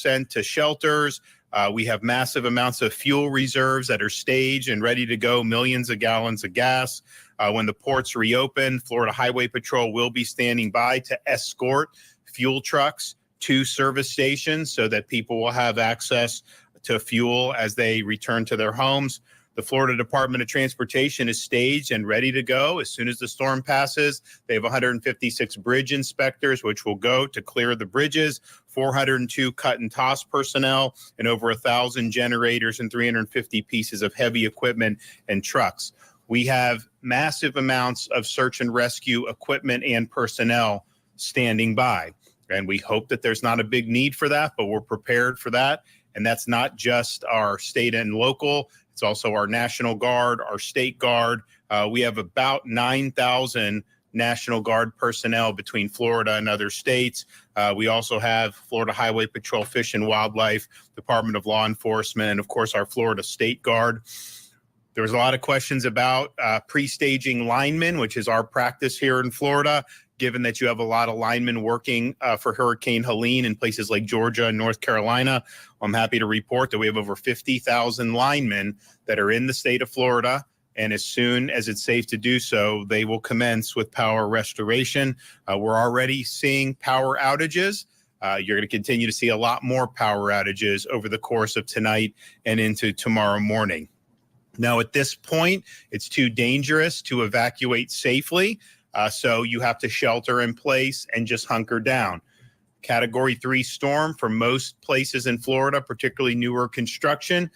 sent to shelters. We have massive amounts of fuel reserves that are staged and ready to go, millions of gallons of gas. When the ports reopen, Florida Highway Patrol will be standing by to escort fuel trucks to service stations so that people will have access to fuel as they return to their homes. The Florida Department of Transportation is staged and ready to go as soon as the storm passes. They have 156 bridge inspectors, which will go to clear the bridges, 402 cut and toss personnel, and over 1,000 generators and 350 pieces of heavy equipment and trucks. We have massive amounts of search and rescue equipment and personnel standing by. And we hope that there's not a big need for that, but we're prepared for that. And that's not just our state and local. It's also our National Guard, our State Guard. We have about 9,000 National Guard personnel between Florida and other states. We also have Florida Highway Patrol, Fish and Wildlife, Department of Law Enforcement, and of course our Florida State Guard. There was a lot of questions about pre-staging linemen, which is our practice here in Florida, given that you have a lot of linemen working for Hurricane Helene in places like Georgia and North Carolina. I'm happy to report that we have over 50,000 linemen that are in the state of Florida. And as soon as it's safe to do so, they will commence with power restoration. We're already seeing power outages. You're going to continue to see a lot more power outages over the course of tonight and into tomorrow morning. Now, at this point, it's too dangerous to evacuate safely. So you have to shelter in place and just hunker down. Category 3 storm for most places in Florida, particularly newer construction,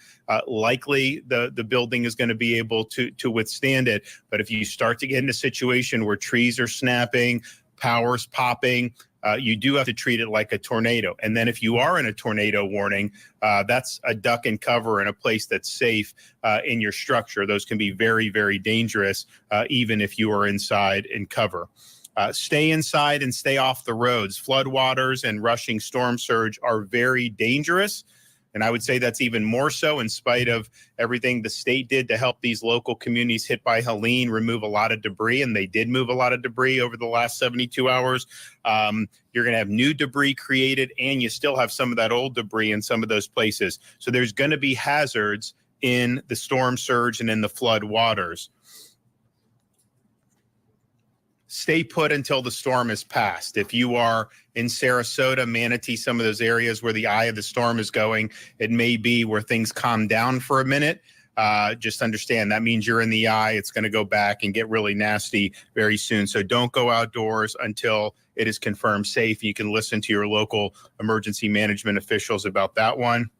likely the building is going to be able to withstand it. But if you start to get in a situation where trees are snapping, power's popping, you do have to treat it like a tornado. And then if you are in a tornado warning, that's a duck and cover in a place that's safe in your structure. Those can be very, very dangerous, even if you are inside in cover. Stay inside and stay off the roads. Floodwaters and rushing storm surge are very dangerous. And I would say that's even more so in spite of everything the state did to help these local communities hit by Helene remove a lot of debris. And they did move a lot of debris over the last 72 hours. You're going to have new debris created, and you still have some of that old debris in some of those places. So there's going to be hazards in the storm surge and in the flood waters. Stay put until the storm is passed. If you are in Sarasota, Manatee, some of those areas where the eye of the storm is going, it may be where things calm down for a minute. Just understand that means you're in the eye. It's going to go back and get really nasty very soon. So don't go outdoors until it is confirmed safe. You can listen to your local emergency management officials about that one.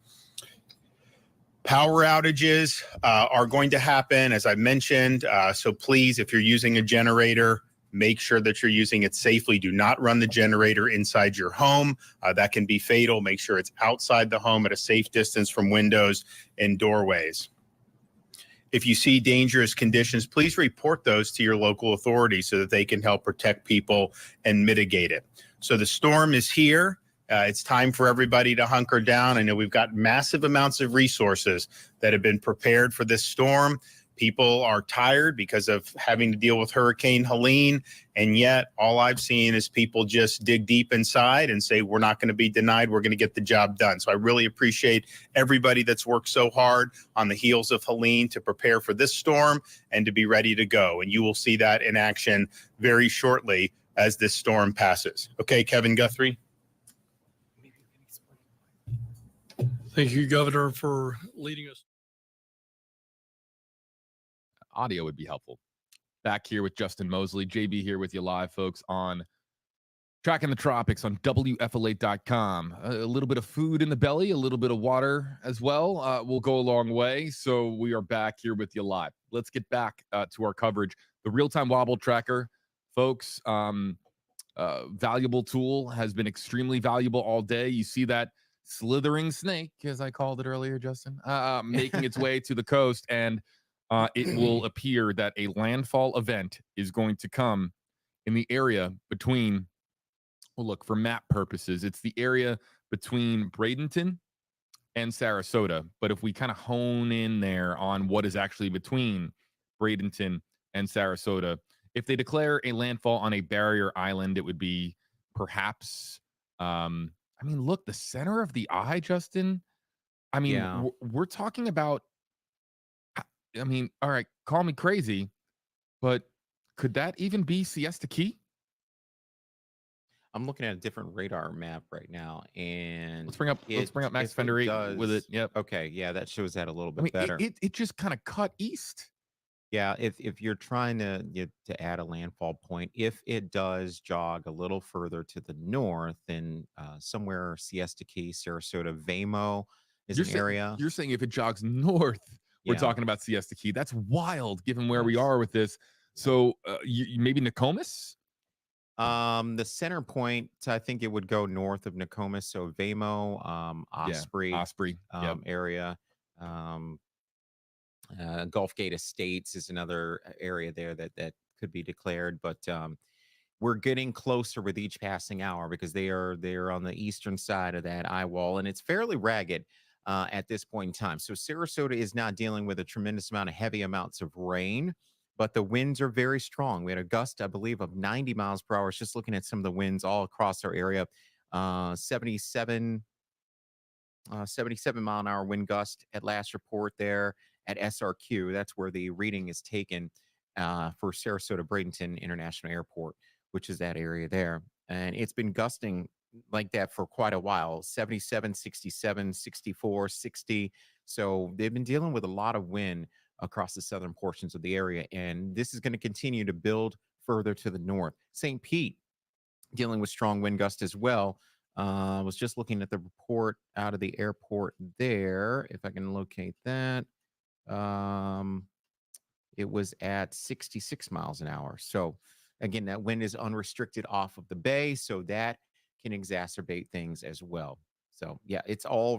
Power outages are going to happen, as I mentioned. So please, if you're using a generator, make sure that you're using it safely. Do not run the generator inside your home. That can be fatal. Make sure it's outside the home at a safe distance from windows and doorways. If you see dangerous conditions, please report those to your local authorities so that they can help protect people and mitigate it. So the storm is here. It's time for everybody to hunker down. I know we've got massive amounts of resources that have been prepared for this storm. People are tired because of having to deal with Hurricane Helene, and yet all I've seen is people just dig deep inside and say, we're not going to be denied, we're going to get the job done. So I really appreciate everybody that's worked so hard on the heels of Helene to prepare for this storm and to be ready to go. And you will see that in action very shortly as this storm passes. Okay, Kevin Guthrie. Thank you, Governor, for leading us. Audio would be helpful. Back here with Justin Mosley. JB here with you live, folks, on Tracking the Tropics on WFLA.com. A little bit of food in the belly, a little bit of water as well will go a long way. So we are back here with you live. Let's get back to our coverage. The real-time wobble tracker, folks, valuable tool, has been extremely valuable all day. You see that slithering snake, as I called it earlier, Justin, making its way to the coast, and it will appear that a landfall event is going to come in the area between, well, look, for map purposes, it's the area between Bradenton and Sarasota. But if we kind of hone in there on what is actually between Bradenton and Sarasota, if they declare a landfall on a barrier island, it would be perhaps, I I mean, look, the center of the eye, Justin. I mean, Yeah. we're talking about. I mean, all right, call me crazy, but could that even be Siesta Key? I'm looking at a different radar map right now, and Let's bring up Max if it Fender 8 with it. does, Yep. okay, yeah, that shows that a little I bit mean, better. it just kind of cut east. Yeah, if you're trying to add a landfall point, if it does jog a little further to the north, then somewhere Siesta Key, Sarasota, Vamo is You're an saying area. you're saying if it jogs north, we're Yeah, talking about Siesta Key. That's wild, given where we yes. are with this. So maybe Nokomis. The center point, I think it would go north of Nokomis, so Vamo, Yeah, Osprey, Osprey. Yep. area. Um, Gulf Gate Estates is another area there that could be declared, but we're getting closer with each passing hour because they're on the eastern side of that eye wall, and it's fairly ragged at this point in time. So Sarasota is not dealing with a tremendous amount of heavy amounts of rain, but the winds are very strong. We had a gust, I believe, of 90 miles per hour. I was just looking at some of the winds all across our area. 77 mile an hour wind gust at last report there at SRQ. That's where the reading is taken for Sarasota Bradenton International Airport, which is that area there. And it's been gusting like that for quite a while, 77, 67, 64, 60. So they've been dealing with a lot of wind across the southern portions of the area. And this is going to continue to build further to the north. St. Pete dealing with strong wind gust as well. I was just looking at the report out of the airport there. If I can locate that, it was at 66 miles an hour. So again, that wind is unrestricted off of the bay, so that can exacerbate things as well. So yeah, it's all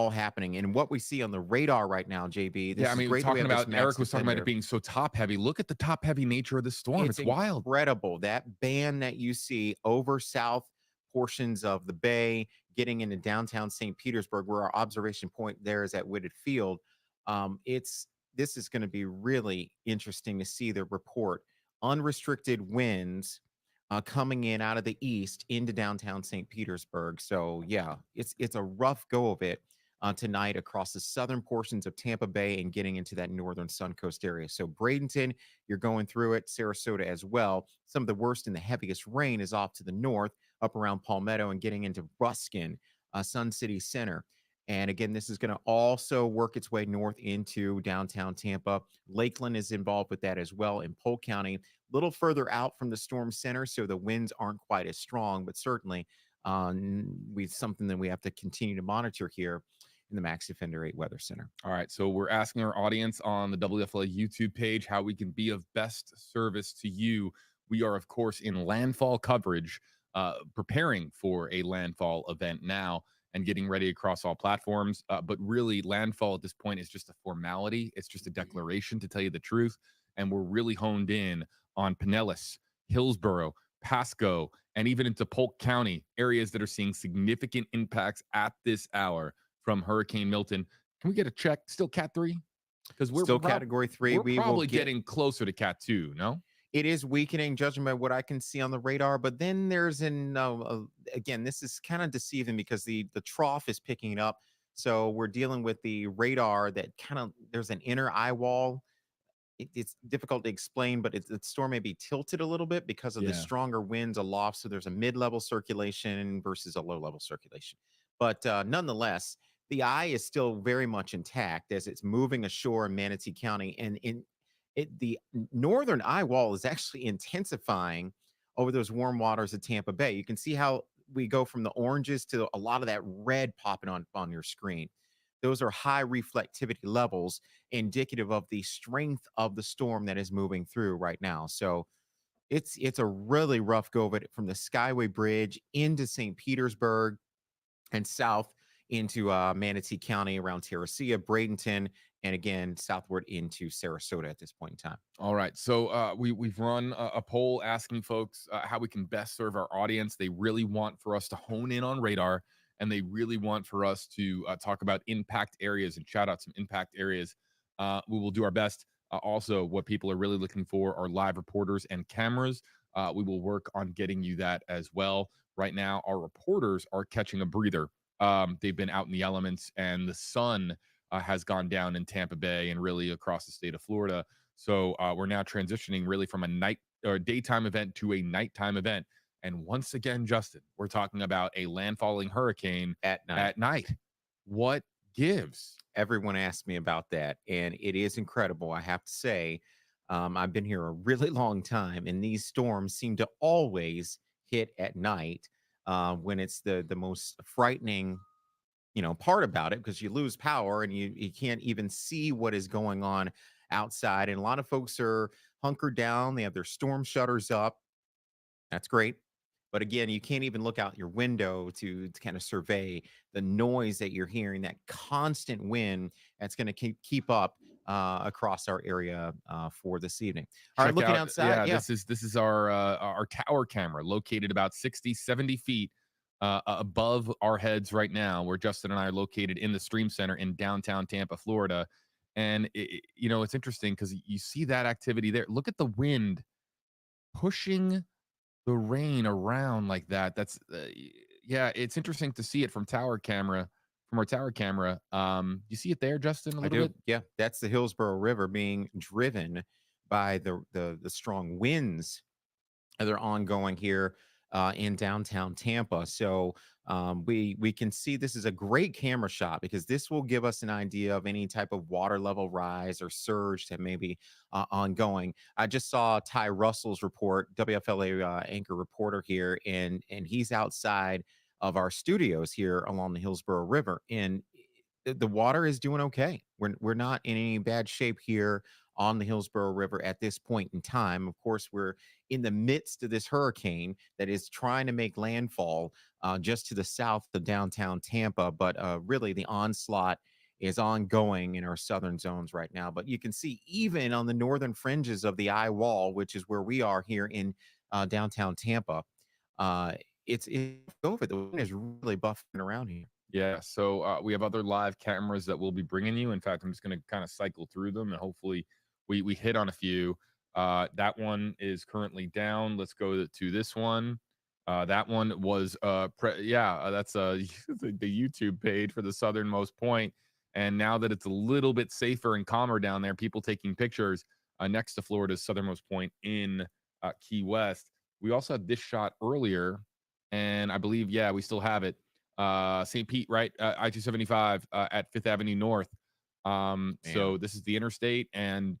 happening. And what we see on the radar right now, JB, this Yeah, I is mean, great that we talking have this about Max Eric was talking about it Defender. being so top heavy. Look at the top heavy nature of the storm. It's wild. Incredible. That band that you see over south portions of the bay, getting into downtown St. Petersburg, where our observation point there is at Whitted Field. This is going to be really interesting to see the report. Unrestricted winds coming in out of the east into downtown St. Petersburg. So yeah, it's a rough go of it tonight across the southern portions of Tampa Bay and getting into that northern Suncoast area. So Bradenton, you're going through it. Sarasota as well. Some of the worst and the heaviest rain is off to the north, up around Palmetto and getting into Ruskin, Sun City Center. And again, this is going to also work its way north into downtown Tampa. Lakeland is involved with that as well in Polk County, a little further out from the storm center, so the winds aren't quite as strong, but certainly something that we have to continue to monitor here in the Max Defender 8 Weather Center. All right, so we're asking our audience on the WFLA YouTube page how we can be of best service to you. We are, of course, in landfall coverage, preparing for a landfall event now and getting ready across all platforms. But really, landfall at this point is just a formality. It's just a declaration, to tell you the truth. And we're really honed in on Pinellas, Hillsborough, Pasco, and even into Polk County, areas that are seeing significant impacts at this hour from Hurricane Milton. Can we get a check? Still Cat 3? Because we're still Category 3. We're probably getting closer to Cat 2, no? It is weakening, judging by what I can see on the radar. But then there's again, this is kind of deceiving because the trough is picking up. So we're dealing with the radar that there's an inner eye wall. It's difficult to explain, but the storm may be tilted a little bit because of the stronger winds aloft. So there's a mid-level circulation versus a low-level circulation. But nonetheless, the eye is still very much intact as it's moving ashore in Manatee County. And the northern eye wall is actually intensifying over those warm waters of Tampa Bay. You can see how we go from the oranges to a lot of that red popping on your screen. Those are high reflectivity levels indicative of the strength of the storm that is moving through right now. So it's a really rough go of it from the Skyway Bridge into St. Petersburg and south into Manatee County around Terracea, Bradenton, and again southward into Sarasota at this point in time. All right, so we've run a poll asking folks how we can best serve our audience. They really want for us to hone in on radar, and they really want for us to talk about impact areas and shout out some impact areas. We will do our best. Also, what people are really looking for are live reporters and cameras. we will work on getting you that as well. Right now, our reporters are catching a breather. They've been out in the elements, and the sun has gone down in Tampa Bay and really across the state of Florida. So we're now transitioning really from a night or daytime event to a nighttime event. And once again, Justin, we're talking about a landfalling hurricane At night. at night. What gives? Everyone asked me about that, and it is incredible. I have to say, I've been here a really long time, and these storms seem to always hit at night when it's the most frightening, part about it, because you lose power and you can't even see what is going on outside. And a lot of folks are hunkered down. They have their storm shutters up. That's great. But again, you can't even look out your window to kind of survey the noise that you're hearing, that constant wind that's going to keep up across our area for this evening. All right, Check looking out, outside. Yeah, this is our tower camera located about 60, 70 feet above our heads right now, where Justin and I are located in the Stream Center in downtown Tampa, Florida. And it's interesting because you see that activity there. Look at the wind pushing the rain around like that. That's yeah, it's interesting to see it from our tower camera. You see it there, Justin, a I little do. bit? Yeah, that's the Hillsborough River being driven by the strong winds that are ongoing here in downtown Tampa. So we can see this is a great camera shot, because this will give us an idea of any type of water level rise or surge that may be ongoing. I just saw Ty Russell's report, WFLA anchor reporter here, and he's outside of our studios here along the Hillsborough River, and the water is doing okay. We're not in any bad shape here on the Hillsborough River at this point in time. Of course, we're in the midst of this hurricane that is trying to make landfall just to the south of downtown Tampa. But really, the onslaught is ongoing in our southern zones right now. But you can see even on the northern fringes of the eye wall, which is where we are here in downtown Tampa, uh, it's over. The wind is really buffing around here. Yeah. So we have other live cameras that we'll be bringing you. In fact, I'm just going to kind of cycle through them, and hopefully we hit on a few. That one is currently down. Let's go to this one. That one was that's the YouTube page for the southernmost point. And now that it's a little bit safer and calmer down there, people taking pictures next to Florida's southernmost point in Key West. We also had this shot earlier, and I believe we still have it. St. Pete, right? I-275 at 5th Avenue North. So this is the interstate, and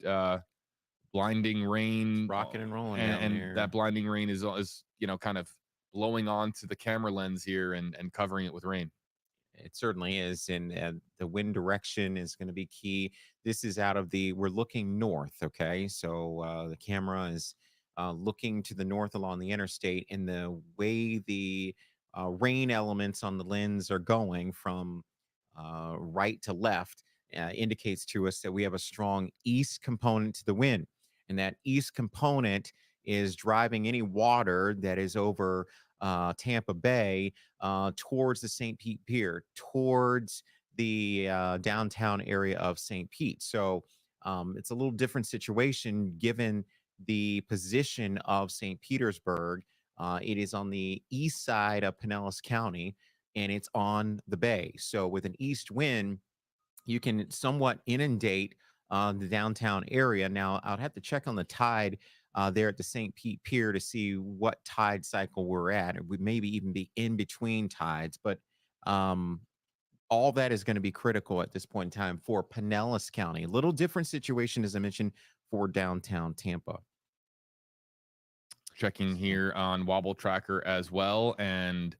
blinding rain, It's rocking and rolling down there. that blinding rain is kind of blowing onto the camera lens here and covering it with rain. It certainly is, and the wind direction is going to be key. This is we're looking north, okay? So the camera is looking to the north along the interstate, and the way the rain elements on the lens are going from right to left indicates to us that we have a strong east component to the wind, and that east component is driving any water that is over Tampa Bay towards the St. Pete Pier, towards the downtown area of St. Pete. So it's a little different situation given the position of St. Petersburg. It is on the east side of Pinellas County, and it's on the bay. So with an east wind, you can somewhat inundate the downtown area. Now, I'll have to check on the tide there at the St. Pete Pier to see what tide cycle we're at. It would maybe even be in between tides, but all that is going to be critical at this point in time for Pinellas County. A little different situation, as I mentioned, for downtown Tampa. Checking here on Wobble Tracker as well. And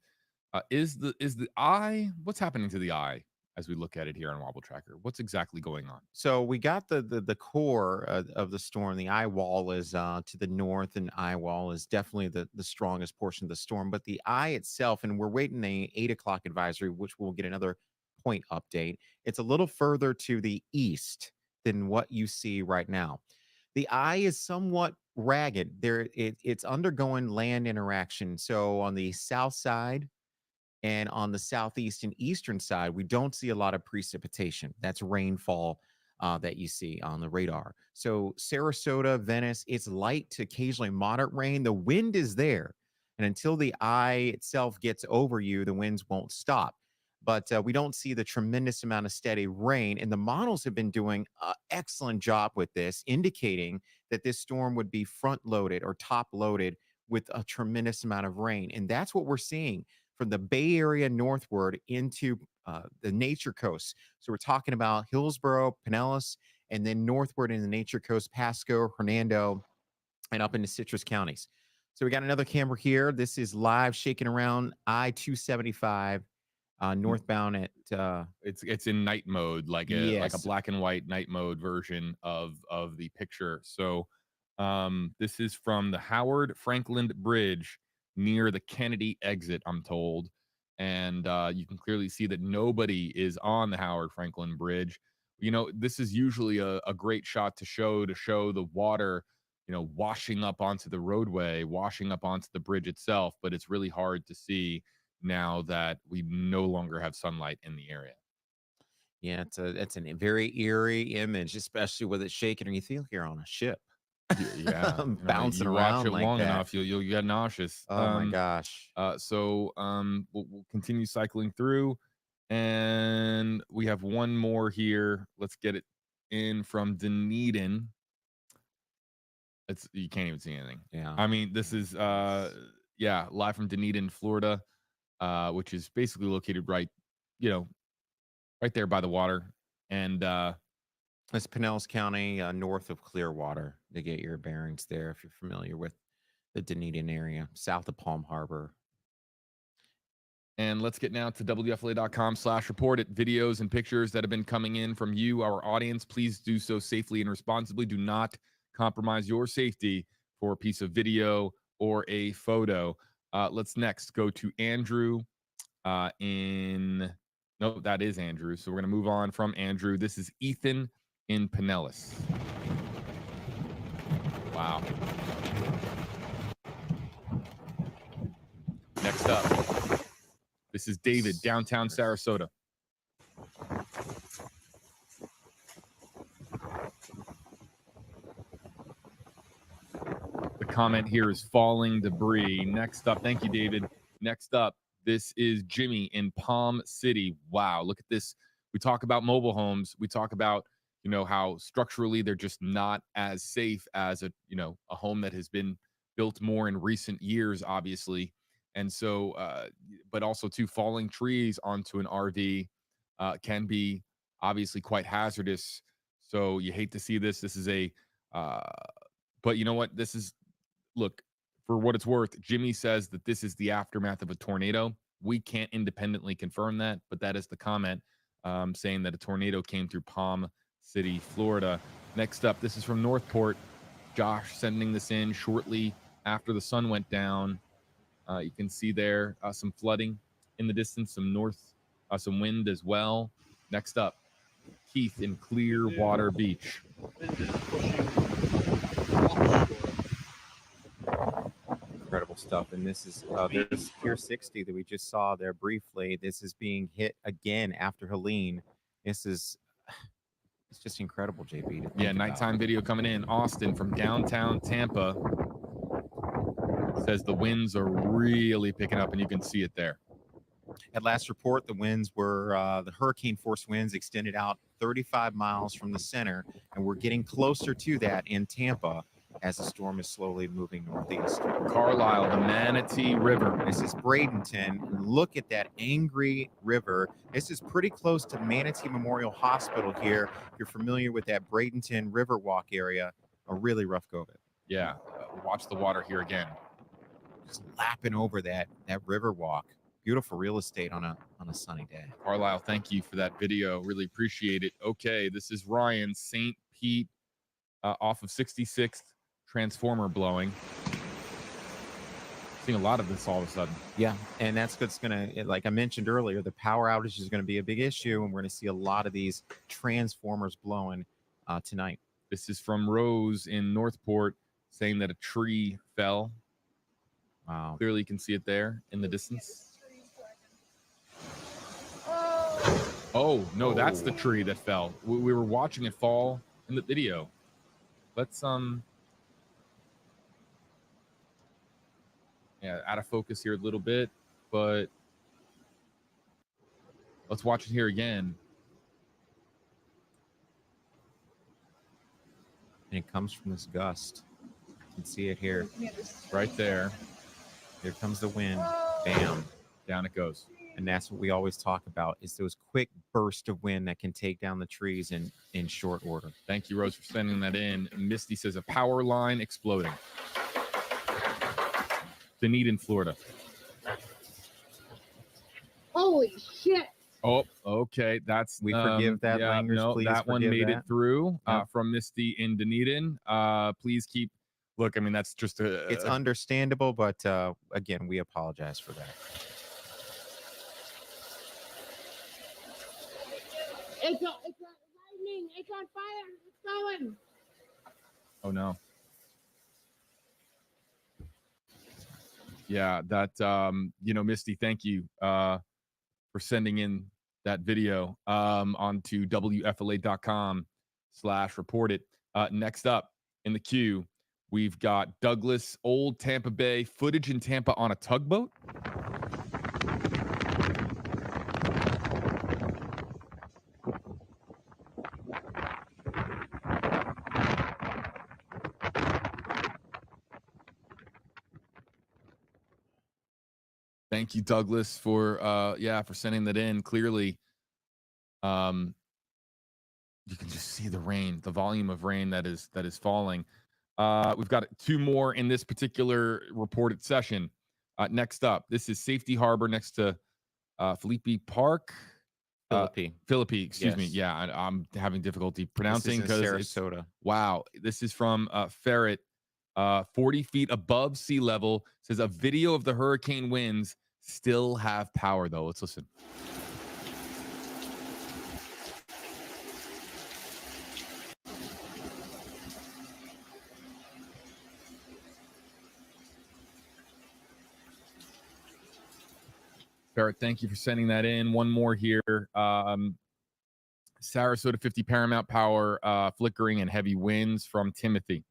is the eye, what's happening to the eye as we look at it here on Wobble Tracker? What's exactly going on? So we got the core of the storm. The eye wall is to the north, and eye wall is definitely the strongest portion of the storm. But the eye itself, and we're waiting a 8 o'clock advisory, which we'll get another point update. It's a little further to the east than what you see right now. The eye is somewhat ragged. It's undergoing land interaction. So on the south side and on the southeast and eastern side, we don't see a lot of precipitation. That's rainfall that you see on the radar. So Sarasota, Venice, it's light to occasionally moderate rain. The wind is there, and until the eye itself gets over you, the winds won't stop. But we don't see the tremendous amount of steady rain, and the models have been doing an excellent job with this, indicating that this storm would be front loaded or top loaded with a tremendous amount of rain. And that's what we're seeing from the Bay Area northward into the Nature Coast. So we're talking about Hillsborough, Pinellas, and then northward in the Nature Coast, Pasco, Hernando, and up into Citrus counties. So we got another camera here. This is live shaking around I-275 northbound at it's in night mode, like a yes. black and white night mode version of the picture. So this is from the Howard Franklin Bridge near the Kennedy exit, I'm told. And you can clearly see that nobody is on the Howard Franklin Bridge. You know, this is usually a great shot to show the water, you know, washing up onto the roadway, washing up onto the bridge itself, but it's really hard to see now that we no longer have sunlight in the area. Yeah, it's a very eerie image, especially with it shaking, and you feel like you're on a ship. Yeah, Bouncing you around watch it like long that. enough, you'll get nauseous. Oh my gosh. So we'll continue cycling through, and we have one more here. Let's get it in from Dunedin. You can't even see anything. Yeah. I mean, this is live from Dunedin, Florida, which is basically located right there by the water. And It's Pinellas County, north of Clearwater, to get your bearings there if you're familiar with the Dunedin area, south of Palm Harbor. And let's get now to WFLA.com/report at videos and pictures that have been coming in from you, our audience. Please do so safely and responsibly. Do not compromise your safety for a piece of video or a photo. Let's next go to Andrew no, that is Andrew. So we're going to move on from Andrew. This is Ethan in Pinellas. Wow. Next up, this is David, downtown Sarasota. The comment here is falling debris. Next up, thank you, David. Next up, this is Jimmy in Palm City. Wow, look at this. We talk about mobile homes. We talk about, how structurally they're just not as safe as a home that has been built more in recent years, obviously. And so, but also too, falling trees onto an RV can be obviously quite hazardous. So you hate to see this. This is but you know what? Look, for what it's worth, Jimmy says that this is the aftermath of a tornado. We can't independently confirm that, but that is the comment saying that a tornado came through Palm City, Florida. Next up, this is from Northport. Josh sending this in shortly after the sun went down. You can see there some flooding in the distance, some wind as well. Next up, Keith in Clearwater Beach. Incredible stuff. And this is there's Pier 60 that we just saw there briefly. This is being hit again after Helene. It's just incredible, JB. Yeah, nighttime video coming in. Austin from downtown Tampa says the winds are really picking up, and you can see it there. At last report, the winds were the hurricane force winds extended out 35 miles from the center, and we're getting closer to that in Tampa as the storm is slowly moving northeast. Carlisle, the Manatee River. This is Bradenton. Look at that angry river. This is pretty close to Manatee Memorial Hospital here. If you're familiar with that Bradenton Riverwalk area, a really rough go of it. Yeah, watch the water here again. Just lapping over that Riverwalk. Beautiful real estate on a sunny day. Carlisle, thank you for that video. Really appreciate it. Okay, this is Ryan, St. Pete, off of 66th, transformer blowing. Seeing a lot of this all of a sudden. Yeah, and that's what's going to, like I mentioned earlier, the power outage is going to be a big issue, and we're going to see a lot of these transformers blowing tonight. This is from Rose in Northport, saying that a tree fell. Wow. Clearly you can see it there in the distance. Oh, no, that's the tree that fell. We were watching it fall in the video. Let's, yeah, out of focus here a little bit, but let's watch it here again. And it comes from this gust. You can see it here. Right there. Here comes the wind. Bam. Down it goes. And that's what we always talk about, is those quick bursts of wind that can take down the trees in short order. Thank you, Rose, for sending that in. Misty says a power line exploding. Dunedin, Florida. Holy shit. Oh, okay. That's We forgive that, yeah, Langers. no, Please that one forgive made it that. through Yep. from Misty in Dunedin. Please keep. Look, I mean, that's just It's understandable, but again, we apologize for that. It's lightning. It's on fire. It's going. Oh no. Yeah, that Misty, thank you for sending in that video onto WFLA.com/report it. Next up in the queue, we've got Douglas, Old Tampa Bay, footage in Tampa on a tugboat. Thank you, Douglas, for sending that in. Clearly, you can just see the rain, the volume of rain that is falling. We've got two more in this particular reported session. Next up, this is Safety Harbor next to Felipe Park. Philippi, excuse me. Yes. Yeah, I'm having difficulty pronouncing This is in because Sarasota. wow. This is from Ferret, 40 feet above sea level. Says a video of the hurricane winds still have power though. Let's listen. Barrett, thank you for sending that in. One more here. Sarasota 50 Paramount Power, flickering and heavy winds from Timothy.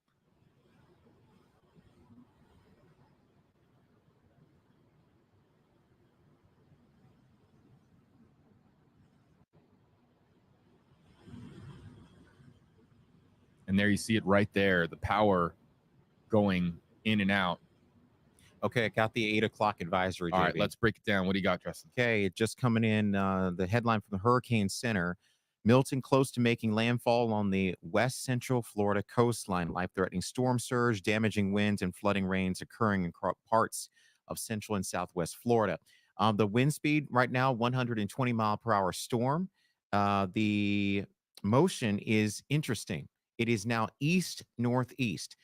And there you see it right there, the power going in and out. Okay, I got the 8 o'clock advisory. All right, JB. let's break it down. What do you got, Justin? Okay, just coming in, the headline from the Hurricane Center. Milton close to making landfall on the west central Florida coastline. Life-threatening storm surge, damaging winds, and flooding rains occurring in parts of central and southwest Florida. The wind speed right now, 120 mile per hour storm. The motion is interesting. It is now east-northeast.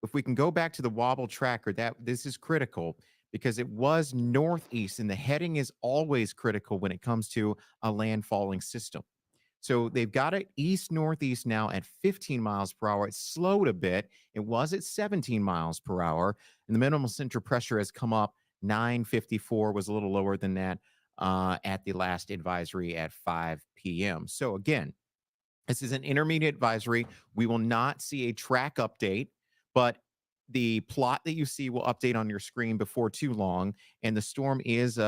If we can go back to the Wobble tracker, this is critical because it was northeast, and the heading is always critical when it comes to a landfalling system. So they've got it east-northeast now at 15 miles per hour. It slowed a bit. It was at 17 miles per hour, and the minimum central pressure has come up. 954 was a little lower than that at the last advisory at 5 p.m. So again, this is an intermediate advisory. We will not see a track update, but the plot that you see will update on your screen before too long. And the storm is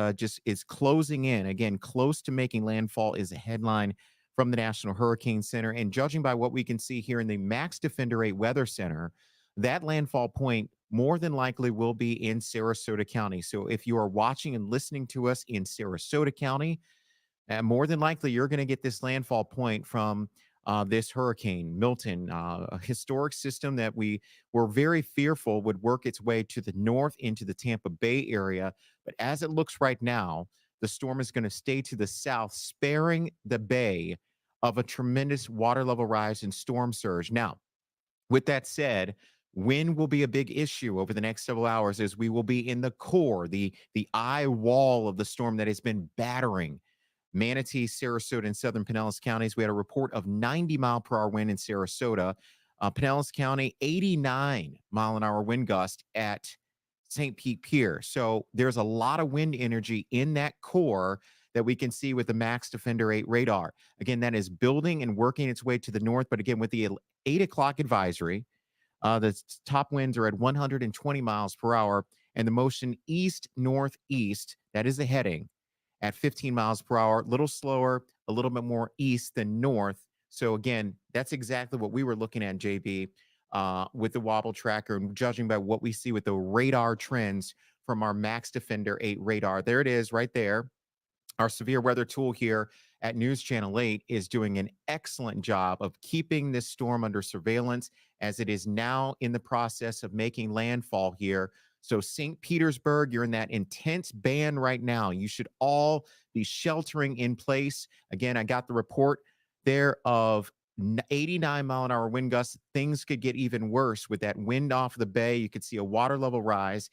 closing in. Again, close to making landfall is a headline from the National Hurricane Center. And judging by what we can see here in the Max Defender 8 Weather Center, that landfall point more than likely will be in Sarasota County. So if you are watching and listening to us in Sarasota County, more than likely you're going to get this landfall point from this hurricane, Milton, a historic system that we were very fearful would work its way to the north into the Tampa Bay area. But as it looks right now, the storm is going to stay to the south, sparing the bay of a tremendous water level rise and storm surge. Now, with that said, wind will be a big issue over the next several hours as we will be in the core, the eye wall of the storm that has been battering Manatee, Sarasota, and southern Pinellas counties. We had a report of 90 mile per hour wind in Sarasota. Pinellas County, 89 mile an hour wind gust at St. Pete Pier. So there's a lot of wind energy in that core that we can see with the Max Defender 8 radar. Again, that is building and working its way to the north. But again, with the 8 o'clock advisory, the top winds are at 120 miles per hour, and the motion east-northeast, that is the heading, at 15 miles per hour, a little slower, a little bit more east than north. So again, that's exactly what we were looking at, JB, with the Wobble tracker, and judging by what we see with the radar trends from our Max Defender 8 radar. There it is right there. Our severe weather tool here at News Channel 8 is doing an excellent job of keeping this storm under surveillance, as it is now in the process of making landfall here. So St. Petersburg, you're in that intense band right now. You should all be sheltering in place. Again, I got the report there of 89-mile-an-hour wind gusts. Things could get even worse with that wind off the bay. You could see a water level rise.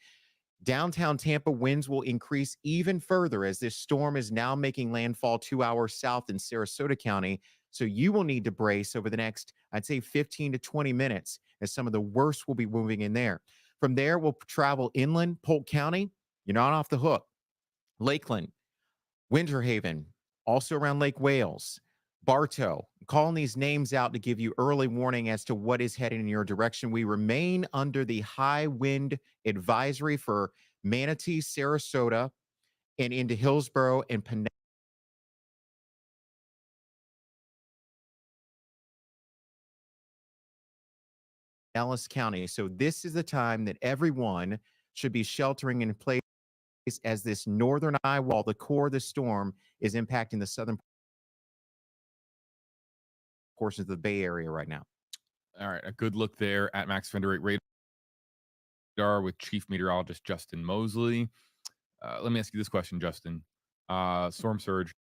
Downtown Tampa winds will increase even further as this storm is now making landfall 2 hours south in Sarasota County. So you will need to brace over the next, I'd say, 15 to 20 minutes, as some of the worst will be moving in there. From there, we'll travel inland, Polk County. You're not off the hook. Lakeland, Winter Haven, also around Lake Wales, Bartow. Calling these names out to give you early warning as to what is heading in your direction. We remain under the high wind advisory for Manatee, Sarasota, and into Hillsborough and Pinellas County. So this is the time that everyone should be sheltering in place, as this northern eye wall, the core of the storm, is impacting the southern portions of the Bay Area right now. All right, a good look there at Max Defender 8 radar with Chief Meteorologist Justin Mosley. Let me ask you this question, Justin. Storm surge.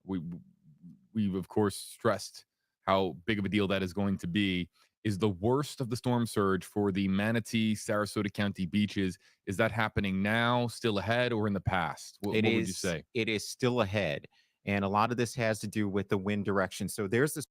We've of course stressed how big of a deal that is going to be. Is the worst of the storm surge for the Manatee, Sarasota County beaches? Is that happening now, still ahead, or in the past? What would you say? It is still ahead. And a lot of this has to do with the wind direction. So there's this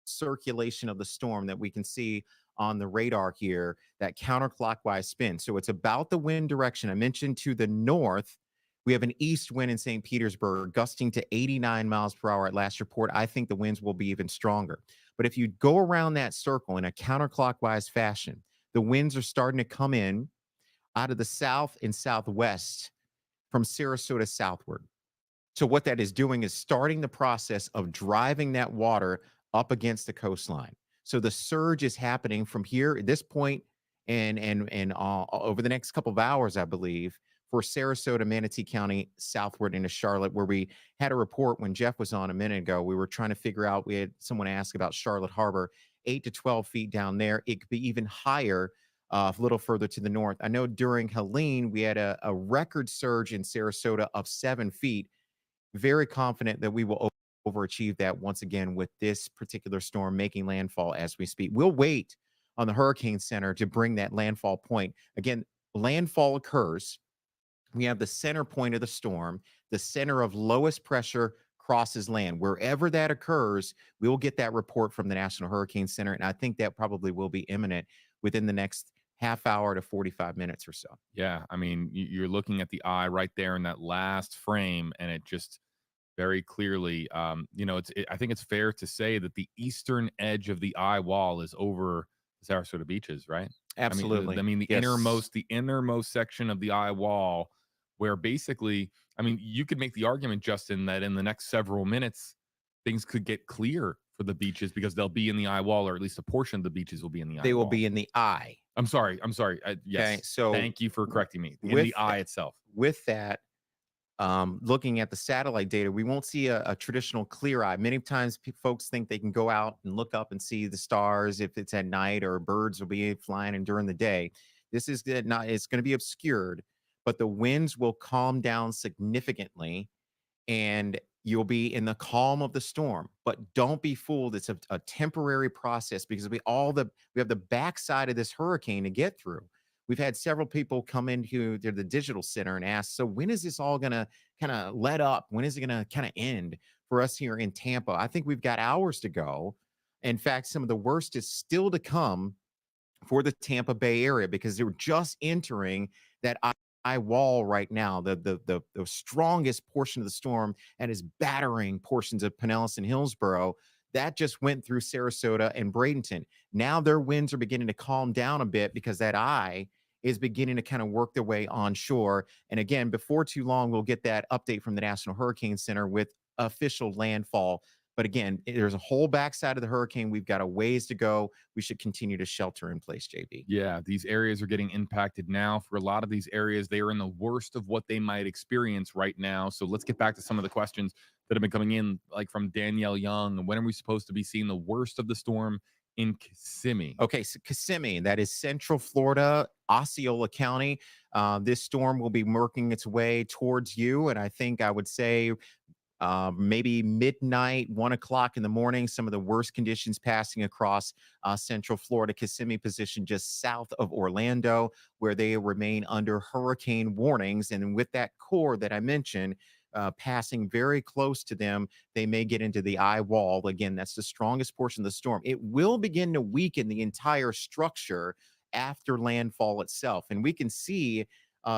circulation of the storm that we can see on the radar here, that counterclockwise spin. So it's about the wind direction. I mentioned to the north, we have an east wind in St. Petersburg gusting to 89 miles per hour at last report. I think the winds will be even stronger. But if you go around that circle in a counterclockwise fashion, the winds are starting to come in out of the south and southwest from Sarasota southward. So what that is doing is starting the process of driving that water up against the coastline. So the surge is happening from here at this point and over the next couple of hours, I believe, for Sarasota, Manatee County, southward into Charlotte, where we had a report when Jeff was on a minute ago. We were trying to figure out, we had someone ask about Charlotte Harbor, 8 to 12 feet down there. It could be even higher a little further to the north. I know during Helene, we had a record surge in Sarasota of 7 feet. Very confident that we will overachieve that once again with this particular storm making landfall as we speak. We'll wait on the Hurricane Center to bring that landfall point. Again, landfall occurs. We have the center point of the storm. The center of lowest pressure crosses land. Wherever that occurs, we will get that report from the National Hurricane Center. And I think that probably will be imminent within the next half hour to 45 minutes or so. Yeah, I mean, you're looking at the eye right there in that last frame, and it just very clearly, I think it's fair to say that the eastern edge of the eye wall is over the Sarasota beaches, right? Absolutely. I mean the innermost section of the eye wall, where basically, I mean, you could make the argument, Justin, that in the next several minutes, things could get clear for the beaches because they'll be in the eye wall, or at least a portion of the beaches will be in the eye wall. They will be in the eye. I'm sorry. Yes. Okay, so thank you for correcting me. In the eye itself. With that, looking at the satellite data, we won't see a traditional clear eye. Many times folks think they can go out and look up and see the stars if it's at night, or birds will be flying and during the day. This is not, it's going to be obscured, but the winds will calm down significantly and you'll be in the calm of the storm. But don't be fooled. It's a temporary process, because we have the backside of this hurricane to get through. We've had several people come into the digital center and ask, so when is this all going to kind of let up? When is it going to kind of end for us here in Tampa? I think we've got hours to go. In fact, some of the worst is still to come for the Tampa Bay area, because they were just entering that high wall right now, the strongest portion of the storm, and is battering portions of Pinellas and Hillsborough. That just went through Sarasota and Bradenton. Now their winds are beginning to calm down a bit because that eye is beginning to kind of work their way onshore. And again, before too long, we'll get that update from the National Hurricane Center with official landfall. But again, there's a whole backside of the hurricane. We've got a ways to go. We should continue to shelter in place, JB. Yeah, these areas are getting impacted now. For a lot of these areas, they are in the worst of what they might experience right now. So let's get back to some of the questions that have been coming in, like from Danielle Young. When are we supposed to be seeing the worst of the storm in Kissimmee? Okay, so Kissimmee, that is Central Florida, Osceola County. This storm will be working its way towards you, and I think I would say maybe midnight, 1 o'clock in the morning, some of the worst conditions passing across Central Florida. Kissimmee position just south of Orlando, where they remain under hurricane warnings. And with that core that I mentioned, passing very close to them, they may get into the eye wall. Again, that's the strongest portion of the storm. It will begin to weaken the entire structure after landfall itself. And we can see,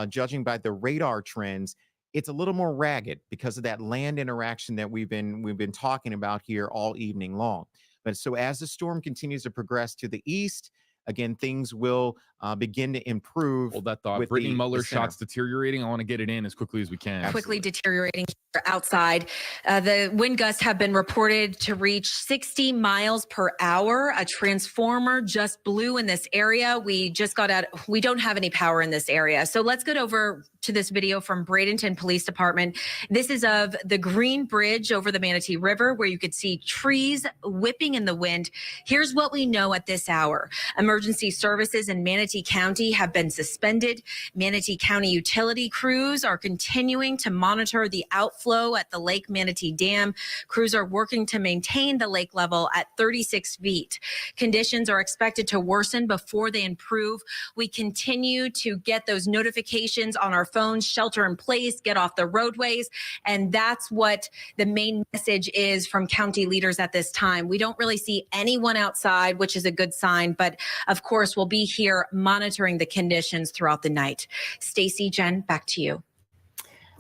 judging by the radar trends, it's a little more ragged because of that land interaction that we've been talking about here all evening long. But so as the storm continues to progress to the east, again, things will begin to improve. Hold that thought. Brittany Muller's center. shot's deteriorating. I want to get it in as quickly as we can. Quickly deteriorating outside. The wind gusts have been reported to reach 60 miles per hour. A transformer just blew in this area. We just got out. We don't have any power in this area. So let's get over to this video from Bradenton Police Department. This is of the Green Bridge over the Manatee River, where you could see trees whipping in the wind. Here's what we know at this hour. Emergency services in Manatee County have been suspended. Manatee County utility crews are continuing to monitor the outflow at the Lake Manatee Dam. Crews are working to maintain the lake level at 36 feet. Conditions are expected to worsen before they improve. We continue to get those notifications on our phones, shelter in place, get off the roadways. And that's what the main message is from county leaders at this time. We don't really see anyone outside, which is a good sign. But of course, we'll be here monitoring the conditions throughout the night. Stacy, Jen, back to you.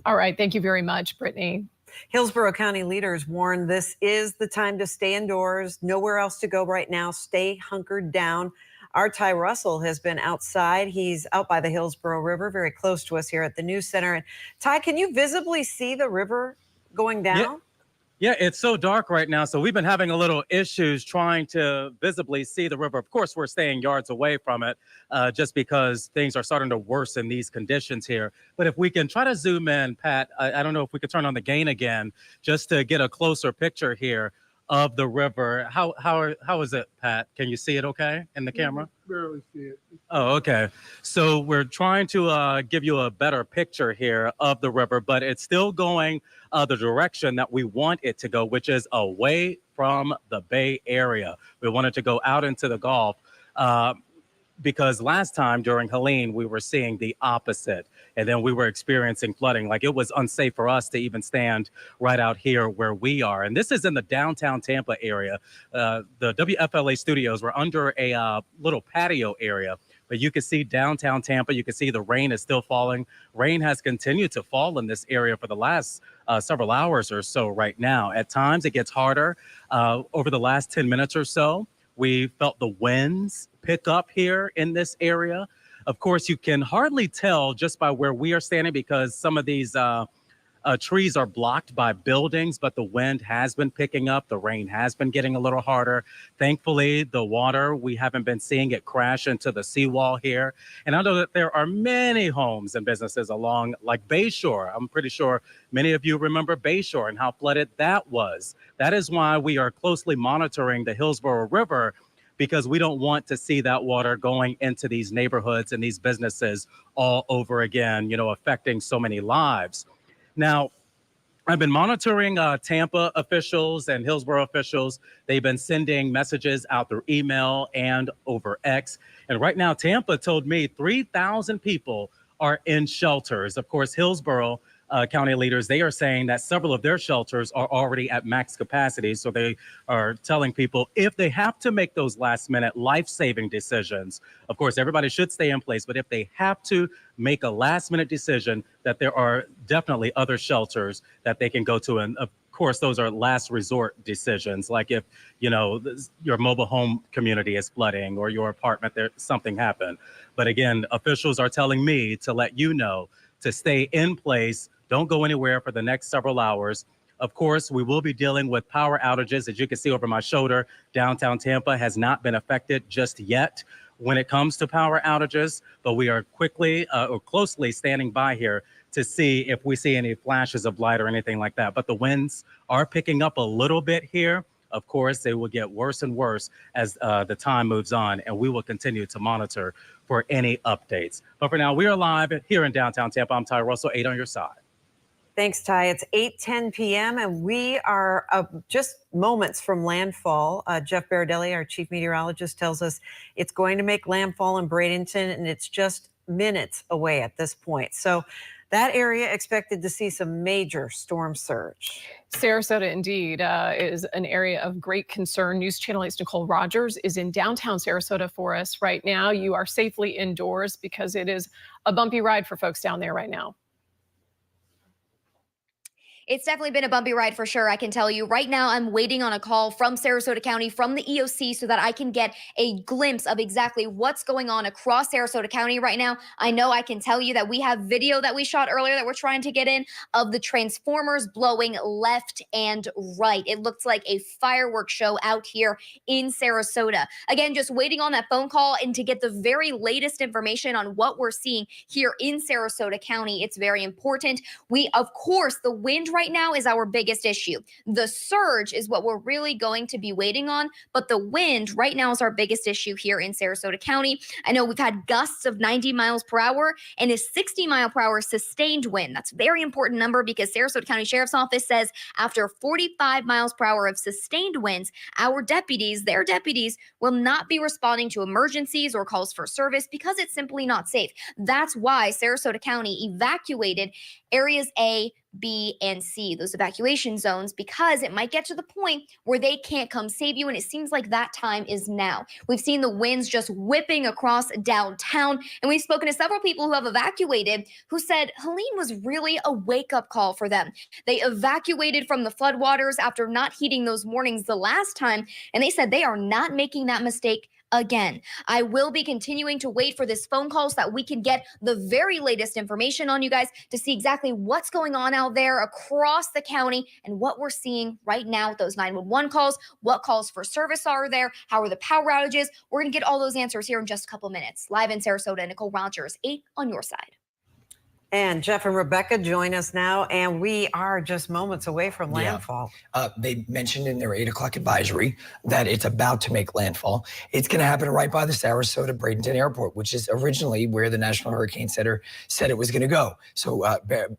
All right. Thank you very much, Brittany. Hillsborough County leaders warn this is the time to stay indoors. Nowhere else to go right now. Stay hunkered down. Our Ty Russell has been outside. He's out by the Hillsborough River, very close to us here at the news center. And Ty, can you visibly see the river going down? Yeah, it's so dark right now. So we've been having a little issues trying to visibly see the river. Of course, we're staying yards away from it just because things are starting to worsen these conditions here. But if we can try to zoom in, Pat, I don't know if we could turn on the gain again just to get a closer picture here of the river. How is it, Pat? Can you see it okay in the camera? Barely see it. Oh, okay. So we're trying to give you a better picture here of the river, but it's still going the direction that we want it to go, which is away from the Bay Area. We want it to go out into the Gulf because last time during Helene, we were seeing the opposite. And then we were experiencing flooding. Like, it was unsafe for us to even stand right out here where we are. And this is in the downtown Tampa area. The WFLA studios were under a little patio area, but you can see downtown Tampa. You can see the rain is still falling. Rain has continued to fall in this area for the last several hours or so right now. At times it gets harder. Over the last 10 minutes or so, we felt the winds pick up here in this area. Of course, you can hardly tell just by where we are standing because some of these trees are blocked by buildings, but the wind has been picking up. The rain has been getting a little harder. Thankfully, the water, we haven't been seeing it crash into the seawall here. And I know that there are many homes and businesses along like Bayshore. I'm pretty sure many of you remember Bayshore and how flooded that was. That is why we are closely monitoring the Hillsborough River, because we don't want to see that water going into these neighborhoods and these businesses all over again, you know, affecting so many lives. Now, I've been monitoring Tampa officials and Hillsborough officials. They've been sending messages out through email and over X. And right now, Tampa told me 3,000 people are in shelters. Of course, Hillsborough county leaders, they are saying that several of their shelters are already at max capacity. So they are telling people if they have to make those last minute life-saving decisions, of course, everybody should stay in place. But if they have to make a last minute decision, that there are definitely other shelters that they can go to. And of course, those are last resort decisions. Like if, your mobile home community is flooding or your apartment, there something happened. But again, officials are telling me to let you know to stay in place. Don't go anywhere for the next several hours. Of course, we will be dealing with power outages. As you can see over my shoulder, downtown Tampa has not been affected just yet when it comes to power outages, but we are quickly or closely standing by here to see if we see any flashes of light or anything like that. But the winds are picking up a little bit here. Of course, they will get worse and worse as the time moves on, and we will continue to monitor for any updates. But for now, we are live here in downtown Tampa. I'm Ty Russell, 8 on your side. Thanks, Ty. It's 8:10 p.m. and we are just moments from landfall. Jeff Baradelli, our chief meteorologist, tells us it's going to make landfall in Bradenton, and it's just minutes away at this point. So that area expected to see some major storm surge. Sarasota, indeed, is an area of great concern. News Channel 8's Nicole Rogers is in downtown Sarasota for us right now. You are safely indoors because it is a bumpy ride for folks down there right now. It's definitely been a bumpy ride for sure, I can tell you. Right now, I'm waiting on a call from Sarasota County, from the EOC, so that I can get a glimpse of exactly what's going on across Sarasota County right now. I know I can tell you that we have video that we shot earlier that we're trying to get in of the transformers blowing left and right. It looks like a fireworks show out here in Sarasota. Again, just waiting on that phone call and to get the very latest information on what we're seeing here in Sarasota County. It's very important. Of course, the wind right now is our biggest issue. The surge is what we're really going to be waiting on, but the wind right now is our biggest issue here in Sarasota County. I know we've had gusts of 90 miles per hour and a 60 mile per hour sustained wind. That's a very important number because Sarasota County Sheriff's Office says after 45 miles per hour of sustained winds, their deputies will not be responding to emergencies or calls for service because it's simply not safe. That's why Sarasota County evacuated areas A, B, and C, those evacuation zones, because it might get to the point where they can't come save you. And it seems like that time is now. We've seen the winds just whipping across downtown. And we've spoken to several people who have evacuated who said Helene was really a wake-up call for them. They evacuated from the floodwaters after not heeding those warnings the last time. And they said they are not making that mistake again. I will be continuing to wait for this phone call so that we can get the very latest information on you guys to see exactly what's going on out there across the county and what we're seeing right now with those 911 calls, what calls for service are there, how are the power outages. We're going to get all those answers here in just a couple minutes. Live in Sarasota, Nicole Rogers, 8 on your side. And Jeff and Rebecca join us now, and we are just moments away from landfall. They mentioned in their 8 o'clock advisory that it's about to make landfall. It's going to happen right by the Sarasota Bradenton Airport, which is originally where the National Hurricane Center said it was going to go. So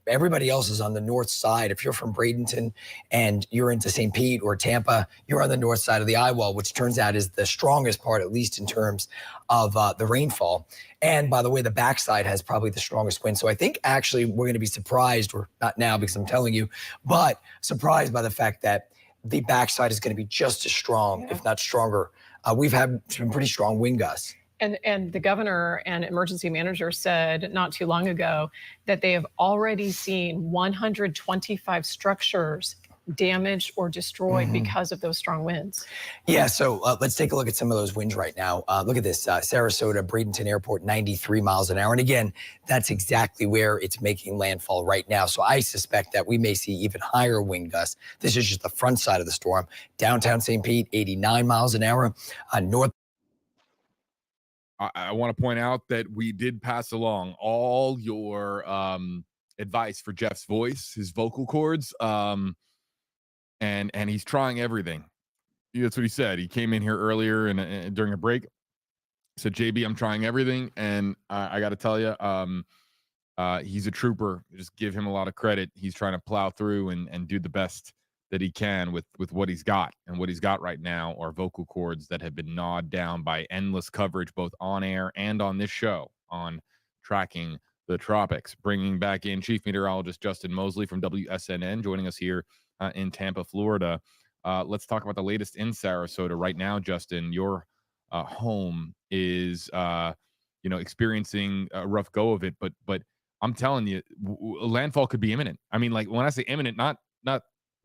everybody else is on the north side. If you're from Bradenton and you're into St. Pete or Tampa, you're on the north side of the eye wall, which turns out is the strongest part, at least in terms of the rainfall. And by the way, the backside has probably the strongest wind. So I think actually we're going to be surprised, or not now because I'm telling you, but surprised by the fact that the backside is going to be just as strong, if not stronger. We've had some pretty strong wind gusts. And the governor and emergency manager said not too long ago that they have already seen 125 structures damaged or destroyed because of those strong winds. Yeah, so let's take a look at some of those winds right now. Look at this, Sarasota, Bradenton Airport, 93 miles an hour. And again, that's exactly where it's making landfall right now. So I suspect that we may see even higher wind gusts. This is just the front side of the storm. Downtown St. Pete, 89 miles an hour. North. I want to point out that we did pass along all your advice for Jeff's voice, his vocal cords. And he's trying everything. That's what he said. He came in here earlier and during a break, said, JB, I'm trying everything. And I got to tell you, he's a trooper. Just give him a lot of credit. He's trying to plow through and do the best that he can with what he's got. And what he's got right now are vocal cords that have been gnawed down by endless coverage, both on air and on this show, on tracking the tropics. Bringing back in Chief Meteorologist Justin Mosley from WSNN, joining us here in Tampa, Florida. Let's talk about the latest in Sarasota right now. Justin, your home is experiencing a rough go of it, but I'm telling you, landfall could be imminent. I mean, like when I say imminent, not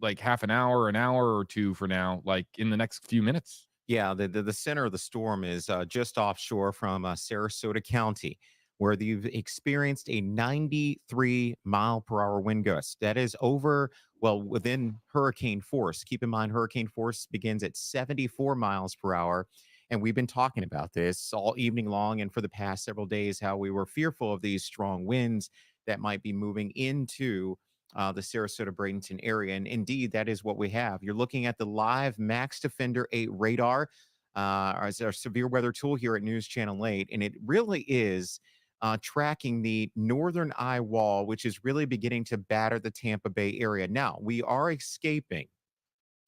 like half an hour or two for now, like in the next few minutes. Yeah, the center of the storm is just offshore from Sarasota County, where they've experienced a 93-mile-per-hour wind gust. That is within hurricane force. Keep in mind, hurricane force begins at 74 miles per hour. And we've been talking about this all evening long and for the past several days, how we were fearful of these strong winds that might be moving into the Sarasota Bradenton area. And indeed, that is what we have. You're looking at the live Max Defender 8 radar as our severe weather tool here at News Channel 8. And it really is tracking the northern eye wall, which is really beginning to batter the Tampa Bay area. Now, we are escaping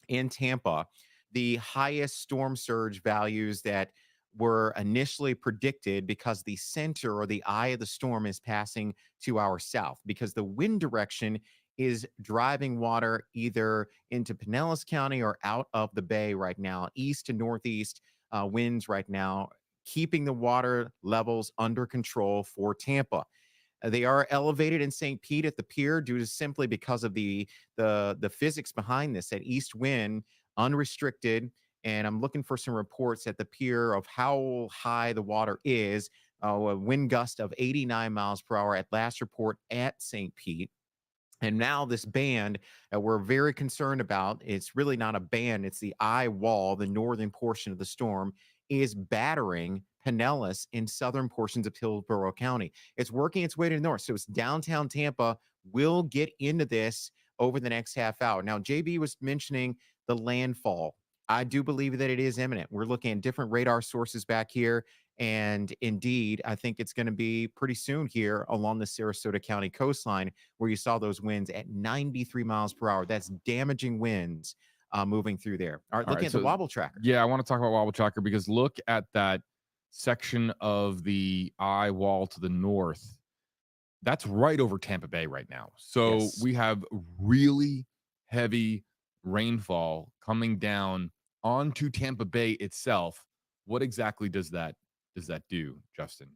in Tampa the highest storm surge values that were initially predicted because the center or the eye of the storm is passing to our south, because the wind direction is driving water either into Pinellas County or out of the bay right now, east to northeast winds right now, keeping the water levels under control for Tampa. They are elevated in St. Pete at the pier due to simply because of the physics behind this, that east wind unrestricted. And I'm looking for some reports at the pier of how high the water is. A wind gust of 89 miles per hour at last report at St. Pete. And now this band that we're very concerned about, it's really not a band, it's the eye wall, the northern portion of the storm, is battering Pinellas in southern portions of Hillsborough County. It's working its way to the north. So it's downtown Tampa will get into this over the next half hour. Now, JB was mentioning the landfall. I do believe that it is imminent. We're looking at different radar sources back here. And indeed, I think it's going to be pretty soon here along the Sarasota County coastline where you saw those winds at 93 miles per hour. That's damaging winds moving through there. All right, looking at the Wobble Tracker. Yeah, I want to talk about Wobble Tracker because look at that section of the eye wall to the north. That's right over Tampa Bay right now. So Yes. we have really heavy rainfall coming down onto Tampa Bay itself. What exactly does that do, Justin?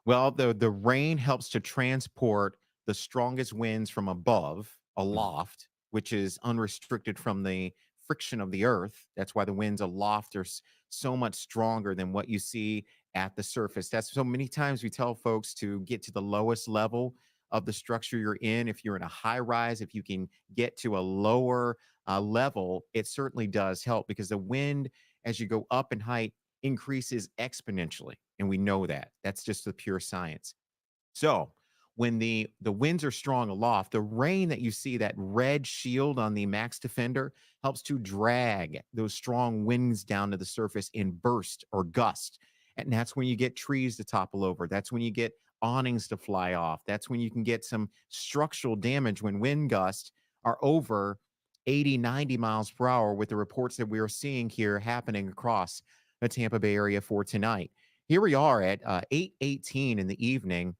Well, the rain helps to transport the strongest winds from above, aloft, which is unrestricted from the friction of the earth. That's why the winds aloft are so much stronger than what you see at the surface. That's so many times we tell folks to get to the lowest level of the structure you're in. If you're in a high rise, if you can get to a lower level, it certainly does help because the wind, as you go up in height, increases exponentially. And we know that. That's just the pure science. So when the winds are strong aloft, the rain that you see, that red shield on the Max Defender, helps to drag those strong winds down to the surface in burst or gust. And that's when you get trees to topple over. That's when you get awnings to fly off. That's when you can get some structural damage when wind gusts are over 80, 90 miles per hour with the reports that we are seeing here happening across the Tampa Bay area for tonight. Here we are at 8:18 in the evening,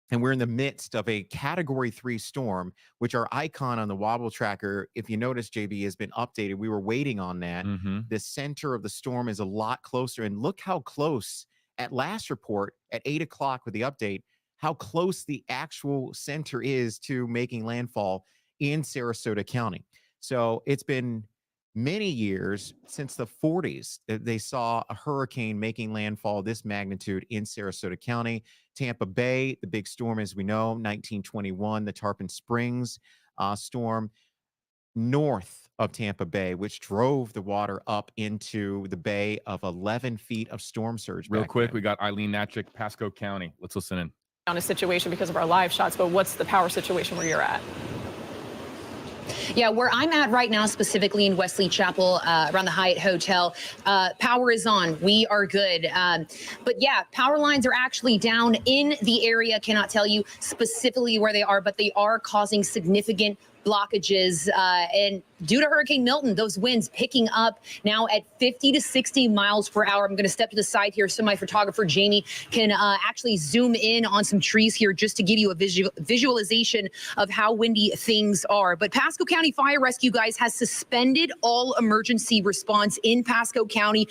and we're in the midst of a Category 3 storm, which our icon on the Wobble Tracker, if you notice, JB, has been updated. We were waiting on that. The center of the storm is a lot closer, and look how close at last report at 8 o'clock with the update, how close the actual center is to making landfall in Sarasota County. So it's been many years since the 40s that they saw a hurricane making landfall this magnitude in Sarasota County. Tampa Bay, the big storm, as we know, 1921, the Tarpon Springs storm north of Tampa Bay, which drove the water up into the bay of 11 feet of storm surge. Real quick, we got Eileen Natchik, Pasco County. Let's listen in. On a situation because of our live shots, but what's the power situation where you're at? Yeah, where I'm at right now, specifically in Wesley Chapel, around the Hyatt Hotel, power is on. We are good. But yeah, power lines are actually down in the area. Cannot tell you specifically where they are, but they are causing significant blockages. And due to Hurricane Milton, those winds picking up now at 50 to 60 miles per hour. I'm going to step to the side here so my photographer Jamie can actually zoom in on some trees here just to give you a visualization of how windy things are. But Pasco County Fire Rescue, guys, has suspended all emergency response in Pasco County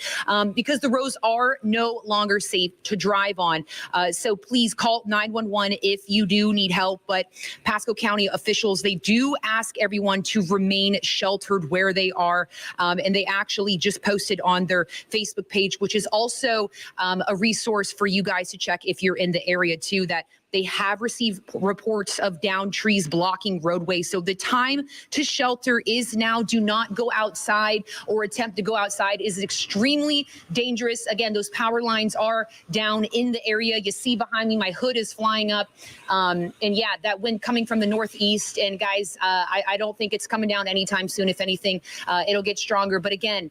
because the roads are no longer safe to drive on. So please call 911 if you do need help. But Pasco County officials, they do ask everyone to remain sheltered where they are. And they actually just posted on their Facebook page, which is also a resource for you guys to check if you're in the area too, that they have received reports of downed trees blocking roadways. So the time to shelter is now. Do not go outside or attempt to go outside. It is extremely dangerous. Again, those power lines are down in the area. You see behind me, my hood is flying up. And yeah, that wind coming from the northeast. And guys, I don't think it's coming down anytime soon. If anything, it'll get stronger. But again,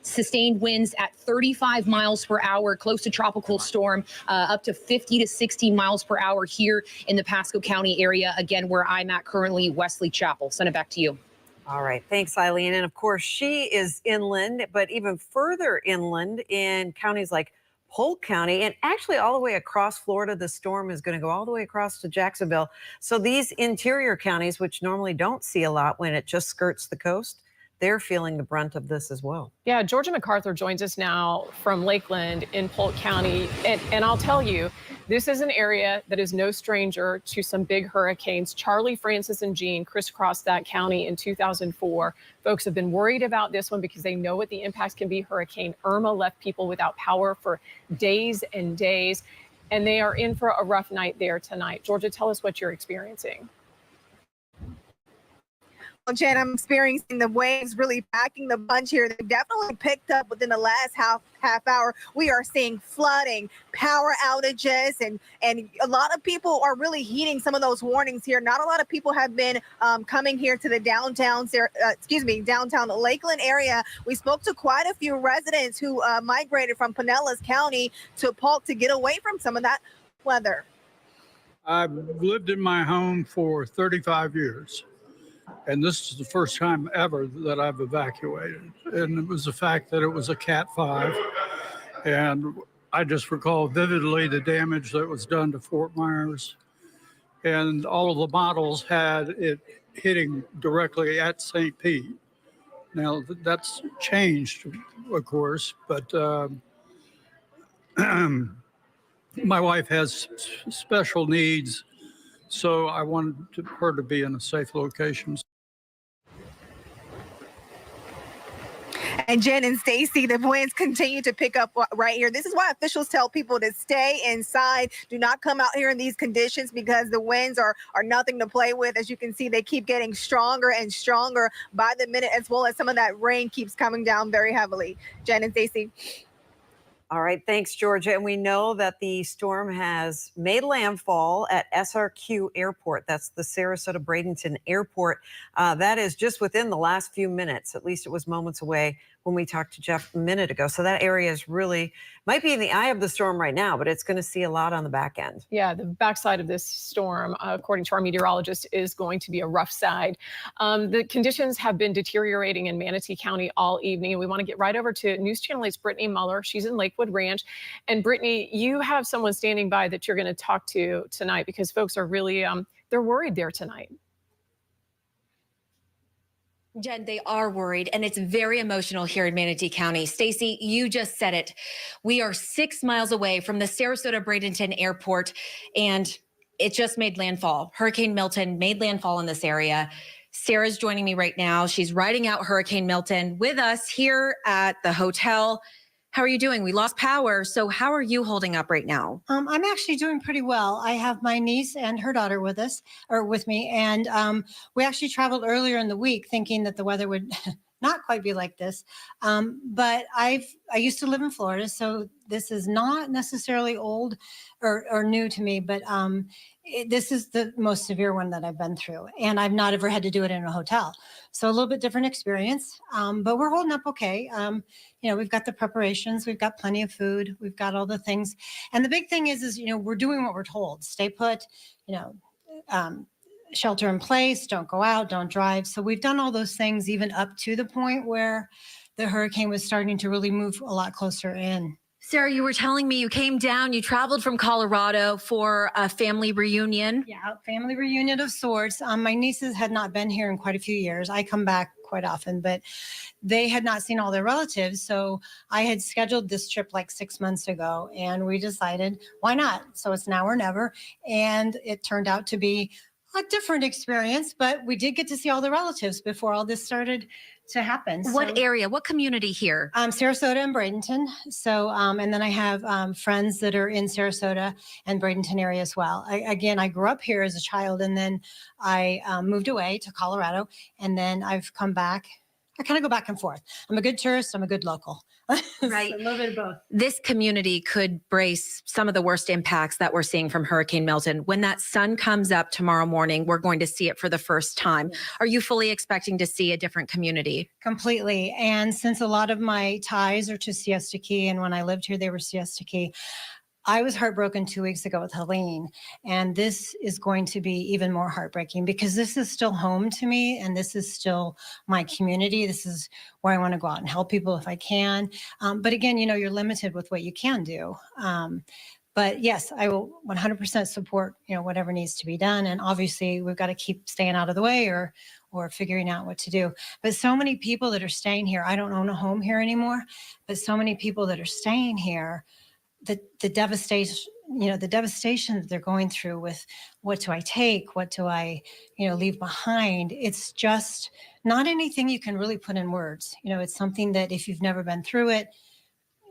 sustained winds at 35 miles per hour, close to tropical storm, up to 50 to 60 miles per hour here in the Pasco County area. Again, where I'm at currently, Wesley Chapel. Send it back to you. All right. Thanks, Eileen. And of course, she is inland, but even further inland in counties like Polk County and actually all the way across Florida. The storm is going to go all the way across to Jacksonville. So these interior counties, which normally don't see a lot when it just skirts the coast, they're feeling the brunt of this as well. Yeah, Georgia MacArthur joins us now from Lakeland in Polk County. And I'll tell you, this is an area that is no stranger to some big hurricanes. Charlie, Francis, and Jean crisscrossed that county in 2004. Folks have been worried about this one because they know what the impacts can be. Hurricane Irma left people without power for days and days, and they are in for a rough night there tonight. Georgia, tell us what you're experiencing. Jen, I'm experiencing the waves really packing the punch here. They've definitely picked up within the last half hour. We are seeing flooding, power outages, and a lot of people are really heeding some of those warnings here. Not a lot of people have been coming here to the downtown Lakeland area. We spoke to quite a few residents who migrated from Pinellas County to Polk to get away from some of that weather. I've lived in my home for 35 years. And this is the first time ever that I've evacuated. And it was the fact that it was a Cat 5. And I just recall vividly the damage that was done to Fort Myers. And all of the models had it hitting directly at St. Pete. Now, that's changed, of course, but my wife has special needs, so I wanted her to be in a safe location. And Jen and Stacy, the winds continue to pick up right here. This is why officials tell people to stay inside. Do not come out here in these conditions because the winds are nothing to play with. As you can see, they keep getting stronger and stronger by the minute, as well as some of that rain keeps coming down very heavily. Jen and Stacy. All right. Thanks, Georgia. And we know that the storm has made landfall at SRQ Airport. That's the Sarasota Bradenton Airport. That is just within the last few minutes. At least it was moments away when we talked to Jeff a minute ago. So that area is really, might be in the eye of the storm right now, but it's going to see a lot on the back end. Yeah, the backside of this storm, according to our meteorologist, is going to be a rough side. The conditions have been deteriorating in Manatee County all evening, and we want to get right over to News Channel 8's Brittany Muller. She's in Lakewood Ranch. And Brittany, you have someone standing by that you're going to talk to tonight because folks are really, they're worried there tonight. Jen, they are worried, and it's very emotional here in Manatee County. Stacy, you just said it. We are 6 miles away from the Sarasota Bradenton Airport, and it just made landfall. Hurricane Milton made landfall in this area. Sarah's joining me right now. She's riding out Hurricane Milton with us here at the hotel. How are you doing? We lost power, so how are you holding up right now? I'm actually doing pretty well. I have my niece and her daughter with us, or with me, and we actually traveled earlier in the week thinking that the weather would not quite be like this. But I used to live in Florida, so this is not necessarily old or new to me, but this is the most severe one that I've been through, and I've not ever had to do it in a hotel. So a little bit different experience, but we're holding up okay. You know, we've got the preparations, we've got plenty of food, we've got all the things. And the big thing is, you know, we're doing what we're told. Stay put, you know, shelter in place, don't go out, don't drive. So we've done all those things even up to the point where the hurricane was starting to really move a lot closer in. Sarah, you were telling me you came down, you traveled from Colorado for a family reunion. Yeah, family reunion of sorts. My nieces had not been here in quite a few years. I come back quite often, but they had not seen all their relatives. So I had scheduled this trip like 6 months ago, and we decided, why not? So it's now or never. And it turned out to be a different experience, but we did get to see all the relatives before all this started to happen. What area? What community here? Sarasota and Bradenton. So, and then I have friends that are in Sarasota and Bradenton area as well. I grew up here as a child, and then I moved away to Colorado, and then I've come back. I kind of go back and forth. I'm a good tourist. I'm a good local. Right. So a little bit of both. This community could brace some of the worst impacts that we're seeing from Hurricane Milton. When that sun comes up tomorrow morning, we're going to see it for the first time. Yes. Are you fully expecting to see a different community? Completely. And since a lot of my ties are to Siesta Key, and when I lived here, they were Siesta Key, I was heartbroken 2 weeks ago with Helene, and this is going to be even more heartbreaking because this is still home to me, and this is still my community. This is where I want to go out and help people if I can. But again, you're limited with what you can do. But yes, I will 100% support, whatever needs to be done. And obviously we've got to keep staying out of the way or figuring out what to do. But so many people that are staying here, I don't own a home here anymore, but so many people that are staying here, the devastation, the devastation that they're going through with what do I take? What do I, leave behind? It's just not anything you can really put in words. It's something that if you've never been through it,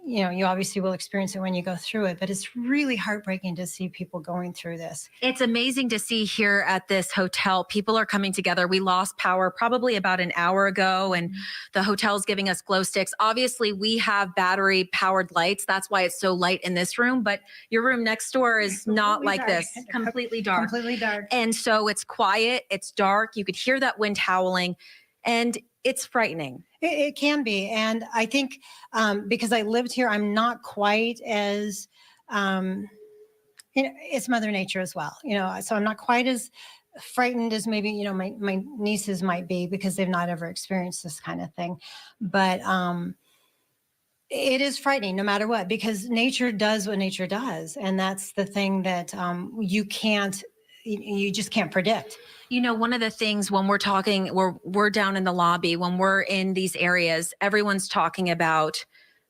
you obviously will experience it when you go through it, but it's really heartbreaking to see people going through this. It's amazing to see here at this hotel. People are coming together. We lost power probably about an hour ago, and the hotel's giving us glow sticks. Obviously, we have battery powered lights. That's why it's so light in this room, but your room next door is not like this. Completely dark. Completely dark. And so it's quiet, it's dark. You could hear that wind howling, and it's frightening. It can be. And I think because I lived here, I'm not quite as, it's Mother Nature as well, so I'm not quite as frightened as maybe, my nieces might be because they've not ever experienced this kind of thing. But it is frightening no matter what, because nature does what nature does. And that's the thing that you just can't predict. One of the things when we're talking, we're down in the lobby, when we're in these areas, everyone's talking about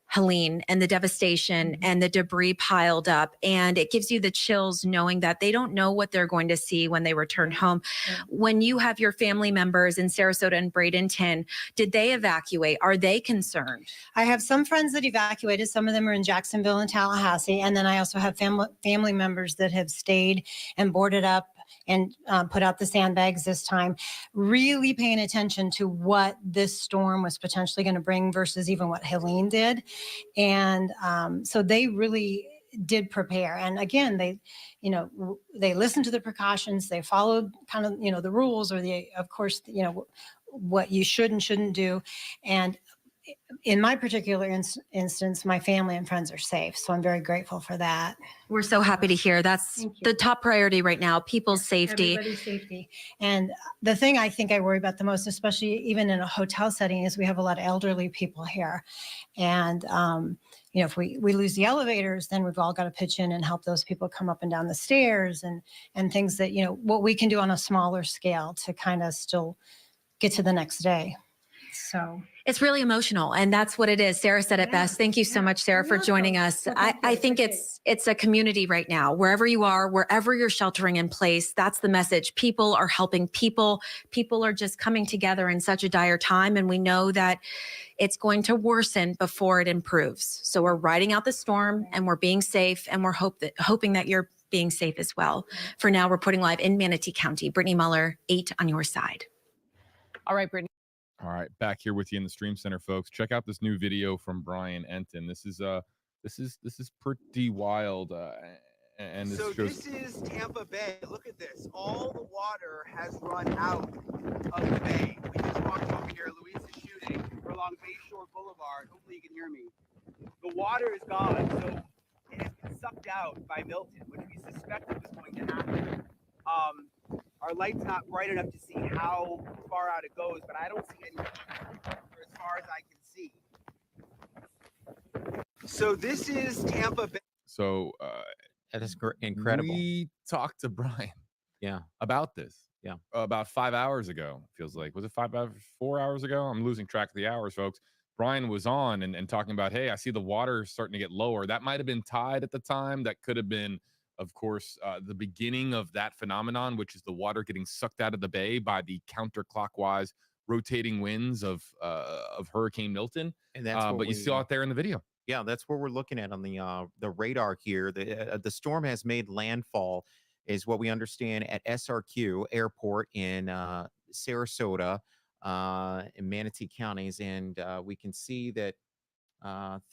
Helene and the devastation and the debris piled up. And it gives you the chills knowing that they don't know what they're going to see when they return home. Yeah. When you have your family members in Sarasota and Bradenton, did they evacuate? Are they concerned? I have some friends that evacuated. Some of them are in Jacksonville and Tallahassee. And then I also have family members that have stayed and boarded up and put out the sandbags this time, really paying attention to what this storm was potentially going to bring versus even what Helene did. And so they really did prepare. And again, they listened to the precautions. They followed kind of, the rules or of course, what you should and shouldn't do. And in my particular instance, my family and friends are safe. So I'm very grateful for that. We're so happy to hear. That's the top priority right now, people's safety. Everybody's safety. And the thing I think I worry about the most, especially even in a hotel setting, is we have a lot of elderly people here. And, if we lose the elevators, then we've all got to pitch in and help those people come up and down the stairs and things that, what we can do on a smaller scale to kind of still get to the next day. So it's really emotional, and that's what it is. Sarah said it best. Thank you so much, Sarah, for joining us. I think it's a community right now. Wherever you are, wherever you're sheltering in place, that's the message. People are helping people. People are just coming together in such a dire time, and we know that it's going to worsen before it improves. So we're riding out the storm, and we're being safe, and we're hoping that you're being safe as well. For now, reporting live in Manatee County, Brittany Muller, 8 on your side. All right, Brittany. All right, back here with you in the Stream Center, folks. Check out this new video from Brian Enton. This is pretty wild. And this shows. This is Tampa Bay. Look at this. All the water has run out of the bay. We just walked over here. Luis is shooting. We're along Bayshore Boulevard. Hopefully you can hear me. The water is gone, so it has been sucked out by Milton, which we suspected was going to happen. Our light's not bright enough to see how far out it goes, but I don't see any for as far as I can see. So this is Tampa Bay. So that is incredible. We talked to Brian about this. Yeah. About 5 hours ago, feels like. Was it 5 hours, 4 hours ago? I'm losing track of the hours, folks. Brian was on and talking about, hey, I see the water starting to get lower. That might have been tide at the time. That could have been, of course, the beginning of that phenomenon, which is the water getting sucked out of the bay by the counterclockwise rotating winds of Hurricane Milton. And that's but you saw it there in the video. Yeah, that's what we're looking at on the radar here. The storm has made landfall, is what we understand, at SRQ Airport in Sarasota, in Manatee counties, and we can see that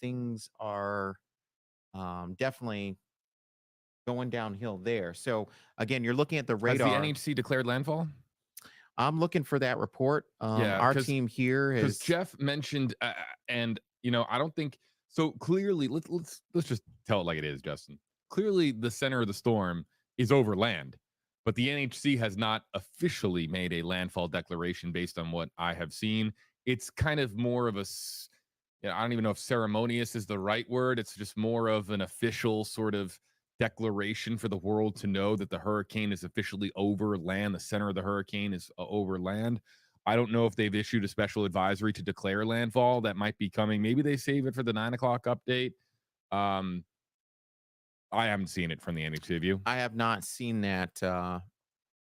things are definitely going downhill there. So again, you're looking at the radar. Has the NHC declared landfall? I'm looking for that report. Our team here has. Jeff mentioned, and I don't think so. Clearly, let's just tell it like it is, Justin. Clearly, the center of the storm is over land, but the NHC has not officially made a landfall declaration based on what I have seen. It's kind of more of a, I don't even know if ceremonious is the right word. It's just more of an official sort of declaration for the world to know that the hurricane is officially over land. The center of the hurricane is over land. I don't know if they've issued a special advisory to declare landfall. That might be coming. Maybe they save it for the 9 o'clock update. I haven't seen it from the NHC. Have you? I have not seen that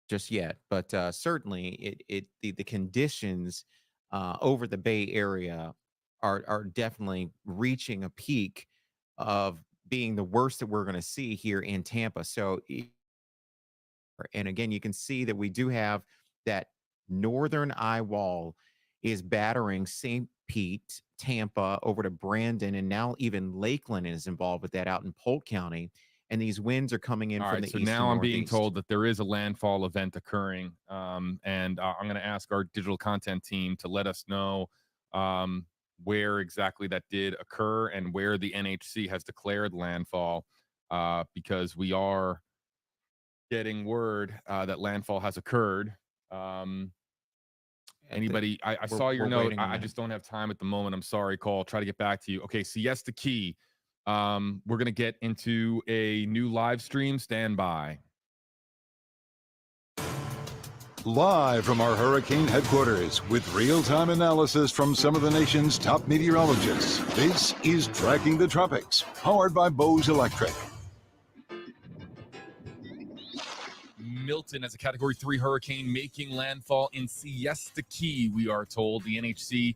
just yet, but certainly the conditions over the Bay Area are definitely reaching a peak of being the worst that we're going to see here in Tampa. So, and again, you can see that we do have that northern eye wall is battering St. Pete, Tampa, over to Brandon, and now even Lakeland is involved with that out in Polk County. And these winds are coming in from the east. So now I'm being told that there is a landfall event occurring, and I'm going to ask our digital content team to let us know where exactly that did occur and where the NHC has declared landfall, because we are getting word that landfall has occurred. Anybody? I saw your note. I just don't have time at the moment. I'm sorry, Cole. I'll try to get back to you. Okay, Siesta Key. We're going to get into a new live stream. Stand by. Live from our hurricane headquarters with real-time analysis from some of the nation's top meteorologists. This is Tracking the Tropics, powered by Bose Electric. Milton as a Category 3 hurricane making landfall in Siesta Key, we are told. The NHC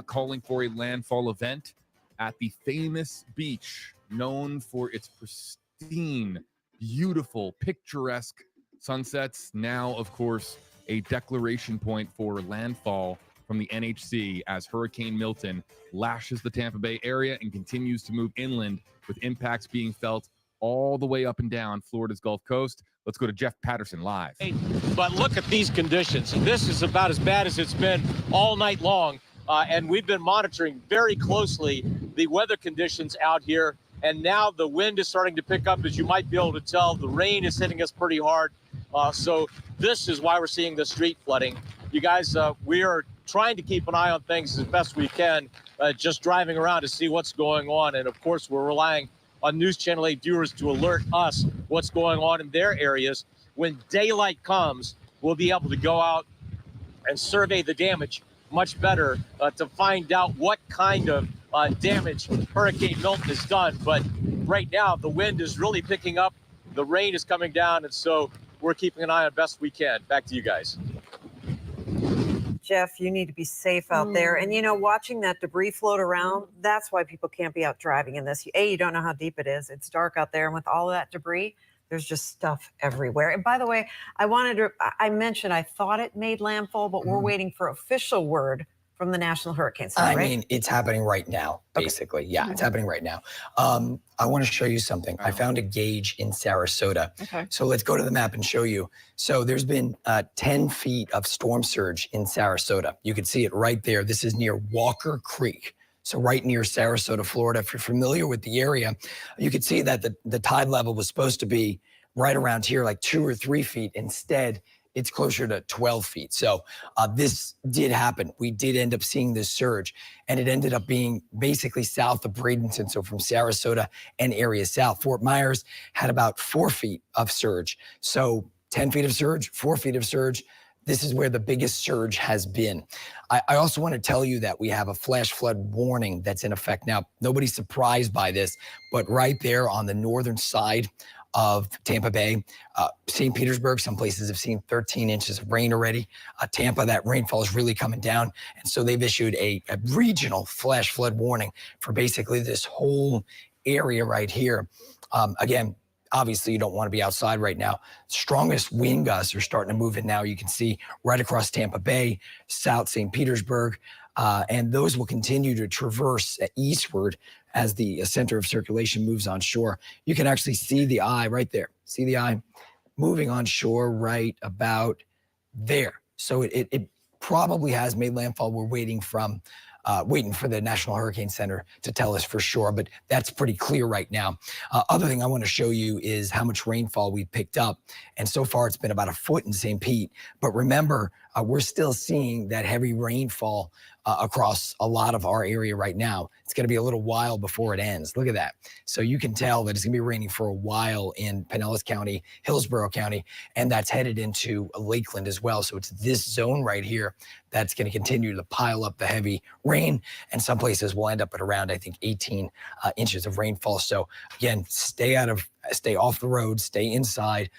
calling for a landfall event at the famous beach known for its pristine, beautiful, picturesque sunsets. Now, of course, a declaration point for landfall from the NHC as Hurricane Milton lashes the Tampa Bay area and continues to move inland, with impacts being felt all the way up and down Florida's Gulf Coast. Let's go to Jeff Patterson live. But look at these conditions. This is about as bad as it's been all night long. And we've been monitoring very closely the weather conditions out here. And now the wind is starting to pick up, as you might be able to tell. The rain is hitting us pretty hard. So this is why we're seeing the street flooding. You guys, we are trying to keep an eye on things as best we can, just driving around to see what's going on. And of course, we're relying on News Channel 8 viewers to alert us what's going on in their areas. When daylight comes, we'll be able to go out and survey the damage much better to find out what kind of damage Hurricane Milton has done. But right now, the wind is really picking up. The rain is coming down, and so we're keeping an eye on best we can. Back to you guys. Jeff, you need to be safe out there. And, watching that debris float around, that's why people can't be out driving in this. You don't know how deep it is. It's dark out there. And with all of that debris, there's just stuff everywhere. And by the way, I mentioned I thought it made landfall, but we're waiting for official word from the National Hurricane Center, I mean, it's happening right now, basically. Okay. Yeah, it's happening right now. I want to show you something. I found a gauge in Sarasota. Okay. So let's go to the map and show you. So there's been 10 feet of storm surge in Sarasota. You can see it right there. This is near Walker Creek. So right near Sarasota, Florida. If you're familiar with the area, you could see that the tide level was supposed to be right around here, like 2 or 3 feet. Instead, it's closer to 12 feet. So this did happen. We did end up seeing this surge, and it ended up being basically south of Bradenton. So from Sarasota and areas south. Fort Myers had about 4 feet of surge. So 10 feet of surge, 4 feet of surge. This is where the biggest surge has been. I also want to tell you that we have a flash flood warning that's in effect now. Nobody's surprised by this, but right there on the northern side of Tampa Bay, St. Petersburg, some places have seen 13 inches of rain already. Tampa, that rainfall is really coming down. And so they've issued a regional flash flood warning for basically this whole area right here. Again, obviously, you don't want to be outside right now. Strongest wind gusts are starting to move in now. You can see right across Tampa Bay, South St. Petersburg, and those will continue to traverse eastward as the center of circulation moves on shore. You can actually see the eye right there. See the eye moving on shore right about there. So it probably has made landfall. We're waiting for the National Hurricane Center to tell us for sure, but that's pretty clear right now. Other thing I want to show you is how much rainfall we picked up. And so far it's been about 1 foot in St. Pete. But remember, we're still seeing that heavy rainfall across a lot of our area right now. It's going to be a little while before it ends. Look at that. So you can tell that it's going to be raining for a while in Pinellas County, Hillsborough County, and that's headed into Lakeland as well. So it's this zone right here that's going to continue to pile up the heavy rain, and some places will end up at around, I think, 18 inches of rainfall. So again, stay off the road, stay inside.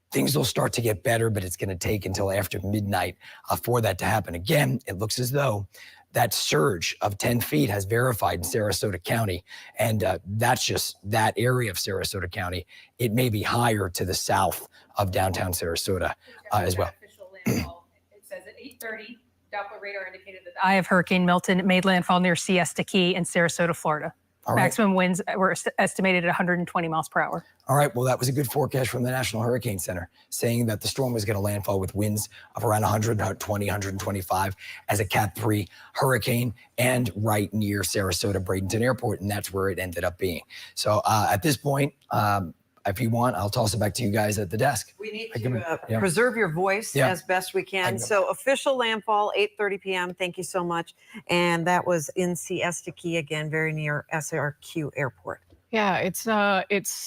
Things will start to get better, but it's going to take until after midnight for that to happen. Again, it looks as though that surge of 10 feet has verified in Sarasota County, and that's just that area of Sarasota County. It may be higher to the south of downtown Sarasota as well. It says at 8:30, Doppler radar indicated that the eye of Hurricane Milton made landfall near Siesta Key in Sarasota, Florida. All right. Maximum winds were estimated at 120 miles per hour. All right, well, that was a good forecast from the National Hurricane Center, saying that the storm was going to landfall with winds of around 100, 120, 125 as a Cat 3 hurricane and right near Sarasota Bradenton Airport, and that's where it ended up being. So at this point, if you want, I'll toss it back to you guys at the desk. We need to preserve your voice as best we can. So official landfall, 8:30 p.m. Thank you so much. And that was in Siesta Key, again, very near SRQ Airport. Yeah, it's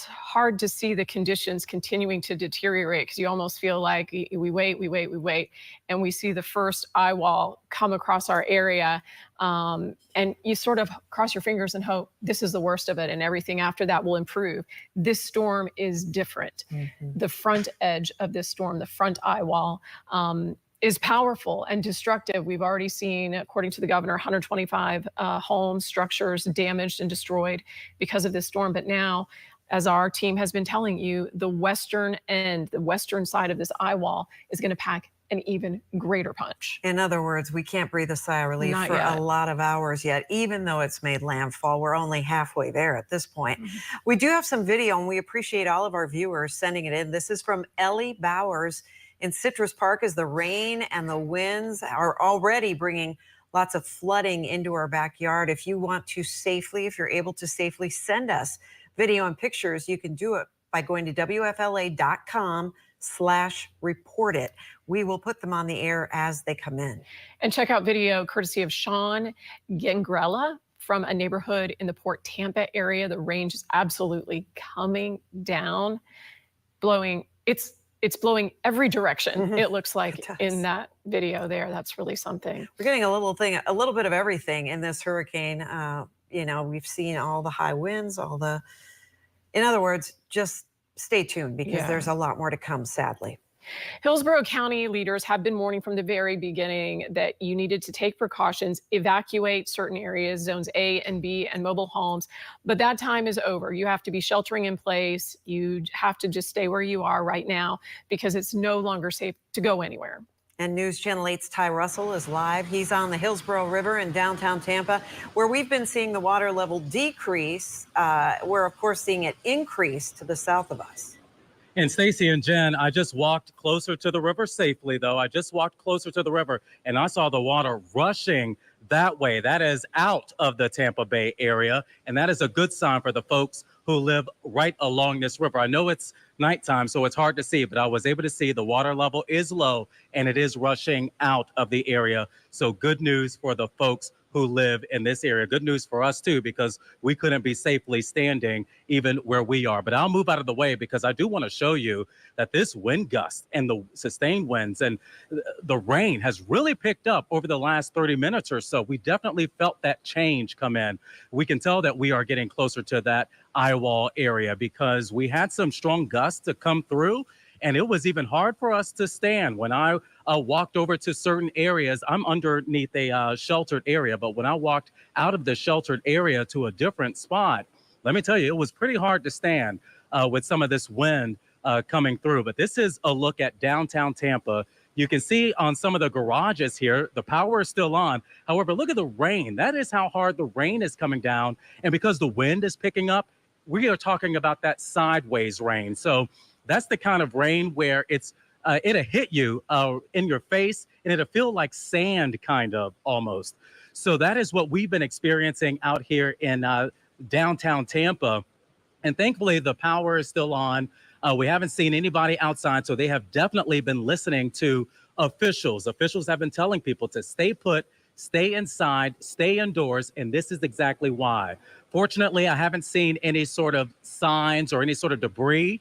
hard to see the conditions continuing to deteriorate because you almost feel like we wait, and we see the first eye wall come across our area, and you sort of cross your fingers and hope this is the worst of it and everything after that will improve. This storm is different. The front edge of this storm, the front eye wall, is powerful and destructive. We've already seen, according to the governor, 125 homes, structures damaged and destroyed because of this storm. But now, as our team has been telling you, the western end, the western side of this eye wall is going to pack an even greater punch. In other words, we can't breathe a sigh of relief Not for yet. a lot of hours yet, even though it's made landfall. We're only halfway there at this point. We do have some video, and we appreciate all of our viewers sending it in. This is from Ellie Bowers in Citrus Park, as the rain and the winds are already bringing lots of flooding into our backyard. If you want to safely, if you're able to safely send us video and pictures, you can do it by going to WFLA.com/report it. We will put them on the air as they come in. And check out video courtesy of Sean Gangrella from a neighborhood in the Port Tampa area. The range is absolutely coming down, blowing. It's blowing every direction. It looks like in that video there. That's really something. We're getting a little bit of everything in this hurricane. We've seen all the high winds, in other words, just stay tuned because there's a lot more to come, sadly. Hillsborough County leaders have been warning from the very beginning that you needed to take precautions, evacuate certain areas, zones A and B, and mobile homes. But that time is over. You have to be sheltering in place. You have to just stay where you are right now because it's no longer safe to go anywhere. And News Channel 8's Ty Russell is live. He's on the Hillsborough River in downtown Tampa, where we've been seeing the water level decrease. We're, of course, seeing it increase to the south of us. And Stacy and Jen, I just walked closer to the river safely, though. I just walked closer to the river, and I saw the water rushing that way. That is out of the Tampa Bay area, and that is a good sign for the folks who live right along this river. I know it's nighttime, so it's hard to see, but I was able to see the water level is low and it is rushing out of the area. So good news for the folks who live in this area. Good news for us too, because we couldn't be safely standing even where we are. But I'll move out of the way because I do want to show you that this wind gust and the sustained winds and the rain has really picked up over the last 30 minutes or so. We definitely felt that change come in. We can tell that we are getting closer to that eye wall area because we had some strong gusts to come through. And it was even hard for us to stand. When I walked over to certain areas, I'm underneath a sheltered area, but when I walked out of the sheltered area to a different spot, let me tell you, it was pretty hard to stand with some of this wind coming through. But this is a look at downtown Tampa. You can see on some of the garages here, the power is still on. However, look at the rain. That is how hard the rain is coming down. And because the wind is picking up, we are talking about that sideways rain. So that's the kind of rain where it'll hit you in your face and it'll feel like sand kind of almost. So that is what we've been experiencing out here in downtown Tampa. And thankfully the power is still on. We haven't seen anybody outside, so they have definitely been listening to officials. Officials have been telling people to stay put, stay inside, stay indoors, and this is exactly why. Fortunately, I haven't seen any sort of signs or any sort of debris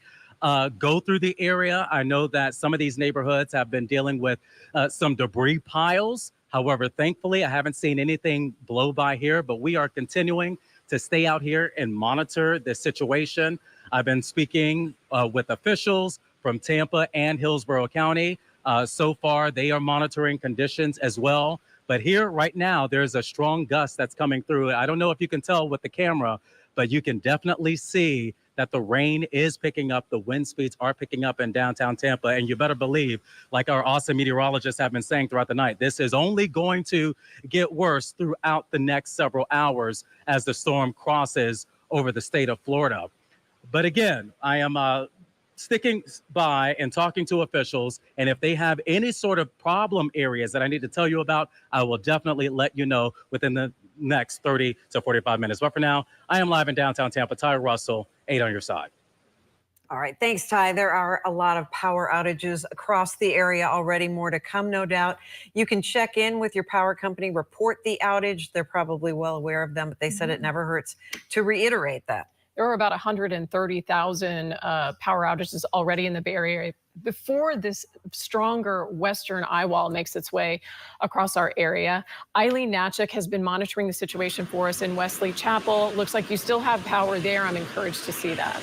go through the area. I know that some of these neighborhoods have been dealing with some debris piles. However, thankfully, I haven't seen anything blow by here, but we are continuing to stay out here and monitor the situation. I've been speaking with officials from Tampa and Hillsborough County. So far, they are monitoring conditions as well. But here right now, there's a strong gust that's coming through. I don't know if you can tell with the camera, but you can definitely see that the rain is picking up, the wind speeds are picking up in downtown Tampa. And you better believe, like our awesome meteorologists have been saying throughout the night, this is only going to get worse throughout the next several hours as the storm crosses over the state of Florida. But again, I am sticking by and talking to officials. And if they have any sort of problem areas that I need to tell you about, I will definitely let you know within the next 30 to 45 minutes. But for now, I am live in downtown Tampa. Ty Russell, 8 on your side. All right. Thanks, Ty. There are a lot of power outages across the area already. More to come, no doubt. You can check in with your power company, report the outage. They're probably well aware of them, but they said it never hurts to reiterate that. There were about 130,000 power outages already in the Bay Area before this stronger western eye wall makes its way across our area. Eileen Natchik has been monitoring the situation for us in Wesley Chapel. Looks like you still have power there. I'm encouraged to see that.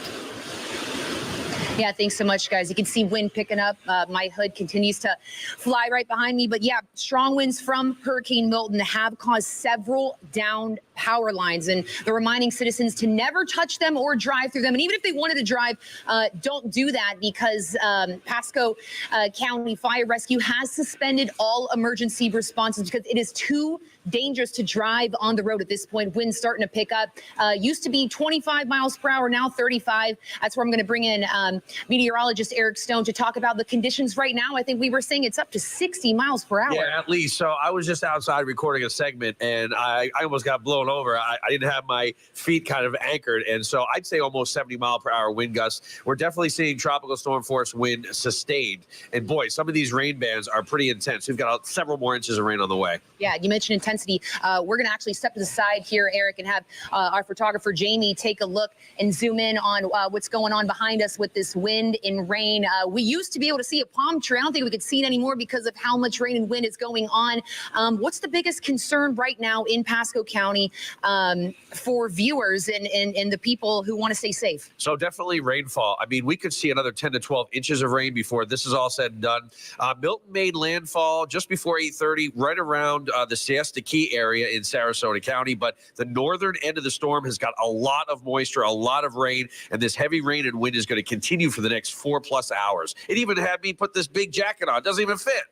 Yeah, thanks so much, guys. You can see wind picking up. My hood continues to fly right behind me. But yeah, strong winds from Hurricane Milton have caused several downed power lines, and they're reminding citizens to never touch them or drive through them. And even if they wanted to drive, don't do that because Pasco County Fire Rescue has suspended all emergency responses because it is too dangerous to drive on the road at this point. Winds starting to pick up. Used to be 25 miles per hour, now 35. That's where I'm going to bring in meteorologist Eric Stone to talk about the conditions right now. I think we were saying it's up to 60 miles per hour. Yeah, at least. So I was just outside recording a segment and I almost got blown over. I didn't have my feet kind of anchored. And so I'd say almost 70 mile per hour wind gusts. We're definitely seeing tropical storm force wind sustained. And boy, some of these rain bands are pretty intense. We've got several more inches of rain on the way. Yeah, you mentioned intensity. We're going to actually step to the side here, Eric, and have our photographer Jamie take a look and zoom in on what's going on behind us with this wind and rain. We used to be able to see a palm tree. I don't think we could see it anymore because of how much rain and wind is going on. What's the biggest concern right now in Pasco County for viewers and the people who want to stay safe? So definitely rainfall. I mean, we could see another 10 to 12 inches of rain before this is all said and done. Milton made landfall just before 8:30, right around the Siesta Key area in Sarasota County. But the northern end of the storm has got a lot of moisture, a lot of rain, and this heavy rain and wind is going to continue for the next 4+ hours. It even had me put this big jacket on. It doesn't even fit.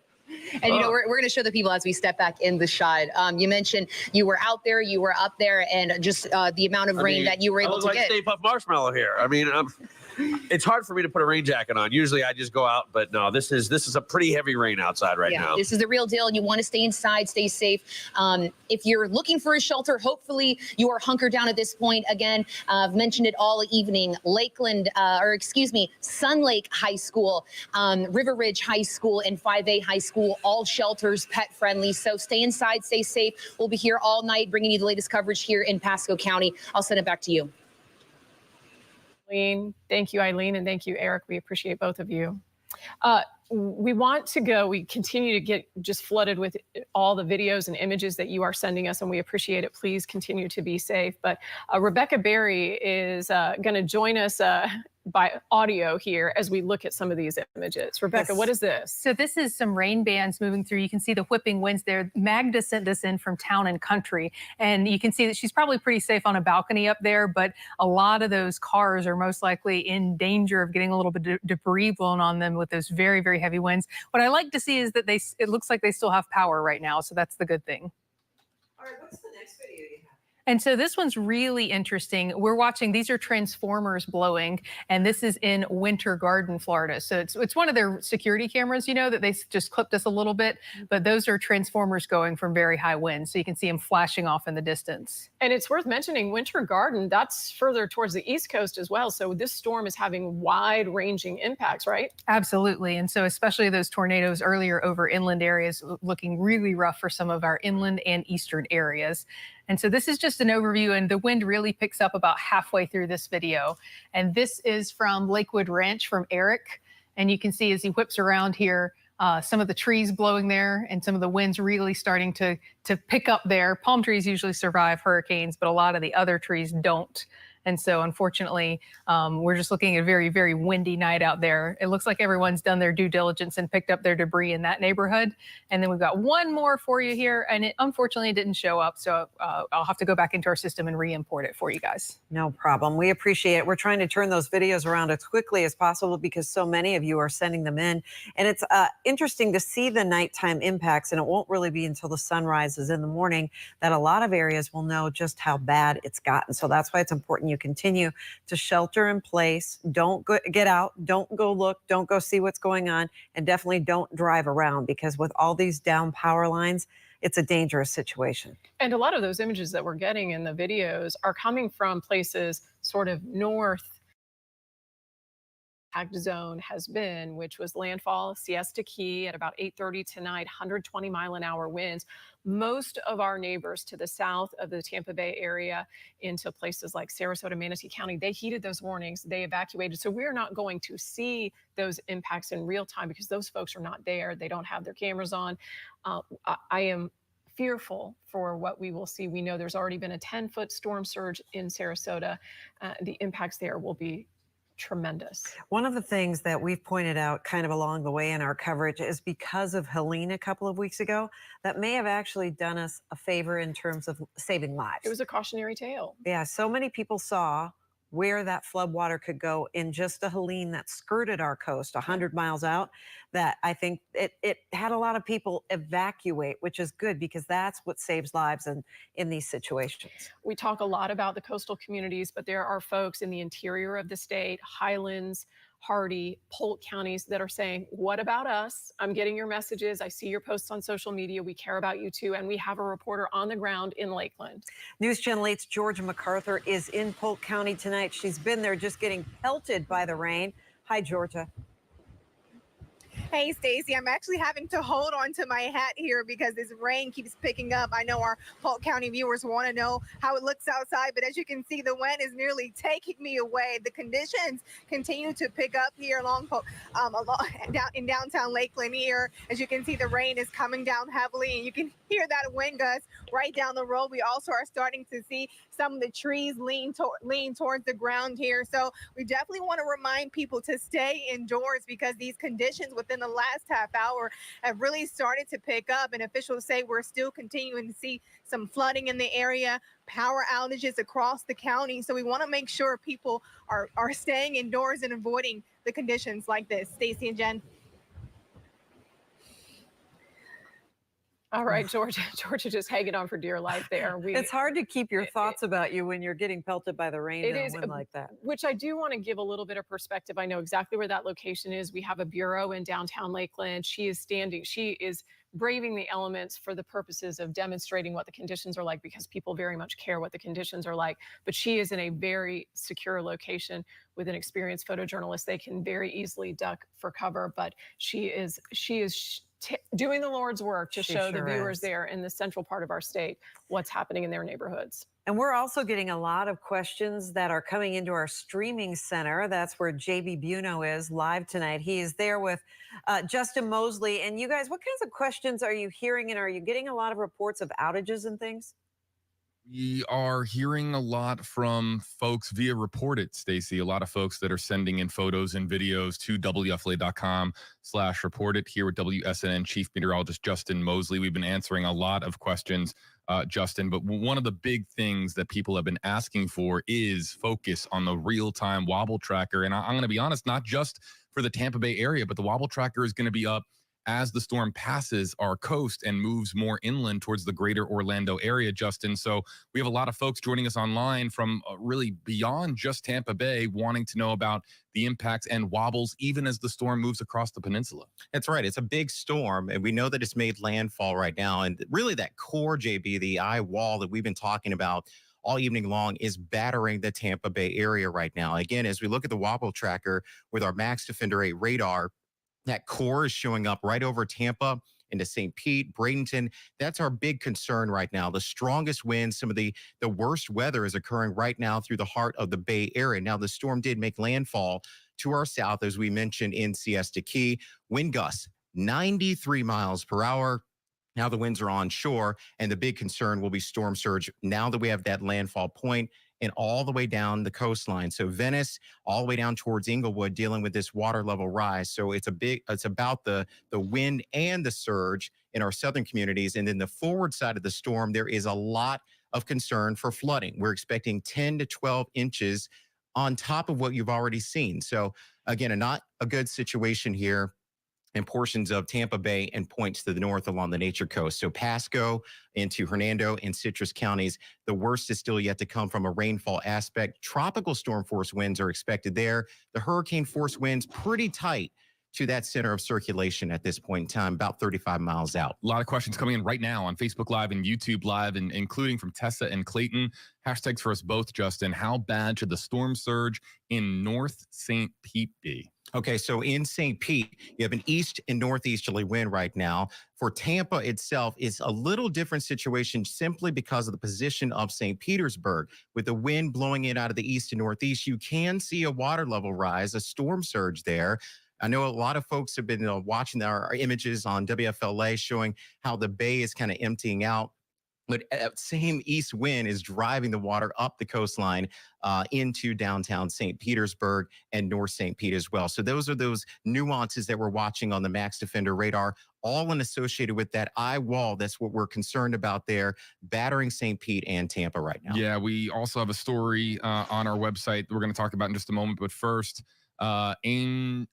And, you know, we're going to show the people as we step back in the shot. You mentioned you were out there, you were up there, and just the amount of rain that you were able to get. I was like Stay Puft Marshmallow here. I mean, It's hard for me to put a rain jacket on. Usually I just go out, but no, this is a pretty heavy rain outside right now. This is the real deal. You want to stay inside, stay safe. If you're looking for a shelter, hopefully you are hunkered down at this point. Again, I've mentioned it all evening. Sun Lake High School, River Ridge High School, and 5A High School, all shelters pet friendly. So stay inside, stay safe. We'll be here all night bringing you the latest coverage here in Pasco County. I'll send it back to you. Thank you, Eileen, and thank you, Eric. We appreciate both of you. We continue to get just flooded with all the videos and images that you are sending us, and we appreciate it. Please continue to be safe. But Rebecca Berry is going to join us by audio here as we look at some of these images. Rebecca, what is this? So this is some rain bands moving through. You can see the whipping winds there. Magda sent this in from Town and Country, and you can see that she's probably pretty safe on a balcony up there, but a lot of those cars are most likely in danger of getting a little bit of debris blown on them with those very, very heavy winds. What I like to see is that it looks like they still have power right now, so that's the good thing. All right, what's the next video you have? And so this one's really interesting. We're watching, these are transformers blowing, and this is in Winter Garden, Florida. So it's one of their security cameras, that they just clipped us a little bit, but those are transformers going from very high winds. So you can see them flashing off in the distance. And it's worth mentioning Winter Garden, that's further towards the East Coast as well. So this storm is having wide-ranging impacts, right? Absolutely. And so especially those tornadoes earlier over inland areas looking really rough for some of our inland and eastern areas. And so this is just an overview, and the wind really picks up about halfway through this video. And this is from Lakewood Ranch from Eric. And you can see as he whips around here, some of the trees blowing there and some of the winds really starting to pick up there. Palm trees usually survive hurricanes, but a lot of the other trees don't. And so unfortunately, we're just looking at a very, very windy night out there. It looks like everyone's done their due diligence and picked up their debris in that neighborhood. And then we've got one more for you here, and it unfortunately didn't show up. So I'll have to go back into our system and re-import it for you guys. No problem. We appreciate it. We're trying to turn those videos around as quickly as possible because so many of you are sending them in. And it's interesting to see the nighttime impacts, and it won't really be until the sun rises in the morning that a lot of areas will know just how bad it's gotten. So that's why it's important you continue to shelter in place. Don't get out. Don't go look. Don't go see what's going on. And definitely don't drive around, because with all these down power lines, it's a dangerous situation. And a lot of those images that we're getting in the videos are coming from places sort of north zone has been, which was landfall, Siesta Key at about 8:30 tonight, 120-mile-an-hour winds. Most of our neighbors to the south of the Tampa Bay area into places like Sarasota, Manatee County, they heeded those warnings. They evacuated. So we're not going to see those impacts in real time because those folks are not there. They don't have their cameras on. I am fearful for what we will see. We know there's already been a 10-foot storm surge in Sarasota. The impacts there will be tremendous. One of the things that we've pointed out kind of along the way in our coverage is because of Helene a couple of weeks ago, that may have actually done us a favor in terms of saving lives. It was a cautionary tale. Yeah, so many people saw where that flood water could go in just a Helene that skirted our coast 100 miles out, that I think it had a lot of people evacuate, which is good because that's what saves lives in these situations. We talk a lot about the coastal communities, but there are folks in the interior of the state, Highlands, Hardy, Polk counties that are saying, what about us? I'm getting your messages. I see your posts on social media. We care about you too. And we have a reporter on the ground in Lakeland. News Channel 8's Georgia MacArthur is in Polk County tonight. She's been there just getting pelted by the rain. Hi, Georgia. Hey, Stacey, I'm actually having to hold on to my hat here because this rain keeps picking up. I know our Polk County viewers want to know how it looks outside, but as you can see, the wind is nearly taking me away. The conditions continue to pick up here in downtown Lakeland here. As you can see, the rain is coming down heavily, and you can hear that wind gust right down the road. We also are starting to see some of the trees lean towards the ground here. So we definitely want to remind people to stay indoors because these conditions within the last half hour have really started to pick up, and officials say we're still continuing to see some flooding in the area, power outages across the county. So we want to make sure people are staying indoors and avoiding the conditions like this. Stacey and Jen. All right, Georgia. Georgia just hanging on for dear life there. It's hard to keep your thoughts about you when you're getting pelted by the rain It and a is, wind like that. which I do want to give a little bit of perspective. I know exactly where that location is. We have a bureau in downtown Lakeland. She is braving the elements for the purposes of demonstrating what the conditions are like, because people very much care what the conditions are like. But she is in a very secure location with an experienced photojournalist. They can very easily duck for cover, but she is doing the Lord's work to show the viewers there in the central part of our state what's happening in their neighborhoods. And we're also getting a lot of questions that are coming into our streaming center. That's where JB Buno is live tonight. He is there with Justin Mosley. And you guys, what kinds of questions are you hearing? And are you getting a lot of reports of outages and things? We are hearing a lot from folks via Report It, Stacey. A lot of folks that are sending in photos and videos to WFLA.com/report it. Here with WSNN Chief Meteorologist Justin Mosley. We've been answering a lot of questions, Justin, but one of the big things that people have been asking for is focus on the real-time Wobble tracker. And I'm going to be honest, not just for the Tampa Bay area, but the Wobble tracker is going to be up as the storm passes our coast and moves more inland towards the greater Orlando area, Justin. So we have a lot of folks joining us online from really beyond just Tampa Bay, wanting to know about the impacts and wobbles even as the storm moves across the peninsula. That's right. It's a big storm, and we know that it's made landfall right now. And really that core, JB, the eye wall that we've been talking about all evening long, is battering the Tampa Bay area right now. Again, as we look at the Wobble tracker with our Max Defender 8 radar, that core is showing up right over Tampa into St. Pete, Bradenton. That's our big concern right now. The strongest winds, some of the worst weather is occurring right now through the heart of the Bay Area. Now, the storm did make landfall to our south, as we mentioned, in Siesta Key. Wind gusts 93 miles per hour. Now the winds are onshore, and the big concern will be storm surge now that we have that landfall point and all the way down the coastline. So Venice, all the way down towards Inglewood, dealing with this water level rise. So it's about the wind and the surge in our southern communities. And then the forward side of the storm, there is a lot of concern for flooding. We're expecting 10 to 12 inches on top of what you've already seen. So again, not a good situation here in portions of Tampa Bay and points to the north along the Nature Coast. So Pasco into Hernando and Citrus counties, the worst is still yet to come from a rainfall aspect. Tropical storm force winds are expected there. The hurricane force winds pretty tight to that center of circulation at this point in time, about 35 miles out. A lot of questions coming in right now on Facebook Live and YouTube Live, and including from Tessa and Clayton. Hashtags for us both, Justin. How bad should the storm surge in North St. Pete be? Okay, so in St. Pete, you have an east and northeasterly wind right now. For Tampa itself, it's a little different situation simply because of the position of St. Petersburg. With the wind blowing in out of the east and northeast, you can see a water level rise, a storm surge there. I know a lot of folks have been watching our images on WFLA showing how the bay is kind of emptying out. But same east wind is driving the water up the coastline into downtown St. Petersburg and North St. Pete as well. So those are those nuances that we're watching on the Max Defender radar, all associated with that eye wall. That's what we're concerned about there, battering St. Pete and Tampa right now. Yeah, we also have a story on our website that we're going to talk about in just a moment. But first, Angelus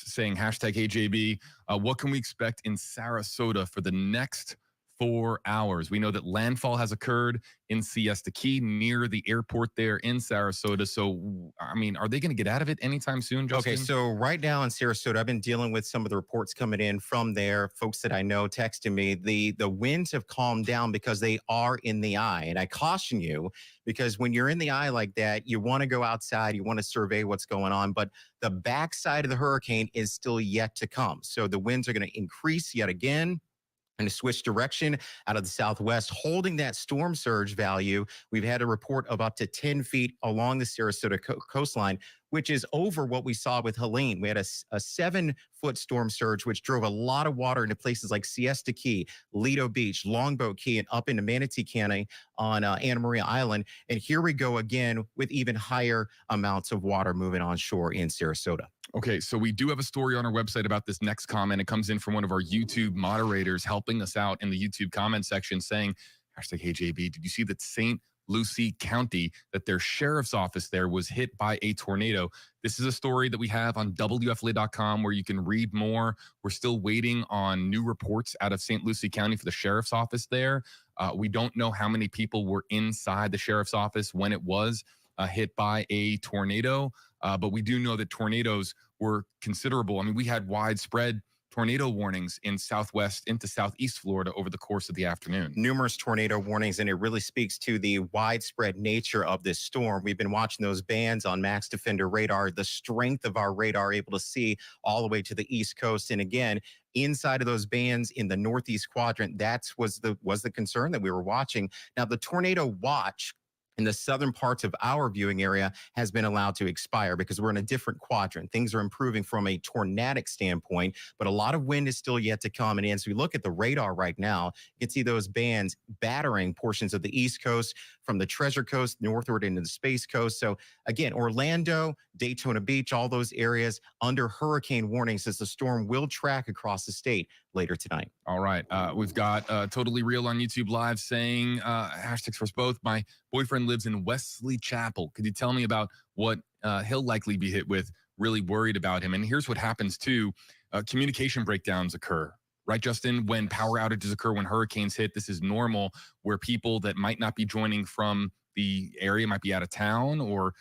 saying hashtag HAB, what can we expect in Sarasota for the next 4 hours? We know that landfall has occurred in Siesta Key near the airport there in Sarasota. So, I mean, are they going to get out of it anytime soon, Justin? Okay, so right now in Sarasota, I've been dealing with some of the reports coming in from there. Folks that I know texting me, the winds have calmed down because they are in the eye. And I caution you, because when you're in the eye like that, you want to go outside, you want to survey what's going on, but the backside of the hurricane is still yet to come. So the winds are going to increase yet again and to switch direction out of the southwest, holding that storm surge value. We've had a report of up to 10 feet along the Sarasota coastline, which is over what we saw with Helene. We had a 7-foot storm surge, which drove a lot of water into places like Siesta Key, Lido Beach, Longboat Key, and up into Manatee County on Anna Maria Island. And here we go again with even higher amounts of water moving on shore in Sarasota. Okay, so we do have a story on our website about this next comment. It comes in from one of our YouTube moderators helping us out in the YouTube comment section saying, hashtag HAB, did you see that St. Lucie County, that their sheriff's office there was hit by a tornado. This is a story that we have on WFLA.com where you can read more. We're still waiting on new reports out of St. Lucie County for the sheriff's office there. We don't know how many people were inside the sheriff's office when it was hit by a tornado, but we do know that tornadoes were considerable. I mean, we had widespread tornado warnings in southwest into southeast Florida over the course of the afternoon. Numerous tornado warnings, and it really speaks to the widespread nature of this storm. We've been watching those bands on Max Defender radar, the strength of our radar, able to see all the way to the East Coast. And again, inside of those bands in the northeast quadrant, was the concern that we were watching. Now, the tornado watch in the southern parts of our viewing area has been allowed to expire because we're in a different quadrant. Things are improving from a tornadic standpoint, but a lot of wind is still yet to come. And as we look at the radar right now, you can see those bands battering portions of the East Coast from the Treasure Coast northward into the Space Coast. So again, Orlando, Daytona Beach, all those areas under hurricane warnings as the storm will track across the state later tonight. All right. We've got Totally Real on YouTube Live saying, hashtags for us both. My boyfriend lives in Wesley Chapel. Could you tell me about what he'll likely be hit with? Really worried about him. And here's what happens too. Communication breakdowns occur. Right, Justin? When power outages occur, when hurricanes hit, this is normal, where people that might not be joining from the area might be out of town or,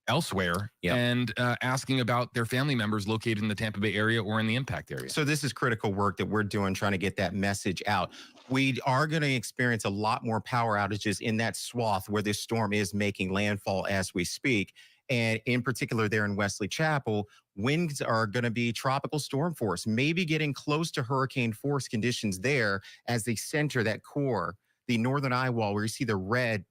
elsewhere, and asking about their family members located in the Tampa Bay area or in the impact area. So this is critical work that we're doing, trying to get that message out. We are going to experience a lot more power outages in that swath where this storm is making landfall as we speak. And in particular, there in Wesley Chapel, winds are going to be tropical storm force, maybe getting close to hurricane force conditions there as they center that core, the northern eye wall, where you see the red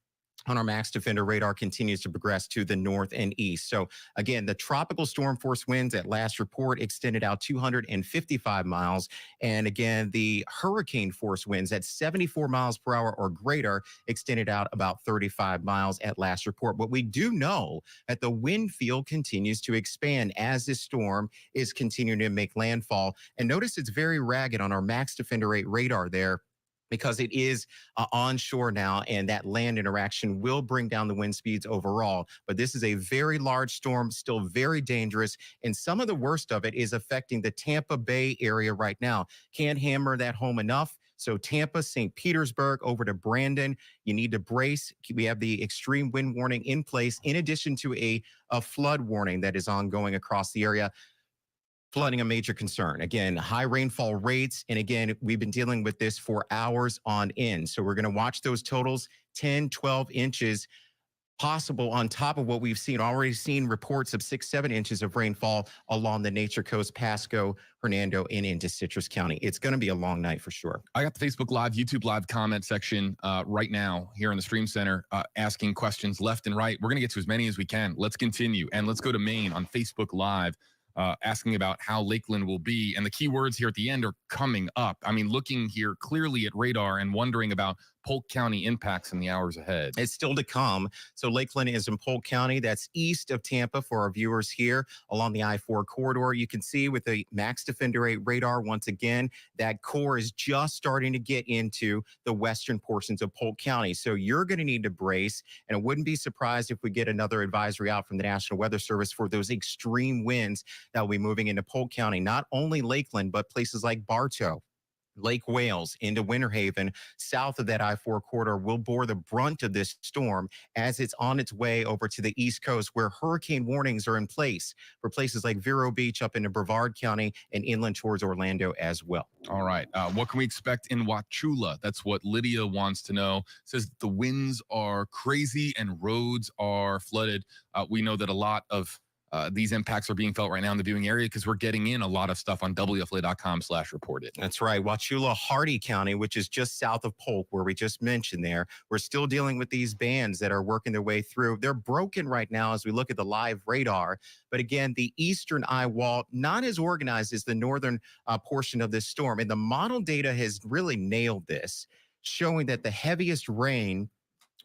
on our Max Defender radar continues to progress to the north and east. So again, the tropical storm force winds at last report extended out 255 miles. And again, the hurricane force winds at 74 miles per hour or greater extended out about 35 miles at last report. But we do know that the wind field continues to expand as this storm is continuing to make landfall. And notice it's very ragged on our Max Defender 8 radar there, because it is onshore now, and that land interaction will bring down the wind speeds overall. But this is a very large storm, still very dangerous, and some of the worst of it is affecting the Tampa Bay area right now. Can't hammer that home enough. So Tampa, St. Petersburg, over to Brandon, you need to brace. We have the extreme wind warning in place, in addition to a flood warning that is ongoing across the area. Flooding a major concern. Again, high rainfall rates. And again, we've been dealing with this for hours on end. So we're going to watch those totals, 10, 12 inches possible on top of what we've already seen reports of 6-7 inches of rainfall along the Nature Coast, Pasco, Hernando, and into Citrus County. It's going to be a long night for sure. I got the Facebook Live, YouTube Live comment section right now here in the Stream Center asking questions left and right. We're going to get to as many as we can. Let's continue. And let's go to Maine on Facebook Live. Asking about how Lakeland will be. And the key words here at the end are coming up. I mean, looking here clearly at radar and wondering about Polk County impacts in the hours ahead. It's still to come. So Lakeland is in Polk County. That's east of Tampa for our viewers here along the I-4 corridor. You can see with the Max Defender 8 radar, once again, that core is just starting to get into the western portions of Polk County. So you're going to need to brace, and I wouldn't be surprised if we get another advisory out from the National Weather Service for those extreme winds that will be moving into Polk County. Not only Lakeland, but places like Bartow, Lake Wales, into Winter Haven, south of that I-4 corridor, will bore the brunt of this storm as it's on its way over to the East Coast, where hurricane warnings are in place for places like Vero Beach up into Brevard County and inland towards Orlando as well. All right. What can we expect in Wauchula? That's what Lydia wants to know. Says the winds are crazy and roads are flooded. We know that a lot of these impacts are being felt right now in the viewing area because we're getting in a lot of stuff on WFLA.com/reported. That's right. Wauchula, Hardy County, which is just south of Polk, where we just mentioned there. We're still dealing with these bands that are working their way through. They're broken right now as we look at the live radar. But again, the eastern eye wall, not as organized as the northern portion of this storm. And the model data has really nailed this, showing that the heaviest rain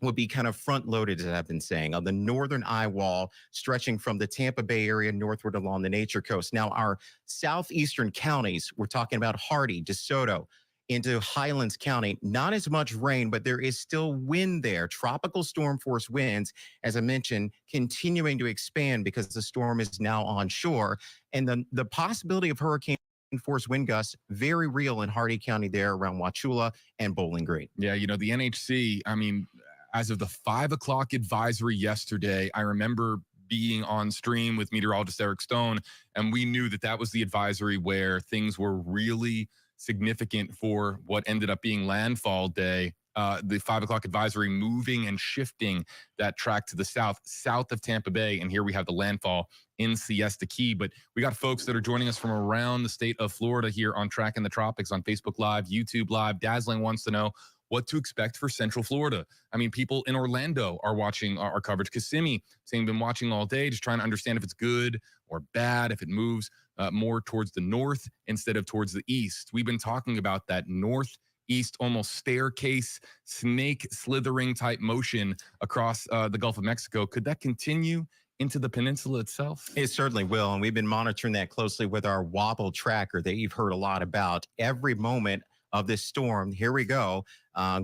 would be kind of front-loaded, as I've been saying, on the northern eye wall, stretching from the Tampa Bay area northward along the Nature Coast. Now, our southeastern counties, we're talking about Hardy, DeSoto, into Highlands County. Not as much rain, but there is still wind there. Tropical storm force winds, as I mentioned, continuing to expand because the storm is now onshore. And the possibility of hurricane force wind gusts, very real in Hardee County there around Wauchula and Bowling Green. Yeah, you know, the NHC, I mean, as of the 5 o'clock advisory yesterday, I remember being on stream with meteorologist Eric Stone, and we knew that that was the advisory where things were really significant for what ended up being landfall day. The 5 o'clock advisory moving and shifting that track to the south of Tampa Bay. And here we have the landfall in Siesta Key. But we got folks that are joining us from around the state of Florida here on Tracking the Tropics on Facebook Live, YouTube Live. Dazzling wants to know what to expect for Central Florida. I mean, people in Orlando are watching our coverage. Kissimmee saying been watching all day, just trying to understand if it's good or bad, if it moves more towards the north instead of towards the east. We've been talking about that northeast, almost staircase, snake slithering type motion across the Gulf of Mexico. Could that continue into the peninsula itself? It certainly will. And we've been monitoring that closely with our Wobble tracker that you've heard a lot about. Every moment of this storm, here we go.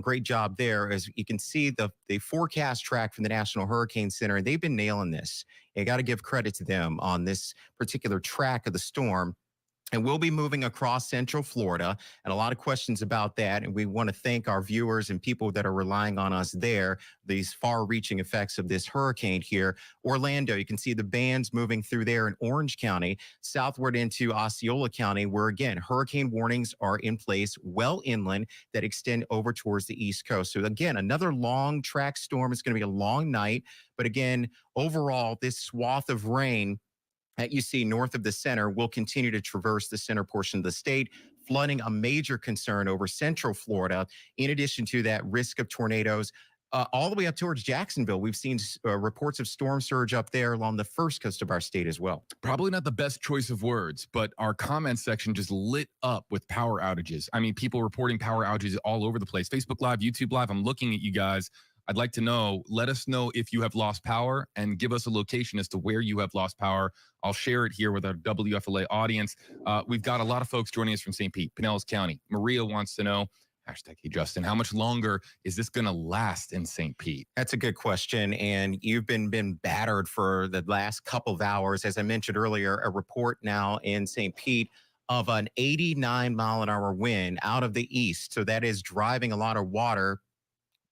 Great job there. As you can see, the forecast track from the National Hurricane Center, they've been nailing this. You got to give credit to them on this particular track of the storm. And we'll be moving across Central Florida, and a lot of questions about that. And we want to thank our viewers and people that are relying on us there, these far-reaching effects of this hurricane here. Orlando, you can see the bands moving through there in Orange County, southward into Osceola County, where, again, hurricane warnings are in place well inland that extend over towards the East Coast. So, again, another long track storm. It's going to be a long night. But, again, overall, this swath of rain that you see north of the center will continue to traverse the center portion of the state, flooding a major concern over Central Florida. In addition to that, risk of tornadoes all the way up towards Jacksonville. We've seen reports of storm surge up there along the first coast of our state as well. Probably not the best choice of words, but our comment section just lit up with power outages. I mean, people reporting power outages all over the place. Facebook Live, YouTube Live, I'm looking at you guys. I'd like to know, let us know if you have lost power and give us a location as to where you have lost power. I'll share it here with our WFLA audience. We've got a lot of folks joining us from St. Pete, Pinellas County. Maria wants to know, hashtag Hey Justin, how much longer is this going to last in St. Pete? That's a good question. And you've been battered for the last couple of hours. As I mentioned earlier, a report now in St. Pete of an 89-mile-an-hour wind out of the east. So that is driving a lot of water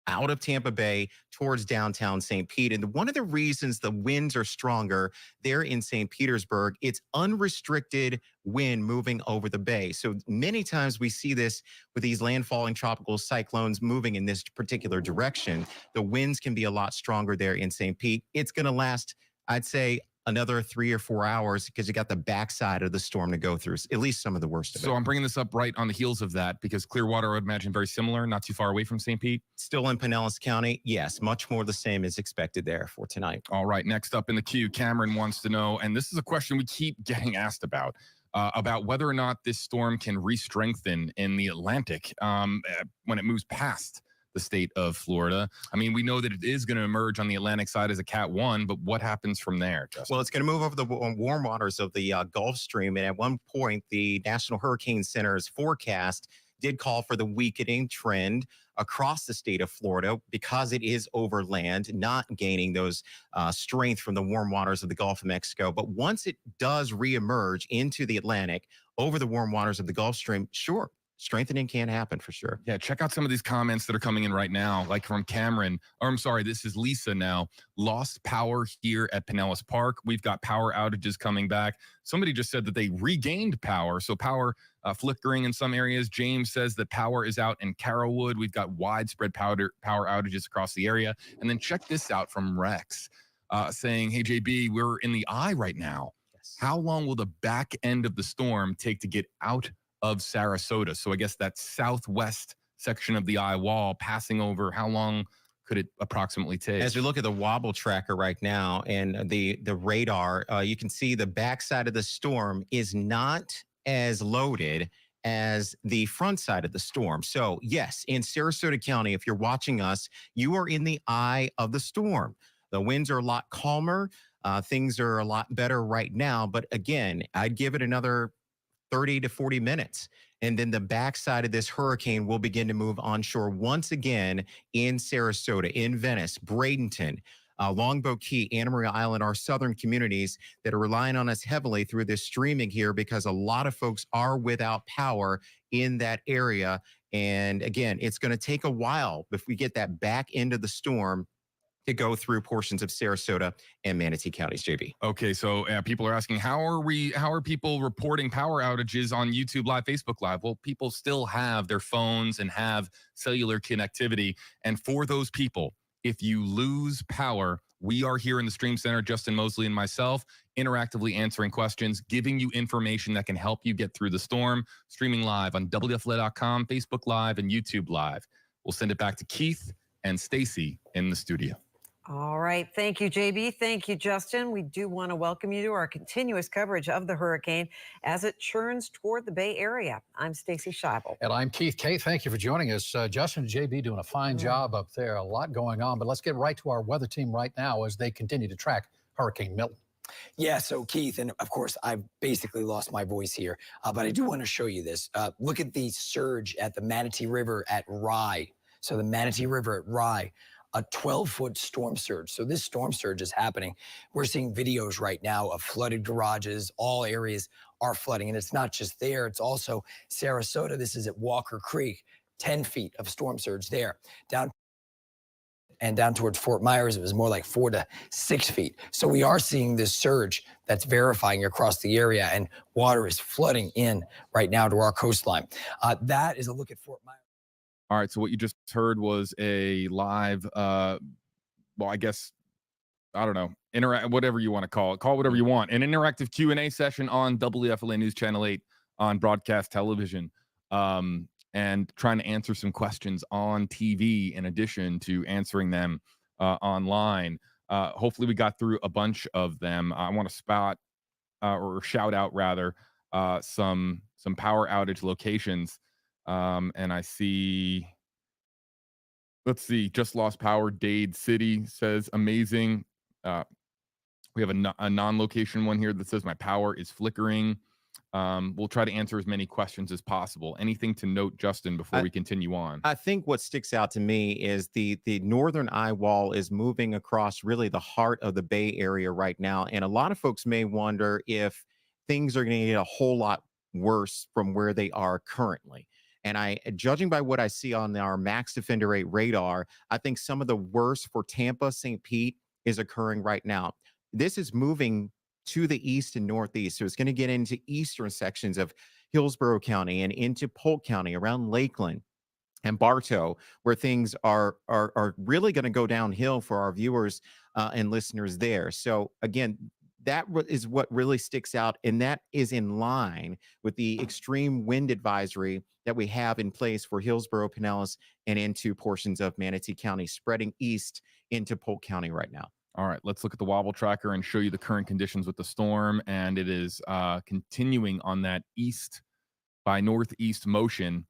out of Tampa Bay towards downtown St. Pete. And one of the reasons the winds are stronger there in St. Petersburg, it's unrestricted wind moving over the bay. So many times we see this with these landfalling tropical cyclones moving in this particular direction. The winds can be a lot stronger there in St. Pete. It's going to last, I'd say, another 3 or 4 hours because you got the backside of the storm to go through, at least some of the worst of it. So I'm bringing this up right on the heels of that because Clearwater, I would imagine, very similar, not too far away from St. Pete. Still in Pinellas County. Yes, much more the same as expected there for tonight. All right, next up in the queue, Cameron wants to know, and this is a question we keep getting asked about whether or not this storm can re-strengthen in the Atlantic when it moves past the state of Florida. I mean, we know that it is going to emerge on the Atlantic side as a Cat 1, but what happens from there, Justin? Well, it's going to move over the warm waters of the Gulf Stream. And at one point, the National Hurricane Center's forecast did call for the weakening trend across the state of Florida because it is over land, not gaining those strength from the warm waters of the Gulf of Mexico. But once it does reemerge into the Atlantic over the warm waters of the Gulf Stream, sure, strengthening can happen for sure. Yeah, check out some of these comments that are coming in right now, like from Cameron. Or I'm sorry, this is Lisa now. Lost power here at Pinellas Park. We've got power outages coming back. Somebody just said that they regained power. So power flickering in some areas. James says that power is out in Carrollwood. We've got widespread power outages across the area. And then check this out from Rex saying, hey, JB, we're in the eye right now. Yes. How long will the back end of the storm take to get out of Sarasota? So I guess that southwest section of the eye wall passing over, how long could it approximately take? As we look at the Wobble tracker right now and the radar, you can see the backside of the storm is not as loaded as the front side of the storm. So yes, in Sarasota County, if you're watching us, you are in the eye of the storm. The winds are a lot calmer. Things are a lot better right now. But again, I'd give it another 30 to 40 minutes. And then the backside of this hurricane will begin to move onshore once again in Sarasota, in Venice, Bradenton, Longboat Key, Anna Maria Island, our southern communities that are relying on us heavily through this streaming here because a lot of folks are without power in that area. And again, it's going to take a while if we get that back end of the storm to go through portions of Sarasota and Manatee counties, JB. Okay, so people are asking, how are people reporting power outages on YouTube Live, Facebook Live? Well, people still have their phones and have cellular connectivity. And for those people, if you lose power, we are here in the Stream Center, Justin Mosley and myself, interactively answering questions, giving you information that can help you get through the storm, streaming live on WFLA.com, Facebook Live, and YouTube Live. We'll send it back to Keith and Stacy in the studio. All right. Thank you, JB. Thank you, Justin. We do want to welcome you to our continuous coverage of the hurricane as it churns toward the Bay Area. I'm Stacy Scheibel. And I'm Keith Kate. Thank you for joining us. Justin and JB doing a fine job up there. A lot going on. But let's get right to our weather team right now as they continue to track Hurricane Milton. Yeah, so Keith, and of course, I've basically lost my voice here, but I do want to show you this. Look at the surge at the Manatee River at Rye. So the Manatee River at Rye, a 12-foot storm surge. So this storm surge is happening. We're seeing videos right now of flooded garages. All areas are flooding. And it's not just there. It's also Sarasota. This is at Walker Creek, 10 feet of storm surge there. Down towards Fort Myers, it was more like 4 to 6 feet. So we are seeing this surge that's verifying across the area, and water is flooding in right now to our coastline. That is a look at Fort Myers. All right, so what you just heard was a live, well, I guess, I don't know, whatever you want to call it, whatever you want, an interactive Q&A session on WFLA News Channel 8 on broadcast television, and trying to answer some questions on TV in addition to answering them online. Hopefully we got through a bunch of them. I want to spot or shout out rather some power outage locations. And I see, let's see, just lost power. Dade City says amazing. We have a non-location one here that says my power is flickering. We'll try to answer as many questions as possible. Anything to note, Justin, before we continue on? I think what sticks out to me is the northern eye wall is moving across really the heart of the Bay Area right now. And a lot of folks may wonder if things are going to get a whole lot worse from where they are currently. And judging by what I see on our Max Defender 8 radar, I think some of the worst for Tampa, St. Pete is occurring right now. This is moving to the east and northeast. So it's going to get into eastern sections of Hillsborough County and into Polk County around Lakeland and Bartow, where things are really going to go downhill for our viewers and listeners there. So again, that is what really sticks out, and that is in line with the extreme wind advisory that we have in place for Hillsborough, Pinellas, and into portions of Manatee County, spreading east into Polk County right now. All right, let's look at the Wobble tracker and show you the current conditions with the storm, and it is continuing on that east by northeast motion.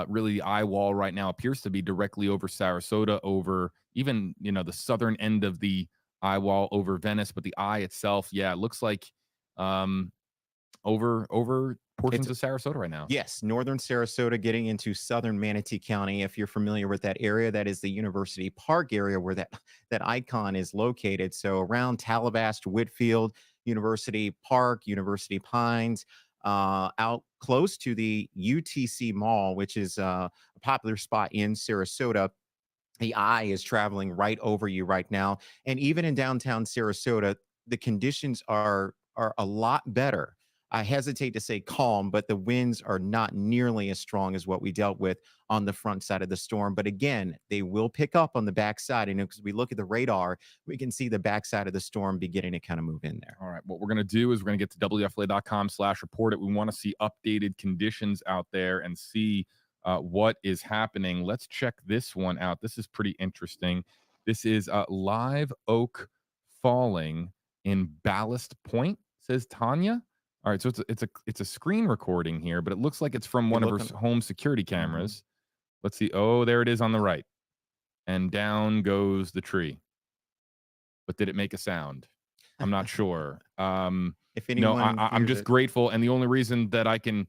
Really, the eye wall right now appears to be directly over Sarasota, over even, the southern end of the eye wall over Venice, but the eye itself, yeah, it looks like over portions of Sarasota right now. Yes, northern Sarasota getting into southern Manatee County. If you're familiar with that area, that is the University Park area where that icon is located. So around Talabast, Whitfield, University Park, University Pines, out close to the UTC Mall, which is a popular spot in Sarasota. The eye is traveling right over you right now. And even in downtown Sarasota, the conditions are a lot better. I hesitate to say calm, but the winds are not nearly as strong as what we dealt with on the front side of the storm. But again, they will pick up on the backside. And because we look at the radar, we can see the backside of the storm beginning to kind of move in there. All right. What we're going to do is we're going to get to WFLA.com/report it. We want to see updated conditions out there and see what is happening. Let's check this one out. This is pretty interesting. This is live oak falling in Ballast Point, says Tanya. All right, so it's a screen recording here, but it looks like it's from one of her home security cameras. Let's see. Oh, there it is on the right. And down goes the tree. But did it make a sound? I'm not sure. If anyone I'm just grateful, and the only reason that I can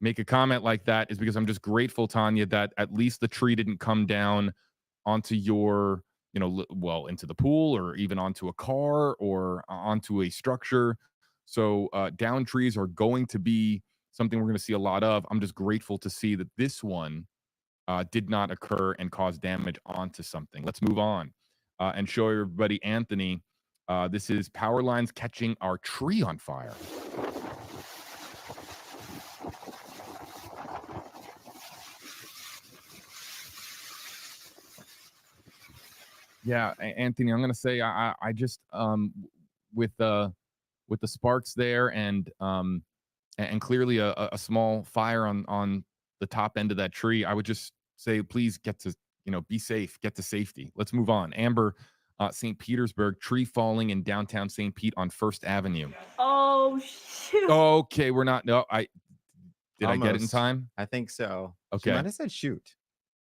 make a comment like that is because I'm just grateful, Tanya, that at least the tree didn't come down onto your, well, into the pool or even onto a car or onto a structure. So down trees are going to be something we're going to see a lot of. I'm just grateful to see that this one did not occur and cause damage onto something. Let's move on and show everybody, Anthony. This is power lines catching our tree on fire. Yeah, Anthony, I'm going to say I just with the sparks there and clearly a small fire on the top end of that tree, I would just say please get to, be safe, get to safety. Let's move on. Amber, St. Petersburg, tree falling in downtown St. Pete on First Avenue. Oh shoot. Okay, we're not. No, I get it in Almost. time. I think so. Okay. She might have said shoot.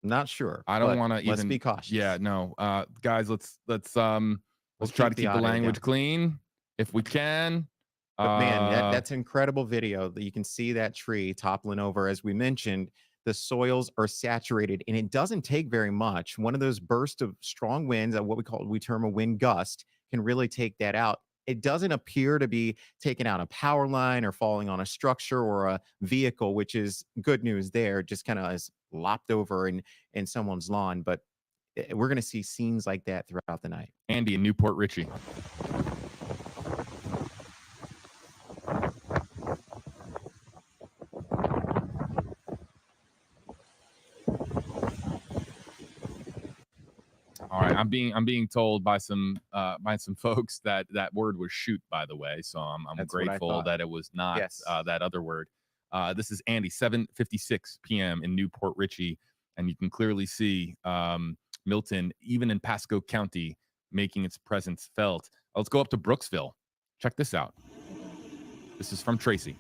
I'm not sure. I don't but want to even. Let's be cautious. Yeah, no, guys, let's try to keep the audio language down. clean if we can. But man, that's an incredible video that you can see that tree toppling over. As we mentioned, the soils are saturated and it doesn't take very much. One of those bursts of strong winds, what we term a wind gust, can really take that out. It doesn't appear to be taking out a power line or falling on a structure or a vehicle, which is good news there. Just kind of is lopped over in someone's lawn. But we're going to see scenes like that throughout the night. Andy in Newport Richie. All right, I'm being told by some folks that word was shoot, by the way. So I'm grateful that it was not that other word. This is Andy, 7:56 p.m. in Newport Richie, and you can clearly see Milton, even in Pasco County, making its presence felt. Let's go up to Brooksville. Check this out. This is from Tracy.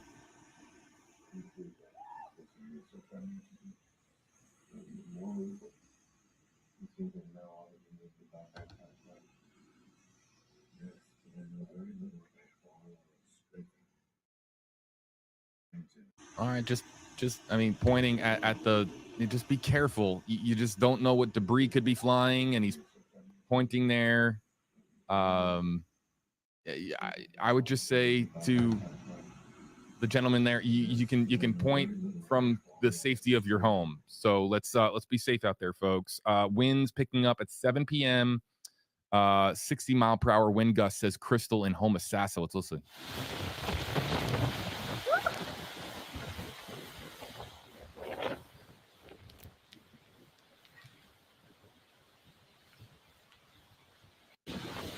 All right, just pointing at the, just be careful. You just don't know what debris could be flying, and he's pointing there. I would just say to the gentleman there, you can point from the safety of your home. So let's be safe out there, folks. Winds picking up at 7 p.m. 60-mile-per-hour wind gust, says Crystal in Homosassa. Let's listen.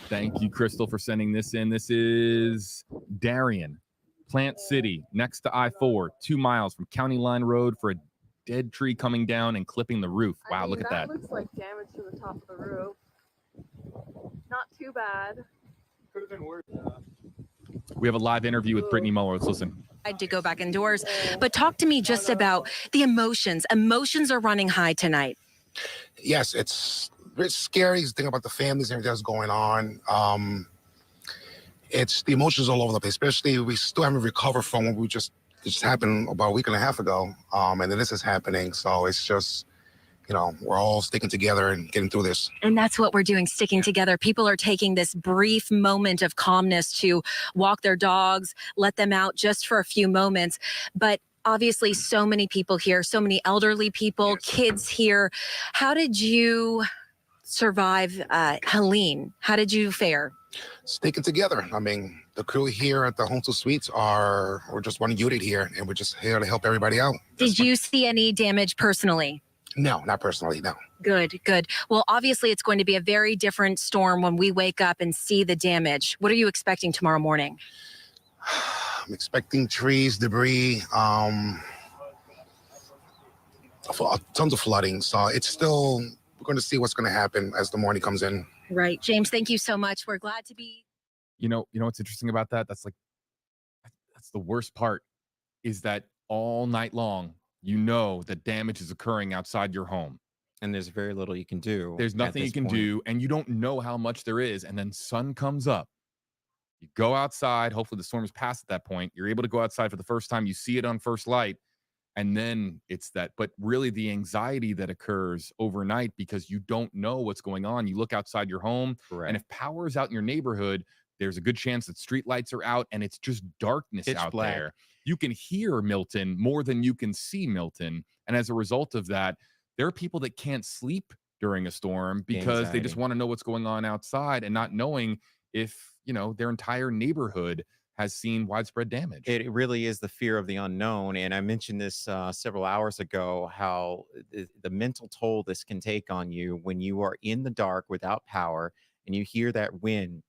Thank you, Crystal, for sending this in. This is Darien, Plant City, next to I-4, 2 miles from County Line Road for a dead tree coming down and clipping the roof. Wow, look at that. Looks like damage to the top of the roof. Not too bad. Could have been worse. We have a live interview with Brittany Muller. Let's listen. I had to go back indoors, but talk to me just about the emotions. Emotions are running high tonight. Yes, it's scary to think about the families and everything that's going on. It's the emotions all over the place, especially we still haven't recovered from what it just happened about a week and a half ago. And then this is happening. So it's just, we're all sticking together and getting through this. And that's what we're doing, sticking together. People are taking this brief moment of calmness to walk their dogs, let them out just for a few moments. But obviously, so many people here, so many elderly people, kids here. How did you survive Helene? How did you fare? Sticking together. I mean, the crew here at the Homestead Suites we're just one unit here, and we're just here to help everybody out. Did you see any damage personally? No, not personally, no. Good, good. Well, obviously, it's going to be a very different storm when we wake up and see the damage. What are you expecting tomorrow morning? I'm expecting trees, debris, tons of flooding. So it's still, we're going to see what's going to happen as the morning comes in. Right. James, thank you so much. We're glad to be. You know what's interesting about that? That's the worst part, is that all night long, that damage is occurring outside your home. And there's very little you can do. There's nothing you can do, and you don't know how much there is. And then sun comes up. You go outside. Hopefully the storm is past at that point. You're able to go outside for the first time. You see it on first light. And then it's that, but really the anxiety that occurs overnight because you don't know what's going on. You look outside your home, and if power is out in your neighborhood, there's a good chance that street lights are out and it's just darkness Pitch out black. there. You can hear Milton more than you can see Milton. And as a result of that, there are people that can't sleep during a storm because they just Anxiety. want to know what's going on outside and not knowing if, their entire neighborhood has seen widespread damage. It really is the fear of the unknown. And I mentioned this several hours ago, how the mental toll this can take on you when you are in the dark without power and you hear that wind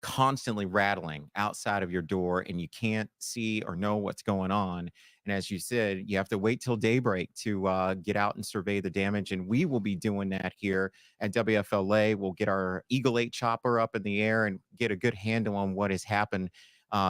constantly rattling outside of your door and you can't see or know what's going on. And as you said, you have to wait till daybreak to get out and survey the damage. And we will be doing that here at WFLA. We'll get our Eagle 8 chopper up in the air and get a good handle on what has happened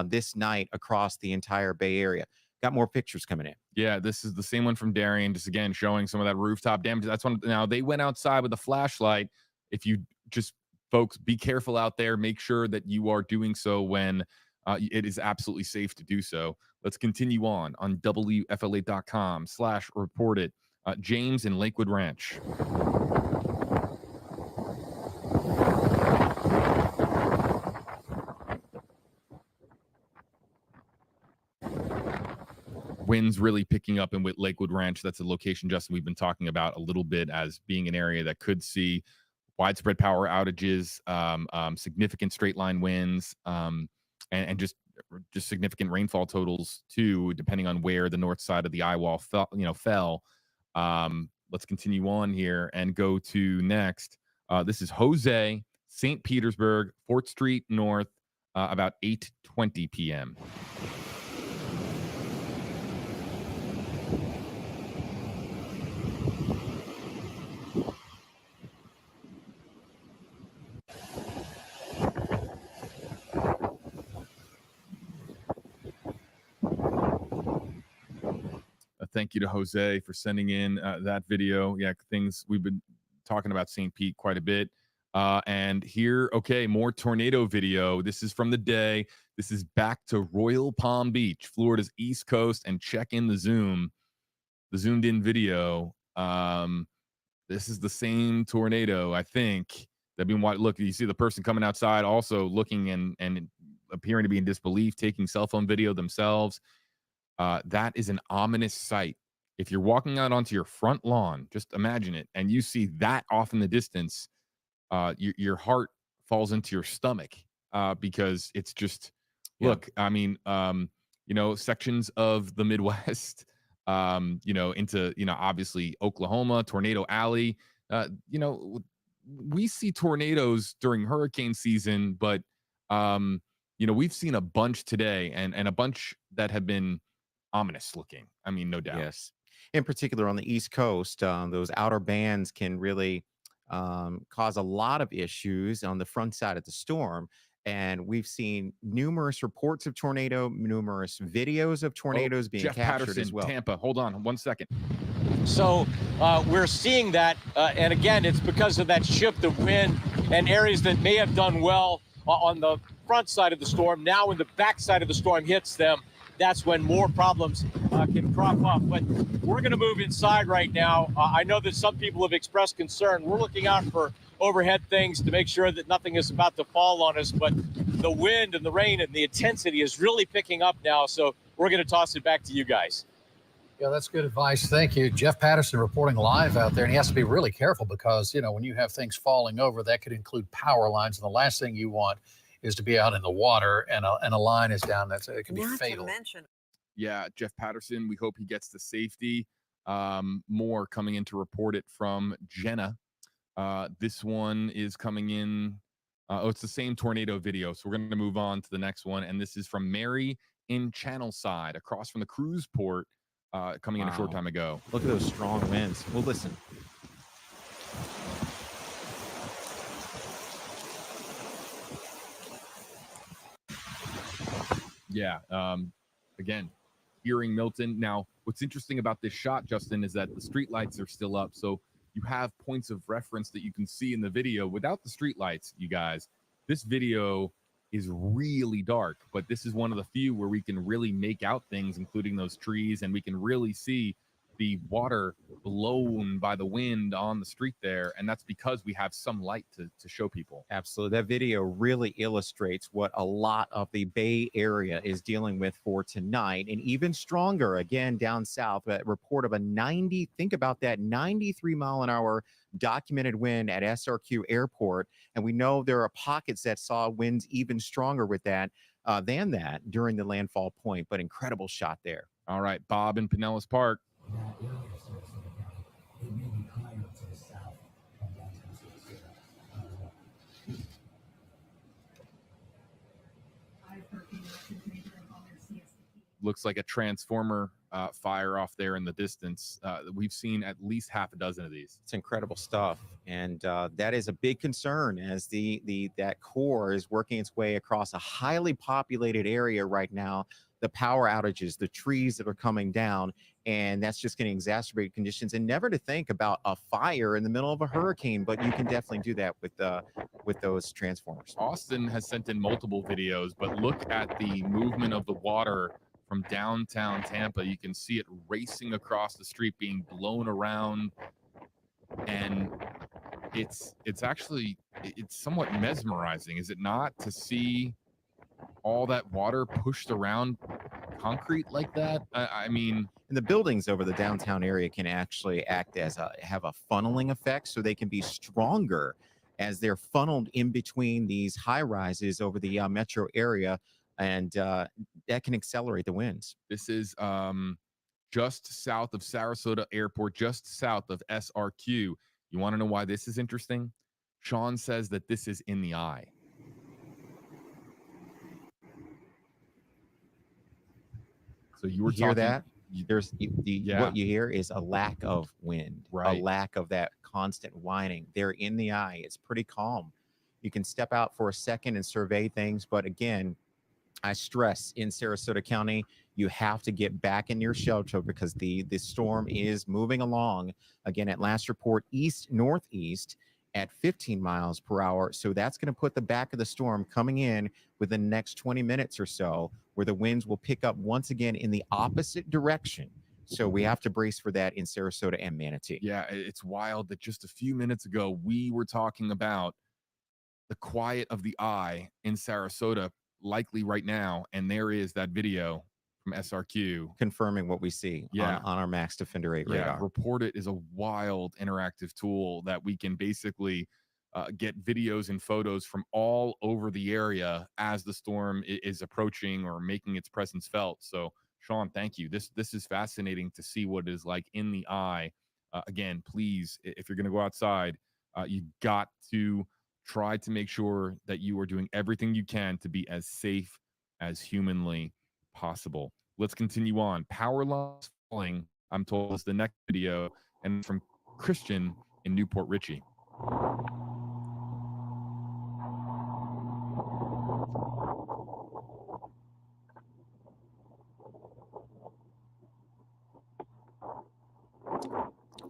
this night across the entire Bay Area. Got more pictures coming in. Yeah, this is the same one from Darien, just again showing some of that rooftop damage. That's one. Now they went outside with a flashlight. If you just, folks, be careful out there. Make sure that you are doing so when it is absolutely safe to do so. Let's continue on WFLA.com/report it. James in Lakewood Ranch. Winds really picking up in Lakewood Ranch. That's a location, Justin, we've been talking about a little bit as being an area that could see widespread power outages, significant straight line winds, and just significant rainfall totals too, depending on where the north side of the eye wall fell. Let's continue on here and go to next. This is Jose, St. Petersburg, 4th Street North, about 8:20 p.m. Thank you to Jose for sending in that video. Yeah, things we've been talking about St. Pete quite a bit. And here, okay, more tornado video. This is from the day. This is back to Royal Palm Beach, Florida's East Coast, and check in the zoomed in video. This is the same tornado, I think. They've been look. You see the person coming outside, also looking and appearing to be in disbelief, taking cell phone video themselves. That is an ominous sight. If you're walking out onto your front lawn, just imagine it, and you see that off in the distance, your heart falls into your stomach because it's just, look, I mean, sections of the Midwest, into, obviously Oklahoma, Tornado Alley, we see tornadoes during hurricane season, but, we've seen a bunch today and a bunch that have been ominous looking. I mean, no doubt. Yes. In particular on the East Coast, those outer bands can really cause a lot of issues on the front side of the storm. And we've seen numerous reports of tornado, numerous videos of tornadoes being Jeff captured Patterson, as well. Tampa. Hold on 1 second. So we're seeing that. And again, it's because of that shift of wind and areas that may have done well on the front side of the storm. Now when the back side of the storm hits them, that's when more problems can crop up. But we're going to move inside right now. I know that some people have expressed concern. We're looking out for overhead things to make sure that nothing is about to fall on us. But the wind and the rain and the intensity is really picking up now. So we're going to toss it back to you guys. Yeah, that's good advice. Thank you. Jeff Patterson reporting live out there. And he has to be really careful because, when you have things falling over, that could include power lines. And the last thing you want is to be out in the water and a line is down. It can be fatal. Yeah, Jeff Patterson, we hope he gets to safety. More coming in to report it from Jenna. This one is coming in. It's the same tornado video. So we're going to move on to the next one. And this is from Mary in Channelside, across from the cruise port, coming in a short time ago. Look at those strong winds. Well, listen. Yeah. Again, hearing Milton. Now, what's interesting about this shot, Justin, is that the street lights are still up. So you have points of reference that you can see in the video. Without the street lights, you guys, this video is really dark, but this is one of the few where we can really make out things, including those trees, and we can really see the water blown by the wind on the street there, and that's because we have some light to show people. Absolutely. That video really illustrates what a lot of the Bay Area is dealing with for tonight, and even stronger again down south. That report of a 93 mile an hour documented wind at SRQ Airport, and we know there are pockets that saw winds even stronger with that than that during the landfall point, but incredible shot there. All right, Bob in Pinellas Park. Looks like a transformer fire off there in the distance. We've seen at least half a dozen of these. It's incredible stuff, and that is a big concern as that core is working its way across a highly populated area right now. The power outages, the trees that are coming down, and that's just going to exacerbate conditions. And never to think about a fire in the middle of a hurricane, but you can definitely do that with those transformers. Austin has sent in multiple videos, but look at the movement of the water from downtown Tampa. You can see it racing across the street, being blown around, and it's somewhat mesmerizing, is it not, to see all that water pushed around concrete like that? I mean, and the buildings over the downtown area can actually act as have a funneling effect, so they can be stronger as they're funneled in between these high rises over the metro area, and that can accelerate the winds. This is just south of Sarasota Airport, just south of SRQ. You want to know why this is interesting? Sean says that this is in the eye. So you were hear talking, that? What you hear is a lack of wind, right? A lack of that constant whining. They're in the eye. It's pretty calm. You can step out for a second and survey things, but again, I stress, in Sarasota County, you have to get back in your shelter because the storm is moving along. Again, at last report, east-northeast at 15 miles per hour. So that's going to put the back of the storm coming in within the next 20 minutes or so, where the winds will pick up once again in the opposite direction. So we have to brace for that in Sarasota and Manatee. Yeah, it's wild that just a few minutes ago, we were talking about the quiet of the eye in Sarasota, likely right now, and there is that video from SRQ confirming what we see on our Max Defender 8 radar. Report It is a wild interactive tool that we can basically get videos and photos from all over the area as the storm is approaching or making its presence felt. So Sean, thank you. This is fascinating to see what it is like in the eye. Again, please, if you're going to go outside, you got to try to make sure that you are doing everything you can to be as safe as humanly possible. Let's continue on. Power lines falling, I'm told, is the next video, and from Christian in Newport Richey.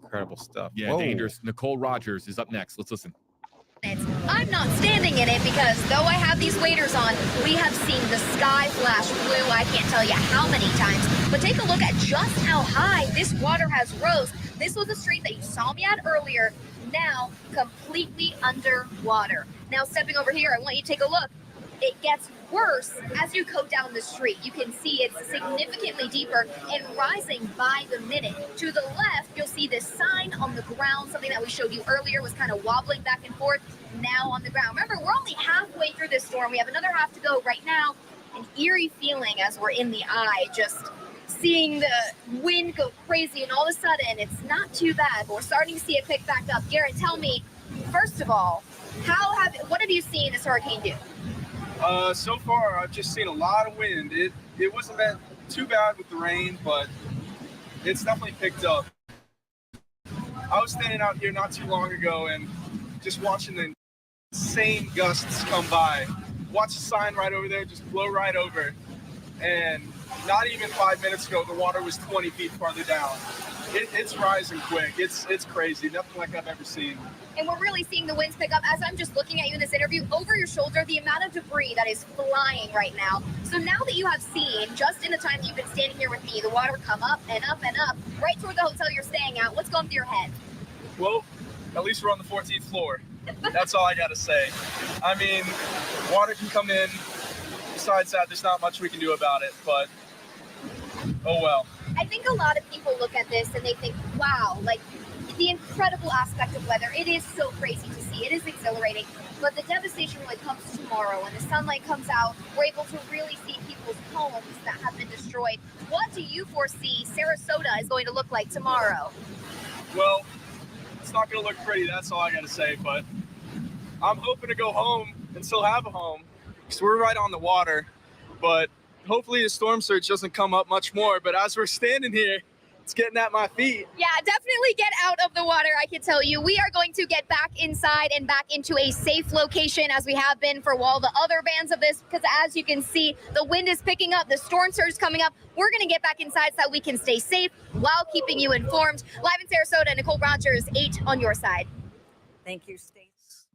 Incredible stuff. Yeah, dangerous. Nicole Rogers is up next. Let's listen. I'm not standing in it because though I have these waders on, we have seen the sky flash blue I can't tell you how many times. But take a look at just how high this water has rose. This was a street that you saw me at earlier, now completely underwater. Now stepping over here, I want you to take a look. It gets worse as you go down the street. You can see it's significantly deeper and rising by the minute. To the left, you'll see this sign on the ground, something that we showed you earlier was kind of wobbling back and forth, now on the ground. Remember, we're only halfway through this storm. We have another half to go right now. An eerie feeling as we're in the eye, just seeing the wind go crazy, and all of a sudden, it's not too bad, but we're starting to see it pick back up. Garrett, tell me, first of all, what have you seen this hurricane do? So far, I've just seen a lot of wind. It wasn't been too bad with the rain, but it's definitely picked up. I was standing out here not too long ago and just watching the insane gusts come by. Watch the sign right over there, just blow right over. And not even 5 minutes ago, the water was 20 feet farther down. It's rising quick. It's crazy. Nothing like I've ever seen. and we're really seeing the winds pick up. As I'm just looking at you in this interview, over your shoulder, the amount of debris that is flying right now. So now that you have seen, just in the time that you've been standing here with me, the water come up and up and up, right toward the hotel you're staying at, what's going through your head? Well, at least we're on the 14th floor. That's all I gotta say. I mean, water can come in. Besides that, there's not much we can do about it, but oh well. I think a lot of people look at this and they think, wow, like the incredible aspect of weather. It is so crazy to see. It is exhilarating. But the devastation really comes tomorrow. When the sunlight comes out, we're able to really see people's homes that have been destroyed. What do you foresee Sarasota is going to look like tomorrow? Well, it's not going to look pretty, that's all I got to say, but I'm hoping to go home and still have a home because we're right on the water, but hopefully the storm surge doesn't come up much more, but as we're standing here, it's getting at my feet. Yeah, definitely get out of the water, I can tell you. We are going to get back inside and back into a safe location as we have been for all the other bands of this, because as you can see, the wind is picking up, the storm surge is coming up. We're going to get back inside so that we can stay safe while keeping you informed. Live in Sarasota, Nicole Rogers, 8 on your side. Thank you, Stace.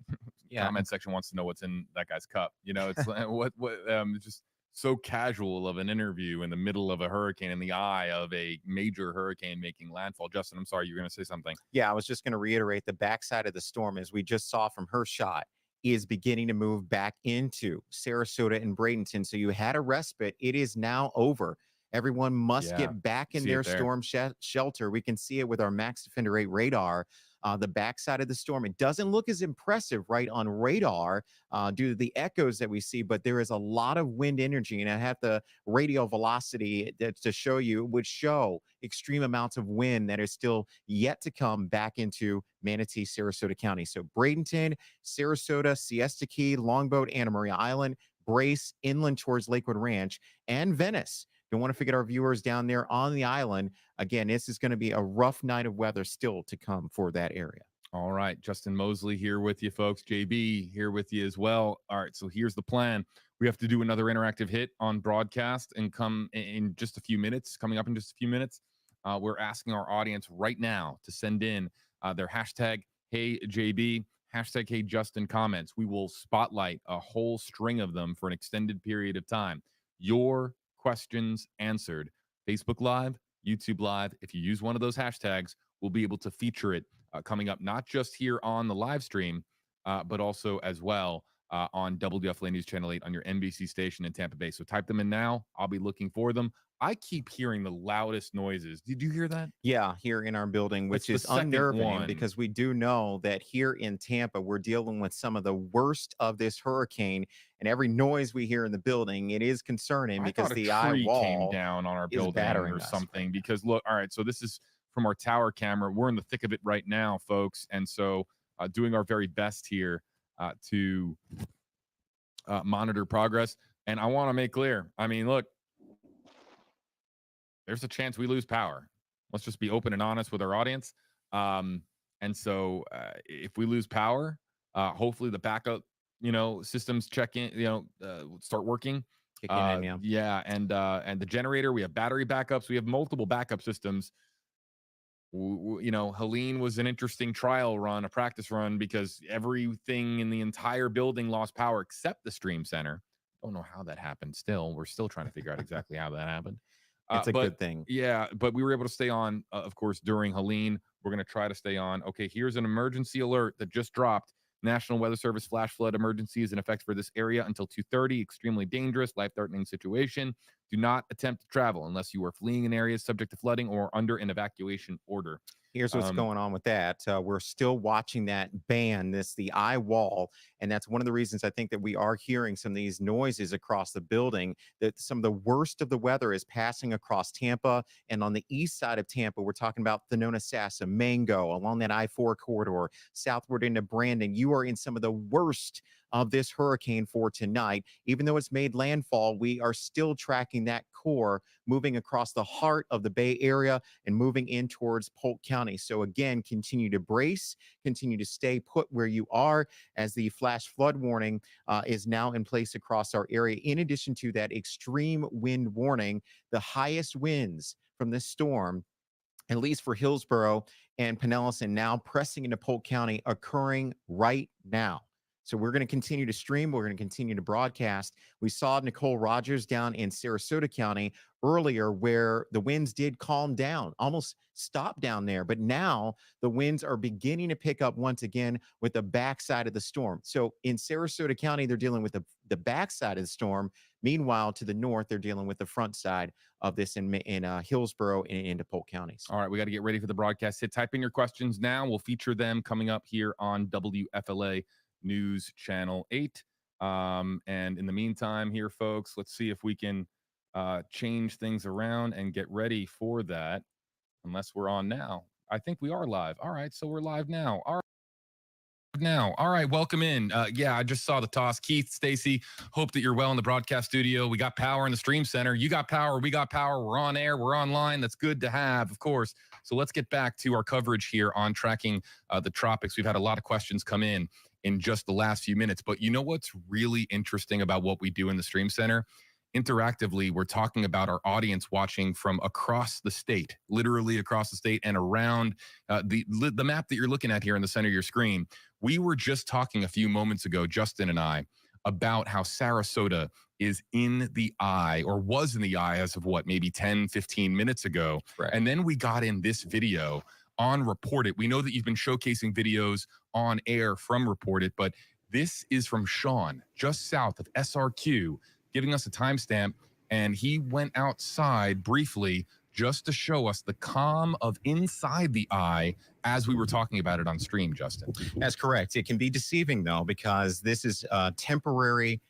Yeah. Comment section wants to know what's in that guy's cup. You know, it's just so casual of an interview in the middle of a hurricane, in the eye of a major hurricane making landfall. Justin, I'm sorry, you're going to say something. Yeah, I was just going to reiterate the backside of the storm, as we just saw from her shot, is beginning to move back into Sarasota and Bradenton. So you had a respite. It is now over. Everyone must get back in their storm shelter. We can see it with our Max Defender 8 radar. The backside of the storm, it doesn't look as impressive right on radar due to the echoes that we see, but there is a lot of wind energy, and I have the radial velocity to show you, would show extreme amounts of wind that is still yet to come back into Manatee, Sarasota County. So Bradenton, Sarasota, Siesta Key, Longboat, Anna Maria Island, Brace, inland towards Lakewood Ranch, and Venice. Don't want to forget our viewers down there on the island. Again, this is going to be a rough night of weather still to come for that area. All right. Justin Mosley here with you, folks. JB here with you as well. All right. So here's the plan. We have to do another interactive hit on broadcast and come in just a few minutes. Coming up in just a few minutes, we're asking our audience right now to send in their hashtag HeyJB, hashtag HeyJustin comments. We will spotlight a whole string of them for an extended period of time. Your questions answered. Facebook Live, YouTube Live. If you use one of those hashtags, we'll be able to feature it coming up, not just here on the live stream, but also as well on WFLA News Channel 8 on your NBC station in Tampa Bay. So type them in now. I'll be looking for them. I keep hearing the loudest noises. Did you hear that? Yeah, here in our building, which is unnerving because we do know that here in Tampa, we're dealing with some of the worst of this hurricane, and every noise we hear in the building, it is concerning because the eye wall came down on our building or something. Because look, all right, so this is from our tower camera. We're in the thick of it right now, folks, and so doing our very best here to monitor progress. And I want to make clear, I mean, look, there's a chance we lose power. Let's just be open and honest with our audience. And so if we lose power, hopefully the backup, systems check in, start working. And the generator, we have battery backups. We have multiple backup systems. Helene was an interesting trial run, a practice run, because everything in the entire building lost power except the stream center. Don't know how that happened. We're still trying to figure out exactly how that happened. It's a good thing. Yeah, but we were able to stay on, of course, during Helene. We're going to try to stay on. Okay, here's an emergency alert that just dropped. National Weather Service flash flood emergency is in effect for this area until 2:30. Extremely dangerous, life-threatening situation. Do not attempt to travel unless you are fleeing an area subject to flooding or under an evacuation order. Here's what's going on with that. We're still watching that band, the eye wall. And that's one of the reasons I think that we are hearing some of these noises across the building, that some of the worst of the weather is passing across Tampa. And on the east side of Tampa, we're talking about Thenona-Sassa, Mango, along that I-4 corridor, southward into Brandon. You are in some of the worst of this hurricane for tonight. Even though it's made landfall, we are still tracking that core moving across the heart of the Bay Area and moving in towards Polk County. So again, continue to brace, continue to stay put where you are as the flash flood warning is now in place across our area. In addition to that extreme wind warning, the highest winds from this storm, at least for Hillsborough, and Pinellas, and now pressing into Polk County, occurring right now. So we're going to continue to stream. We're going to continue to broadcast. We saw Nicole Rogers down in Sarasota County earlier where the winds did calm down, almost stopped down there. But now the winds are beginning to pick up once again with the backside of the storm. So in Sarasota County, they're dealing with the backside of the storm. Meanwhile, to the north, they're dealing with the front side of this in Hillsborough and into Polk counties. All right, we got to get ready for the broadcast. Type in your questions now. We'll feature them coming up here on WFLA News Channel 8. And in the meantime here, folks, let's see if we can change things around and get ready for that. Unless we're on now. I think we are live. All right, so we're live now. All right, welcome in. Yeah, I just saw the toss. Keith, Stacy, hope that you're well in the broadcast studio. We got power in the stream center. You got power, we got power. We're on air, we're online. That's good to have, of course. So let's get back to our coverage here on tracking the tropics. We've had a lot of questions come in just the last few minutes. But you know what's really interesting about what we do in the stream center? Interactively, we're talking about our audience watching from across the state, literally across the state and around the map that you're looking at here in the center of your screen. We were just talking a few moments ago, Justin and I, about how Sarasota is in the eye, or was in the eye as of what, maybe 10, 15 minutes ago. Right. And then we got in this video on Report It. We know that you've been showcasing videos on air from Report It, but this is from Sean, just south of SRQ, giving us a timestamp, and he went outside briefly just to show us the calm of inside the eye as we were talking about it on stream, Justin. That's correct. It can be deceiving, though, because this is a temporary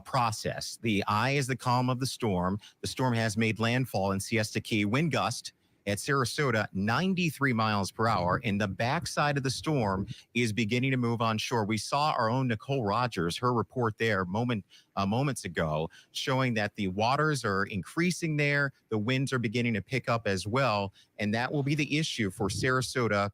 process. The eye is the calm of the storm. The storm has made landfall in Siesta Key. Wind gust at Sarasota, 93 miles per hour, and the backside of the storm is beginning to move on shore. We saw our own Nicole Rogers, her report there moments ago, showing that the waters are increasing there. The winds are beginning to pick up as well, and that will be the issue for Sarasota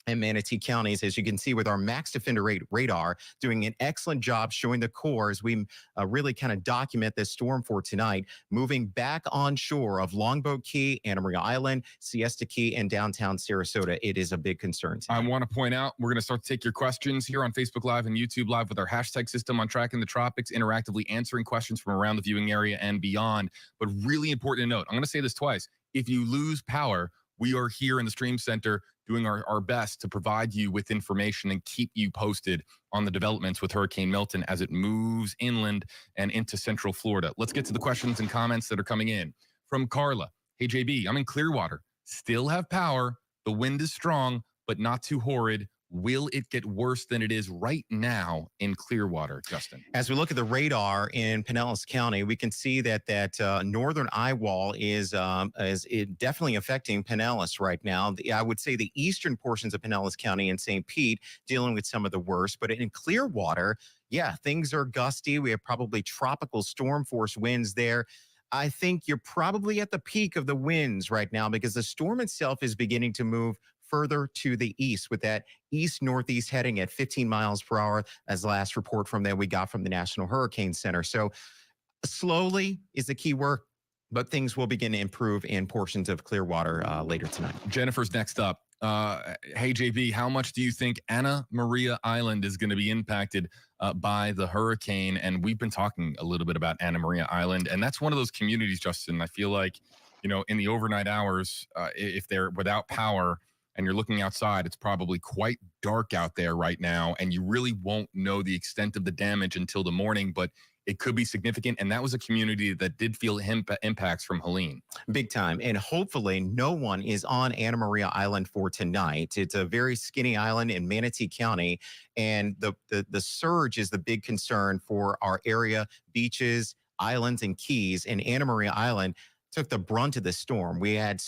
and Manatee counties, as you can see with our Max Defender radar, doing an excellent job showing the core as we really kind of document this storm for tonight, moving back on shore of Longboat Key, Anna Maria Island, Siesta Key, and downtown Sarasota. It is a big concern tonight. I want to point out, we're going to start to take your questions here on Facebook Live and YouTube Live with our hashtag system on Tracking the Tropics, interactively answering questions from around the viewing area and beyond. But really important to note, I'm going to say this twice. If you lose power, we are here in the Stream Center doing our best to provide you with information and keep you posted on the developments with Hurricane Milton as it moves inland and into central Florida. Let's get to the questions and comments that are coming in. From Carla, hey JB, I'm in Clearwater, still have power. The wind is strong, but not too horrid. Will it get worse than it is right now in Clearwater, Justin? As we look at the radar in Pinellas County, we can see that northern eye wall is definitely affecting Pinellas right now. I would say the eastern portions of Pinellas County and St. Pete dealing with some of the worst, but in Clearwater, yeah, things are gusty. We have probably tropical storm force winds there. I think you're probably at the peak of the winds right now because the storm itself is beginning to move further to the east with that east-northeast heading at 15 miles per hour as the last report from that we got from the National Hurricane Center. So slowly is the key word, but things will begin to improve in portions of Clearwater later tonight. Jennifer's next up. Hey, JB, how much do you think Anna Maria Island is going to be impacted by the hurricane? And we've been talking a little bit about Anna Maria Island, and that's one of those communities, Justin, I feel like, you know, in the overnight hours, if they're without power, and you're looking outside, it's probably quite dark out there right now, and you really won't know the extent of the damage until the morning, but it could be significant, and that was a community that did feel impacts from Helene. Big time, and hopefully no one is on Anna Maria Island for tonight. It's a very skinny island in Manatee County, and the surge is the big concern for our area, beaches, islands, and keys. And Anna Maria Island took the brunt of the storm. We had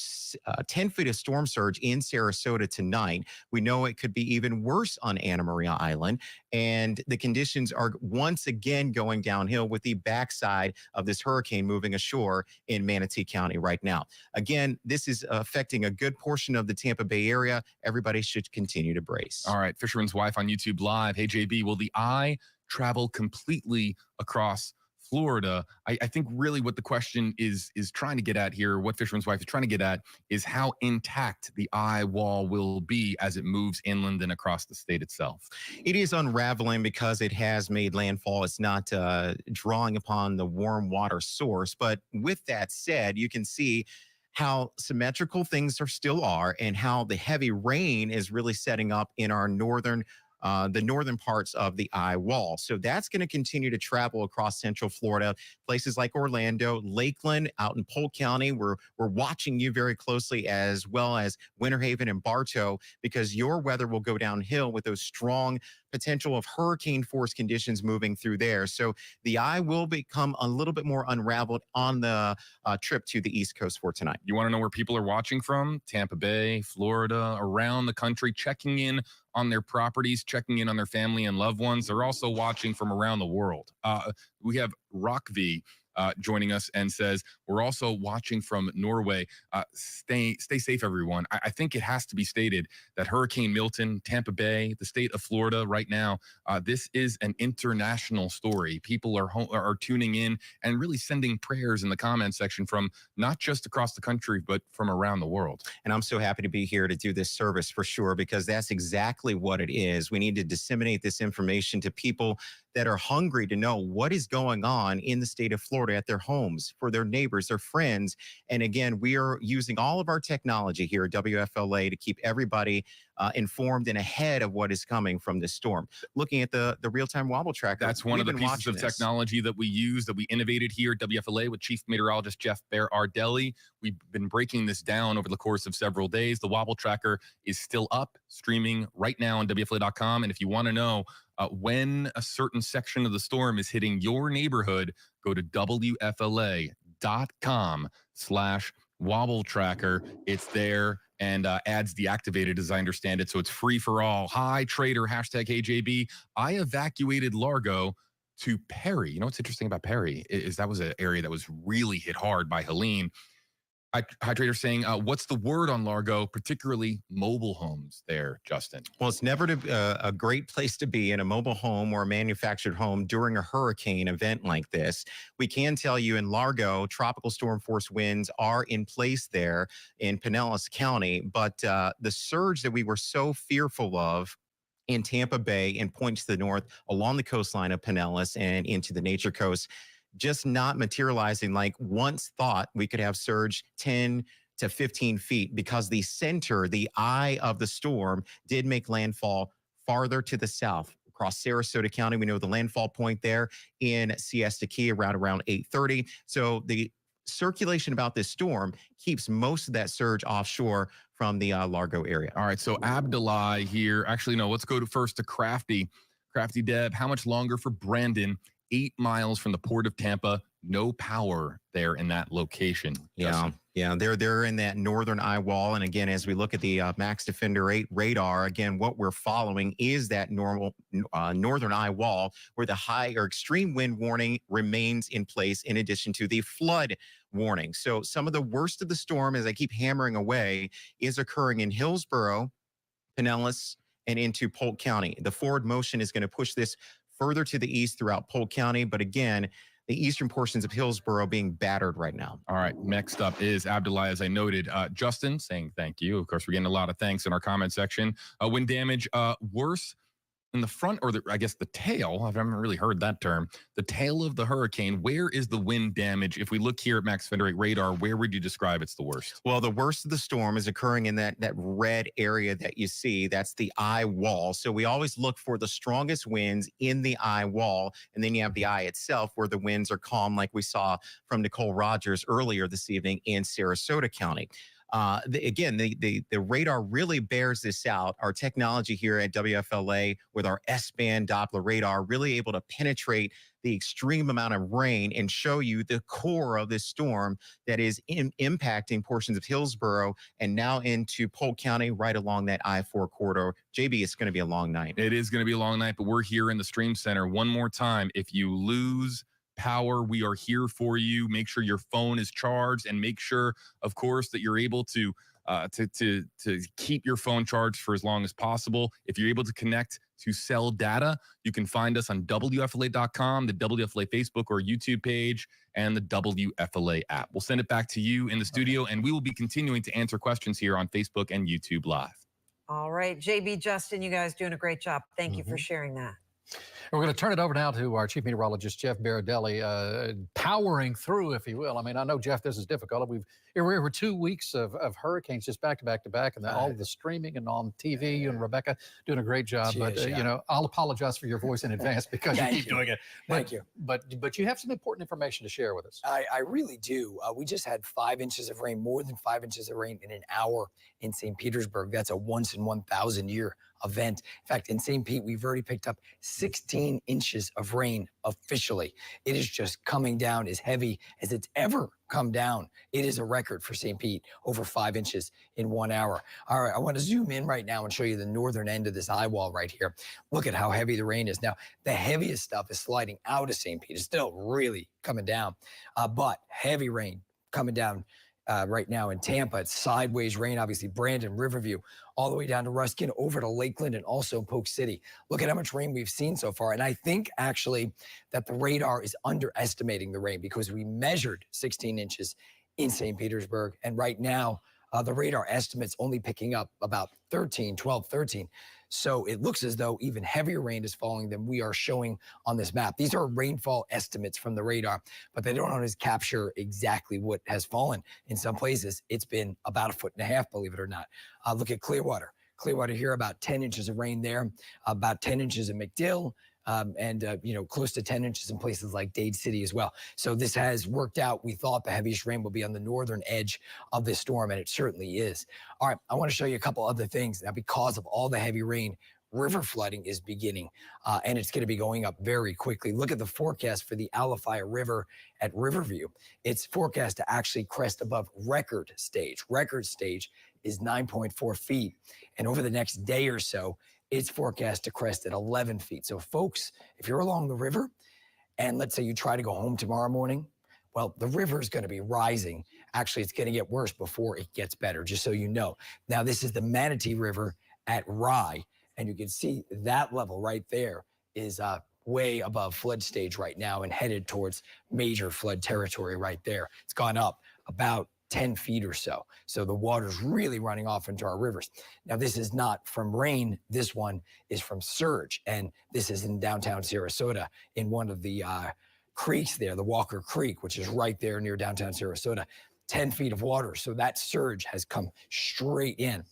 10 feet of storm surge in Sarasota tonight. We know it could be even worse on Anna Maria Island. And the conditions are once again going downhill with the backside of this hurricane moving ashore in Manatee County right now. Again, this is affecting a good portion of the Tampa Bay area. Everybody should continue to brace. All right, Fisherman's Wife on YouTube Live. Hey, JB, will the eye travel completely across Florida. I think really what the question is trying to get at here, what Fisherman's Wife is trying to get at, is how intact the eye wall will be as it moves inland and across the state itself. It is unraveling because it has made landfall. It's not drawing upon the warm water source. But with that said, you can see how symmetrical things still are, and how the heavy rain is really setting up in our the northern parts of the eye wall. So that's going to continue to travel across central Florida, places like Orlando, Lakeland, out in Polk County. We're watching you very closely, as well as Winter Haven and Bartow, because your weather will go downhill with those strong potential of hurricane force conditions moving through there. So the eye will become a little bit more unraveled on the trip to the East Coast for tonight. You want to know where people are watching from? Tampa Bay, Florida, around the country, checking in on their properties, checking in on their family and loved ones. They're also watching from around the world. We have Rockv joining us and says, we're also watching from Norway. Stay safe, everyone. I think it has to be stated that Hurricane Milton, Tampa Bay, the state of Florida right now, this is an international story. People are tuning in and really sending prayers in the comment section from not just across the country, but from around the world. And I'm so happy to be here to do this service for sure, because that's exactly what it is. We need to disseminate this information to people that are hungry to know what is going on in the state of Florida at their homes, for their neighbors, their friends. And again, we are using all of our technology here at WFLA to keep everybody informed and ahead of what is coming from this storm. Looking at the real-time wobble tracker. That's one of the pieces of technology that we use, that we innovated here at WFLA with Chief Meteorologist Jeff Bear-Ardelli. We've been breaking this down over the course of several days. The wobble tracker is still up, streaming right now on WFLA.com. And if you want to know when a certain section of the storm is hitting your neighborhood, go to WFLA.com/wobble tracker. It's there, and ads deactivated, as I understand it. So it's free for all. Hi, trader, #HeyJB. I evacuated Largo to Perry. You know what's interesting about Perry is that was an area that was really hit hard by Helene. Hi, trader, saying, what's the word on Largo, particularly mobile homes there, Justin? Well, it's never a great place to be in a mobile home or a manufactured home during a hurricane event like this. We can tell you in Largo, tropical storm force winds are in place there in Pinellas County, but the surge that we were so fearful of in Tampa Bay and points to the north along the coastline of Pinellas and into the Nature Coast, just not materializing like once thought. We could have surge 10 to 15 feet because the center, the eye of the storm, did make landfall farther to the south across Sarasota County. We know the landfall point there in Siesta Key around 8:30. So the circulation about this storm keeps most of that surge offshore from the Largo area. All right, so Abdullah here. Actually, no, let's go first to Crafty. Crafty Deb, how much longer for Brandon? 8 miles from the port of Tampa, no power there in that location. Yeah, they're in that northern eye wall. And again, as we look at the Max Defender 8 radar, again, what we're following is that northern eye wall where the high or extreme wind warning remains in place, in addition to the flood warning. So some of the worst of the storm, as I keep hammering away, is occurring in Hillsborough, Pinellas, and into Polk County. The forward motion is going to push this further to the east throughout Polk County. But again, the eastern portions of Hillsborough being battered right now. All right. Next up is Abdullah, as I noted. Justin saying thank you. Of course, we're getting a lot of thanks in our comment section. Wind damage worse in the front, or I guess the tail. I haven't really heard that term. The tail of the hurricane. Where is the wind damage? If we look here at Max Defender 8 radar, where would you describe it's the worst? Well, the worst of the storm is occurring in that red area that you see. That's the eye wall. So we always look for the strongest winds in the eye wall. And then you have the eye itself where the winds are calm, like we saw from Nicole Rogers earlier this evening in Sarasota County. The radar really bears this out. Our technology here at WFLA with our S-band Doppler radar really able to penetrate the extreme amount of rain and show you the core of this storm that is impacting portions of Hillsborough and now into Polk County right along that I-4 corridor. JB, it's going to be a long night. It is going to be a long night, but we're here in the Stream Center. One more time, if you lose power, we are here for you. Make sure your phone is charged, and make sure, of course, that you're able to keep your phone charged for as long as possible. If you're able to connect to sell data. You can find us on WFLA.com, the WFLA Facebook or YouTube page, and the WFLA app. We'll send it back to you in the studio, and we will be continuing to answer questions here on Facebook and YouTube Live. All right, JB, Justin, you guys doing a great job. Thank you for sharing that. We're going to turn it over now to our chief meteorologist, Jeff Baradelli, powering through, if you will. I mean, I know, Jeff, this is difficult. We were 2 weeks of hurricanes just back to back to back, and then all of the streaming and on TV. You and Rebecca doing a great job. You know, I'll apologize for your voice in advance because you keep doing it. Thank you. But you have some important information to share with us. I really do. We just had 5 inches of rain, more than 5 inches of rain in an hour in St. Petersburg. That's a once in 1,000 year event. In fact, in St. Pete, we've already picked up 16 inches of rain officially. It is just coming down as heavy as it's ever come down. It is a record for St. Pete, over 5 inches in 1 hour. All right, I want to zoom in right now and show you the northern end of this eye wall right here. Look at how heavy the rain is. Now, the heaviest stuff is sliding out of St. Pete. It's still really coming down, but heavy rain coming down right now in Tampa. It's sideways rain, obviously Brandon, Riverview, all the way down to Ruskin, over to Lakeland, and also Polk City. Look at how much rain we've seen so far. And I think actually that the radar is underestimating the rain because we measured 16 inches in St. Petersburg. And right now, the radar estimate's only picking up about 12, 13. So it looks as though even heavier rain is falling than we are showing on this map. These are rainfall estimates from the radar, but they don't always capture exactly what has fallen. In some places, it's been about 1.5 feet, believe it or not. Look at Clearwater. Clearwater here, about 10 inches of rain there, about 10 inches in McDill, and close to 10 inches in places like Dade City as well. So this has worked out. We thought the heaviest rain will be on the northern edge of this storm, and it certainly is. All right, I want to show you a couple other things. Now, because of all the heavy rain, river flooding is beginning, and it's going to be going up very quickly. Look at the forecast for the Alafaya River at Riverview. It's forecast to actually crest above record stage. Record stage is 9.4 feet, and over the next day or so, it's forecast to crest at 11 feet. So folks, if you're along the river and let's say you try to go home tomorrow morning, well, the river is going to be rising. Actually, it's going to get worse before it gets better, just so you know. Now, this is the Manatee River at Rye, and you can see that level right there is way above flood stage right now and headed towards major flood territory right there. It's gone up about 10 feet or so. So the water's really running off into our rivers. Now, this is not from rain. This one is from surge. And this is in downtown Sarasota in one of the creeks there, the Walker Creek, which is right there near downtown Sarasota, 10 feet of water. So that surge has come straight in.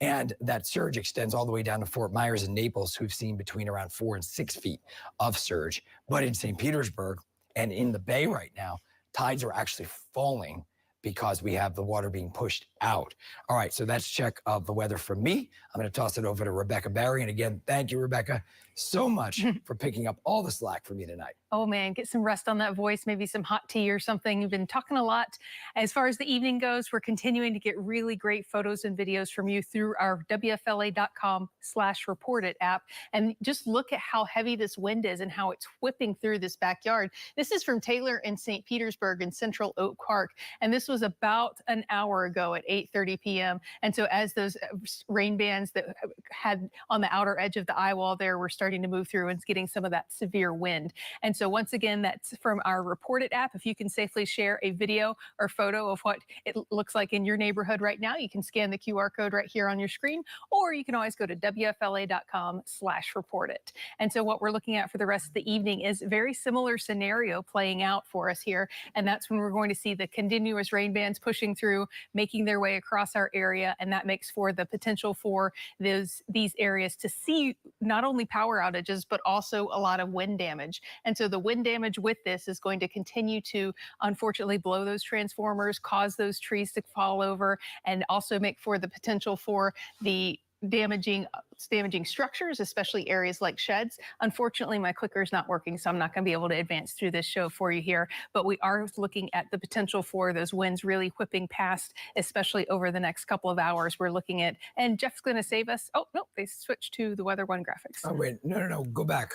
And that surge extends all the way down to Fort Myers and Naples, who've seen between around 4 and 6 feet of surge. But in St. Petersburg and in the Bay right now, tides are actually falling because we have the water being pushed out. All right, so that's check of the weather from me. I'm going to toss it over to Rebecca Barry. And again, thank you, Rebecca, so much for picking up all the slack for me tonight. Oh man, get some rest on that voice, maybe some hot tea or something. You've been talking a lot. As far as the evening goes, we're continuing to get really great photos and videos from you through our WFLA.com/reportit app. And just look at how heavy this wind is and how it's whipping through this backyard. This is from Taylor and St. Petersburg in Central Oak Park. And this was about an hour ago at 8:30 p.m. And so as those rain bands that had on the outer edge of the eye wall there were starting to move through and it's getting some of that severe wind. And so once again, that's from our Reportit app. If you can safely share a video or photo of what it looks like in your neighborhood right now, you can scan the QR code right here on your screen, or you can always go to WFLA.com/reportit. And so what we're looking at for the rest of the evening is a very similar scenario playing out for us here. And that's when we're going to see the continuous rain bands pushing through, making their way across our area. And that makes for the potential for these areas to see not only power outages, but also a lot of wind damage. And so the wind damage with this is going to continue to, unfortunately, blow those transformers, cause those trees to fall over, and also make for the potential for the damaging structures, especially areas like sheds. Unfortunately, my clicker is not working, so I'm not going to be able to advance through this show for you here, but we are looking at the potential for those winds really whipping past, especially over the next couple of hours. We're looking at, and Jeff's going to save us. Oh, no, they switched to the Weather One graphics. Oh, wait, no, go back.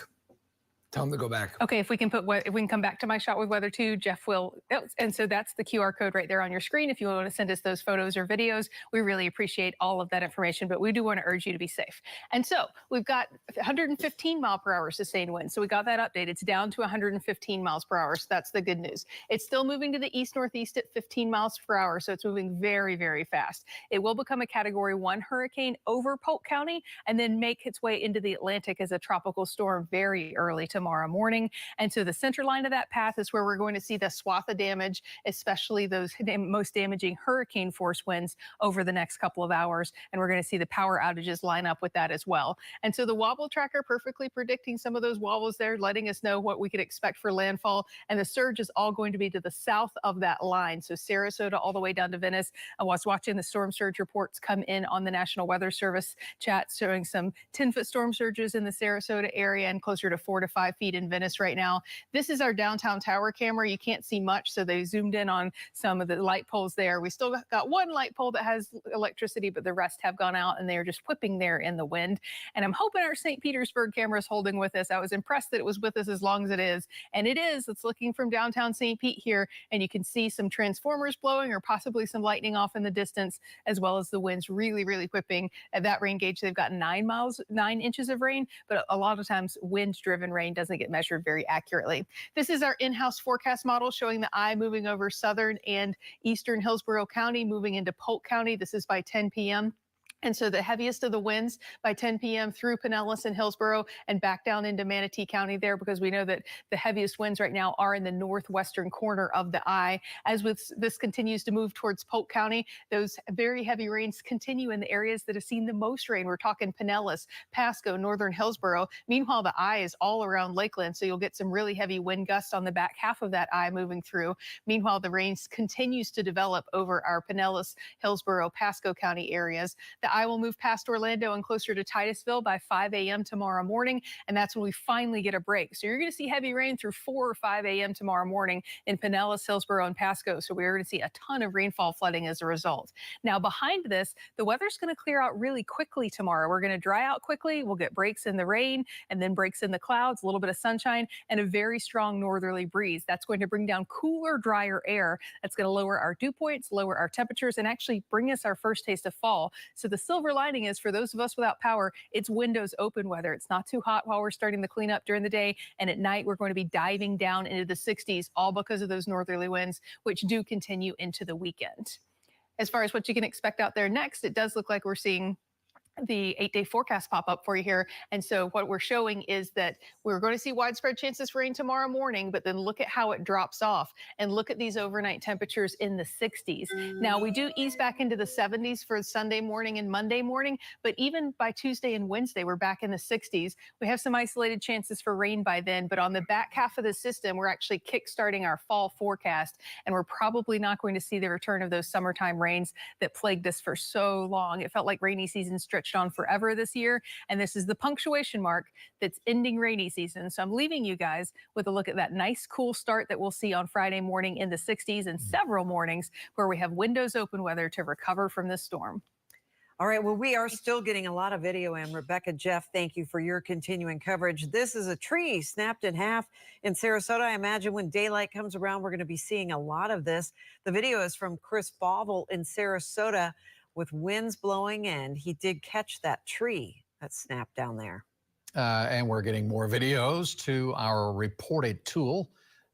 Tell them to go back. Okay, if we can come back to my shot with weather too, Jeff will. And so that's the QR code right there on your screen. If you want to send us those photos or videos, we really appreciate all of that information, but we do want to urge you to be safe. And so we've got 115 mile per hour sustained wind. So we got that update. It's down to 115 miles per hour. So that's the good news. It's still moving to the east-northeast at 15 miles per hour. So it's moving very, very fast. It will become a Category 1 hurricane over Polk County and then make its way into the Atlantic as a tropical storm very early tomorrow morning. And so the center line of that path is where we're going to see the swath of damage, especially those most damaging hurricane force winds over the next couple of hours. And we're going to see the power outages line up with that as well. And so the wobble tracker perfectly predicting some of those wobbles there, letting us know what we could expect for landfall. And the surge is all going to be to the south of that line. So Sarasota all the way down to Venice. I was watching the storm surge reports come in on the National Weather Service chat showing some 10-foot storm surges in the Sarasota area and closer to 4 to 5 feet in Venice right now. This is our downtown tower camera. You can't see much, so they zoomed in on some of the light poles there. We still got one light pole that has electricity, but the rest have gone out and they're just whipping there in the wind. And I'm hoping our St. Petersburg camera is holding with us. I was impressed that it was with us as long as it is. And it is. It's looking from downtown St. Pete here, and you can see some transformers blowing or possibly some lightning off in the distance, as well as the winds really, really whipping. At that rain gauge, they've got 9 inches of rain, but a lot of times wind-driven rain doesn't get measured very accurately. This is our in-house forecast model showing the eye moving over southern and eastern Hillsborough County, moving into Polk County. This is by 10 p.m. And so the heaviest of the winds by 10 p.m. through Pinellas and Hillsborough and back down into Manatee County there, because we know that the heaviest winds right now are in the northwestern corner of the eye. As this continues to move towards Polk County, those very heavy rains continue in the areas that have seen the most rain. We're talking Pinellas, Pasco, northern Hillsborough. Meanwhile, the eye is all around Lakeland, so you'll get some really heavy wind gusts on the back half of that eye moving through. Meanwhile, the rain continues to develop over our Pinellas, Hillsborough, Pasco County areas. The eye will move past Orlando and closer to Titusville by 5 a.m. tomorrow morning, and that's when we finally get a break. So you're going to see heavy rain through 4 or 5 a.m. tomorrow morning in Pinellas, Hillsborough, and Pasco. So we're going to see a ton of rainfall flooding as a result. Now, behind this, the weather's going to clear out really quickly tomorrow. We're going to dry out quickly. We'll get breaks in the rain and then breaks in the clouds, a little bit of sunshine, and a very strong northerly breeze. That's going to bring down cooler, drier air. That's going to lower our dew points, lower our temperatures, and actually bring us our first taste of fall. So the silver lining is for those of us without power, it's windows open weather. It's not too hot while we're starting the cleanup during the day. And at night, we're going to be diving down into the 60s, all because of those northerly winds, which do continue into the weekend. As far as what you can expect out there next, it does look like we're seeing the 8-day forecast pop up for you here. And so what we're showing is that we're going to see widespread chances for rain tomorrow morning, but then look at how it drops off and look at these overnight temperatures in the 60s. Now we do ease back into the 70s for Sunday morning and Monday morning, but even by Tuesday and Wednesday, we're back in the 60s. We have some isolated chances for rain by then, but on the back half of the system, we're actually kickstarting our fall forecast, and we're probably not going to see the return of those summertime rains that plagued us for so long. It felt like rainy season stretched on forever this year, and this is the punctuation mark that's ending rainy season. So I'm leaving you guys with a look at that nice cool start that we'll see on Friday morning in the 60s and several mornings where we have windows open weather to recover from this storm. All right, well, we are still getting a lot of video, and Rebecca, Jeff, thank you for your continuing coverage. This is a tree snapped in half in Sarasota. I imagine when daylight comes around, we're going to be seeing a lot of this. The video is from Chris Wobble in Sarasota with winds blowing, and he did catch that tree that snapped down there. And we're getting more videos to our reported tool.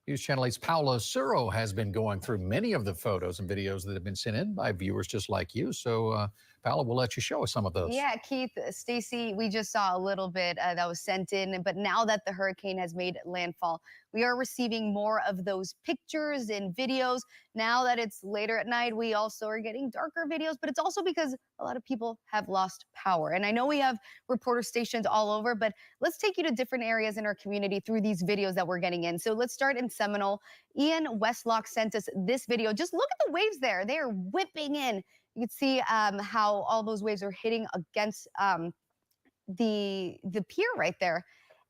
News Channel 8's Paula Suro has been going through many of the photos and videos that have been sent in by viewers just like you. So, Paula, we'll let you show us some of those. Yeah, Keith, Stacy, we just saw a little bit that was sent in, but now that the hurricane has made landfall, we are receiving more of those pictures and videos. Now that it's later at night, we also are getting darker videos, but it's also because a lot of people have lost power. And I know we have reporter stations all over, but let's take you to different areas in our community through these videos that we're getting in. So let's start in Seminole. Ian Westlock sent us this video. Just look at the waves there. They are whipping in. You can see how all those waves are hitting against the pier right there.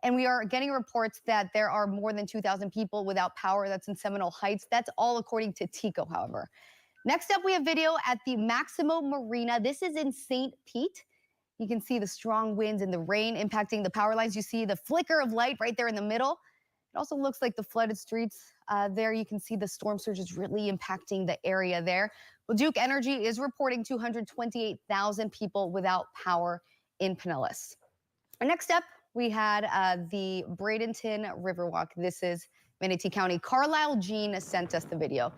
And we are getting reports that there are more than 2,000 people without power. That's in Seminole Heights. That's all according to TECO, however. Next up, we have video at the Maximo Marina. This is in St. Pete. You can see the strong winds and the rain impacting the power lines. You see the flicker of light right there in the middle. It also looks like the flooded streets there. You can see the storm surge is really impacting the area there. Well, Duke Energy is reporting 228,000 people without power in Pinellas. Our next up, we had the Bradenton Riverwalk. This is Manatee County. Carlisle Jean sent us the video.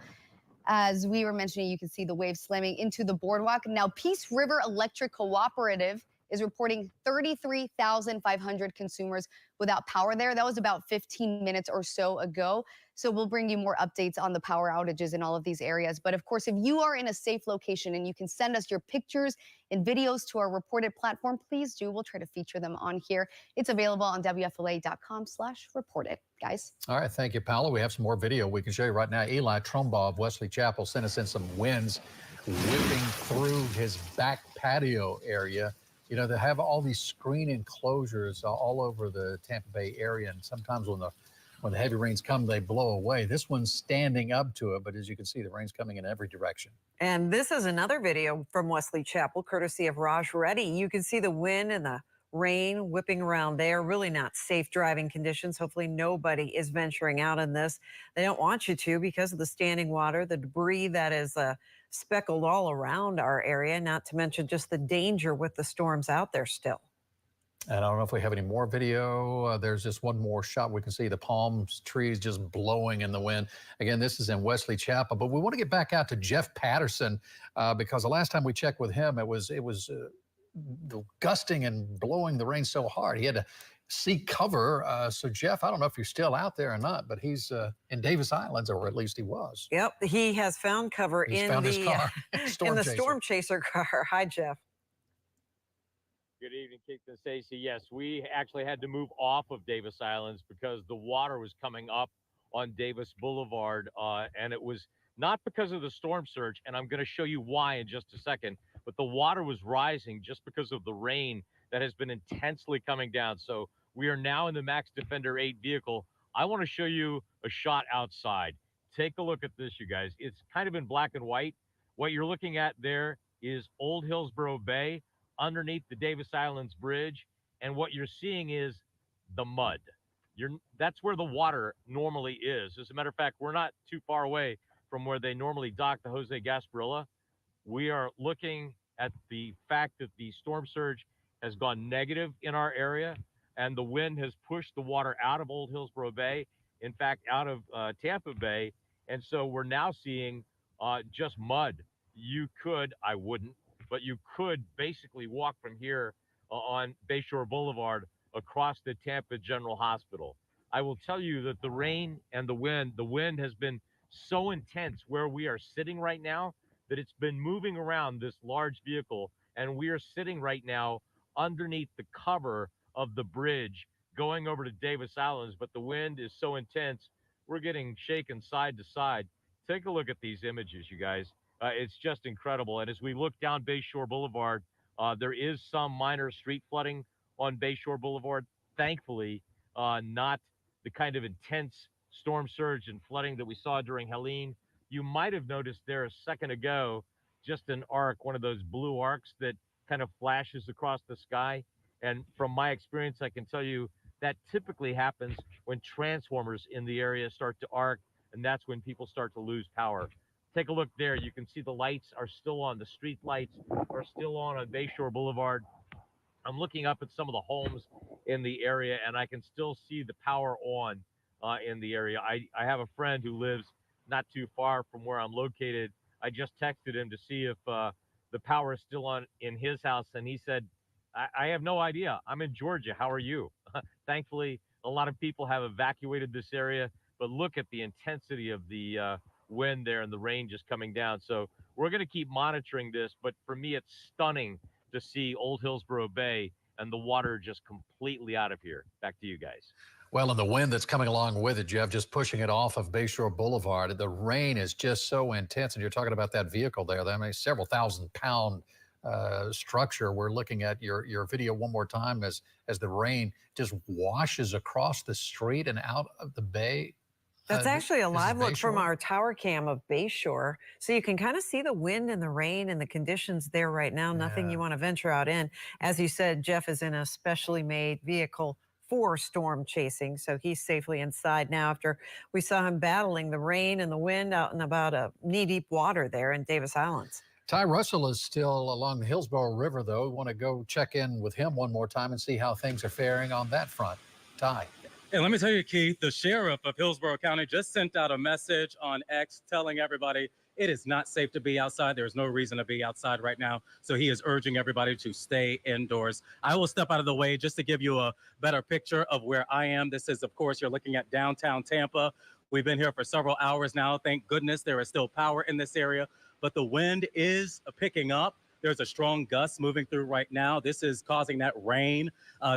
As we were mentioning, you can see the waves slamming into the boardwalk. Now, Peace River Electric Cooperative is reporting 33,500 consumers without power there. That was about 15 minutes or so ago. So we'll bring you more updates on the power outages in all of these areas. But of course, if you are in a safe location and you can send us your pictures and videos to our reported platform, please do. We'll try to feature them on here. It's available on WFLA.com/reported. Guys. All right, thank you, Paula. We have some more video we can show you right now. Eli Trumbaugh of Wesley Chapel sent us in some winds whipping through his back patio area. You know, they have all these screen enclosures all over the Tampa Bay area, and sometimes when the heavy rains come, they blow away. This one's standing up to it, but as you can see, the rain's coming in every direction. And this is another video from Wesley Chapel, courtesy of Raj Reddy. You can see the wind and the rain whipping around there. Really not safe driving conditions. Hopefully nobody is venturing out in this. They don't want you to because of the standing water, the debris that is speckled all around our area, not to mention just the danger with the storms out there still. And I don't know if we have any more video. There's just one more shot. We can see the palm trees just blowing in the wind. Again, this is in Wesley Chapel, but we want to get back out to Jeff Patterson because the last time we checked with him, it was gusting and blowing the rain so hard. He had to seek cover. So Jeff, I don't know if you're still out there or not, but he's in Davis Islands, or at least he was. Yep, he has found cover in his car. in the storm chaser car. Hi, Jeff. Good evening, Keith and Stacey. Yes, we actually had to move off of Davis Islands because the water was coming up on Davis Boulevard, and it was not because of the storm surge, and I'm going to show you why in just a second, but the water was rising just because of the rain that has been intensely coming down. So we are now in the Max Defender 8 vehicle. I want to show you a shot outside. Take a look at this, you guys. It's kind of in black and white. What you're looking at there is Old Hillsborough Bay underneath the Davis Islands Bridge, and what you're seeing is the mud. That's where the water normally is. As a matter of fact, we're not too far away from where they normally dock the Jose Gasparilla. We are looking at the fact that the storm surge has gone negative in our area, and the wind has pushed the water out of Old Hillsborough Bay, in fact, out of Tampa Bay, and so we're now seeing just mud. You could, I wouldn't, but you could basically walk from here on Bayshore Boulevard across the Tampa General Hospital. I will tell you that the rain and the wind has been so intense where we are sitting right now that it's been moving around this large vehicle, and we are sitting right now underneath the cover of the bridge going over to Davis Islands, but the wind is so intense, we're getting shaken side to side. Take a look at these images, you guys. It's just incredible. And as we look down Bayshore Boulevard, there is some minor street flooding on Bayshore Boulevard. Thankfully, not the kind of intense storm surge and flooding that we saw during Helene. You might have noticed there a second ago, just an arc, one of those blue arcs that kind of flashes across the sky. And from my experience, I can tell you that typically happens when transformers in the area start to arc, and that's when people start to lose power. Take a look there. You can see the lights are still on. The street lights are still on Bayshore Boulevard. I'm looking up at some of the homes in the area, and I can still see the power on in the area. I have a friend who lives not too far from where I'm located. I just texted him to see if the power is still on in his house, and he said, I have no idea. I'm in Georgia. How are you? Thankfully, a lot of people have evacuated this area, but look at the intensity of the wind there and the rain just coming down. So we're going to keep monitoring this, but for me, it's stunning to see Old Hillsborough Bay and the water just completely out of here. Back to you guys. Well, and the wind that's coming along with it, Jeff, just pushing it off of Bayshore Boulevard. The rain is just so intense, and you're talking about that vehicle there. That means several thousand-pound structure. We're looking at your video one more time as the rain just washes across the street and out of the bay. That's actually a this is live look from Bayshore? our tower cam of Bayshore. So you can kind of see the wind and the rain and the conditions there right now. Nothing you want to venture out in. As you said, Jeff is in a specially made vehicle for storm chasing. So he's safely inside now after we saw him battling the rain and the wind out in about a knee-deep water there in Davis Islands. Ty Russell is still along the Hillsborough River, though. We want to go check in with him one more time and see how things are faring on that front. Ty. And let me tell you, Keith, the sheriff of Hillsborough County just sent out a message on X telling everybody it is not safe to be outside. There's no reason to be outside right now. So he is urging everybody to stay indoors. I will step out of the way just to give you a better picture of where I am. This is, of course, you're looking at downtown Tampa. We've been here for several hours now. Thank goodness there is still power in this area, but the wind is picking up. There's a strong gust moving through right now. This is causing that rain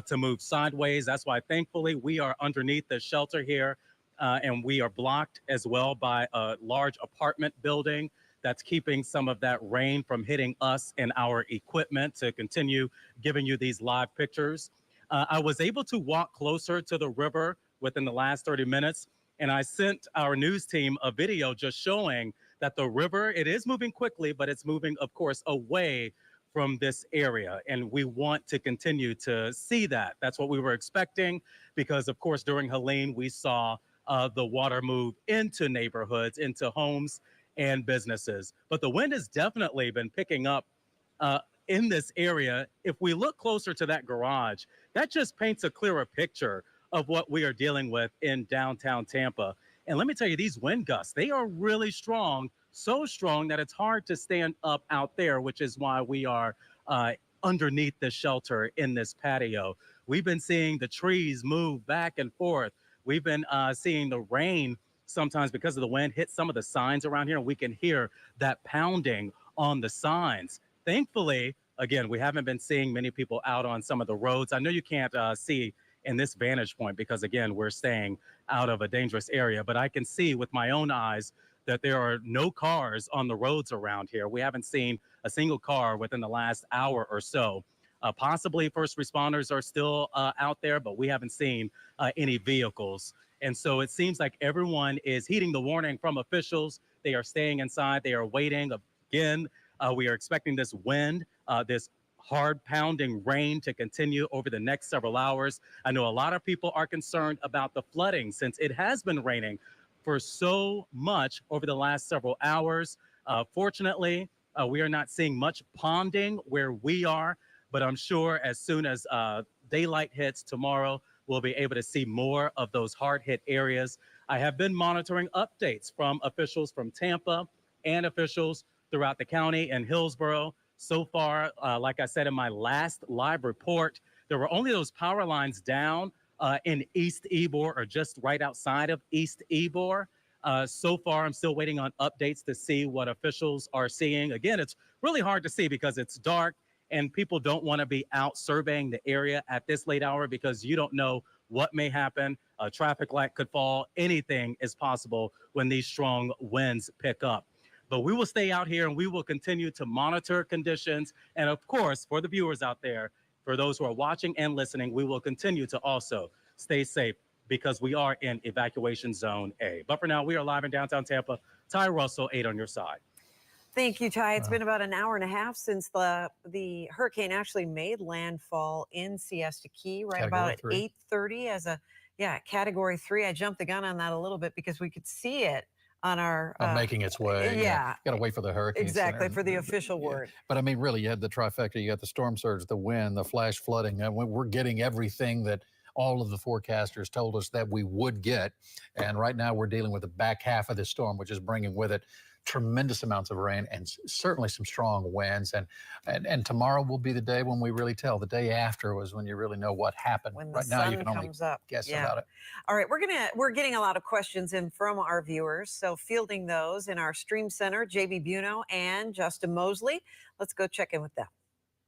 to move sideways. That's why, thankfully, we are underneath the shelter here, and we are blocked as well by a large apartment building that's keeping some of that rain from hitting us and our equipment to continue giving you these live pictures. I was able to walk closer to the river within the last 30 minutes, and I sent our news team a video just showing that the river, it is moving quickly, but it's moving, of course, away from this area. And we want to continue to see that. That's what we were expecting because, of course, during Helene, we saw the water move into neighborhoods, into homes and businesses. But the wind has definitely been picking up in this area. If we look closer to that garage, that just paints a clearer picture of what we are dealing with in downtown Tampa. And let me tell you, these wind gusts, they are really strong, so strong that it's hard to stand up out there, which is why we are underneath the shelter in this patio. We've been seeing the trees move back and forth. We've been seeing the rain sometimes because of the wind hit some of the signs around here, and we can hear that pounding on the signs. Thankfully, again, we haven't been seeing many people out on some of the roads. I know you can't see in this vantage point because, again, we're staying out of a dangerous area, but I can see with my own eyes that there are no cars on the roads around here. We haven't seen a single car within the last hour or so. Possibly first responders are still out there, but we haven't seen any vehicles. And so it seems like everyone is heeding the warning from officials. They are staying inside. They are waiting. Again, we are expecting this wind, this hard pounding rain to continue over the next several hours. I know a lot of people are concerned about the flooding since it has been raining for so much over the last several hours. Fortunately, we are not seeing much ponding where we are, but I'm sure as soon as daylight hits tomorrow, we'll be able to see more of those hard hit areas. I have been monitoring updates from officials from Tampa and officials throughout the county and Hillsborough. So far, like I said in my last live report, there were only those power lines down in East Ybor or just right outside of East Ybor. So far, I'm still waiting on updates to see what officials are seeing. Again, it's really hard to see because it's dark and people don't want to be out surveying the area at this late hour because you don't know what may happen. A traffic light could fall. Anything is possible when these strong winds pick up. But we will stay out here and we will continue to monitor conditions. And of course, for the viewers out there, for those who are watching and listening, we will continue to also stay safe because we are in evacuation zone A. But for now, we are live in downtown Tampa. Ty Russell, 8 on your side. Thank you, Ty. It's been about an hour and a half since the hurricane actually made landfall in Siesta Key, right about at 8:30 as a Category 3. I jumped the gun on that a little bit because we could see it on our making its way. Yeah. Got to wait for the hurricane Exactly, center. for the official word. But I mean, really, you had the trifecta. You got the storm surge, the wind, the flash flooding. And we're getting everything that all of the forecasters told us that we would get. And right now we're dealing with the back half of this storm, which is bringing with it tremendous amounts of rain and certainly some strong winds. And tomorrow will be the day when we really tell. The day after was when you really know what happened. When the right now sun you can only comes up. guess Yeah. about it. All right, we're getting a lot of questions in from our viewers, so fielding those in our stream center, JB Buno and Justin Mosley. Let's go check in with them.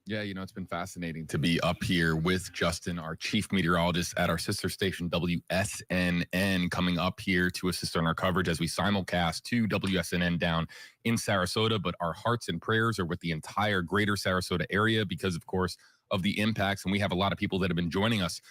Yeah, you know, it's been fascinating to be up here with Justin, our chief meteorologist at our sister station, WSNN, coming up here to assist on our coverage as we simulcast to WSNN down in Sarasota. But our hearts and prayers are with the entire greater Sarasota area because, of course, of the impacts. And we have a lot of people that have been joining us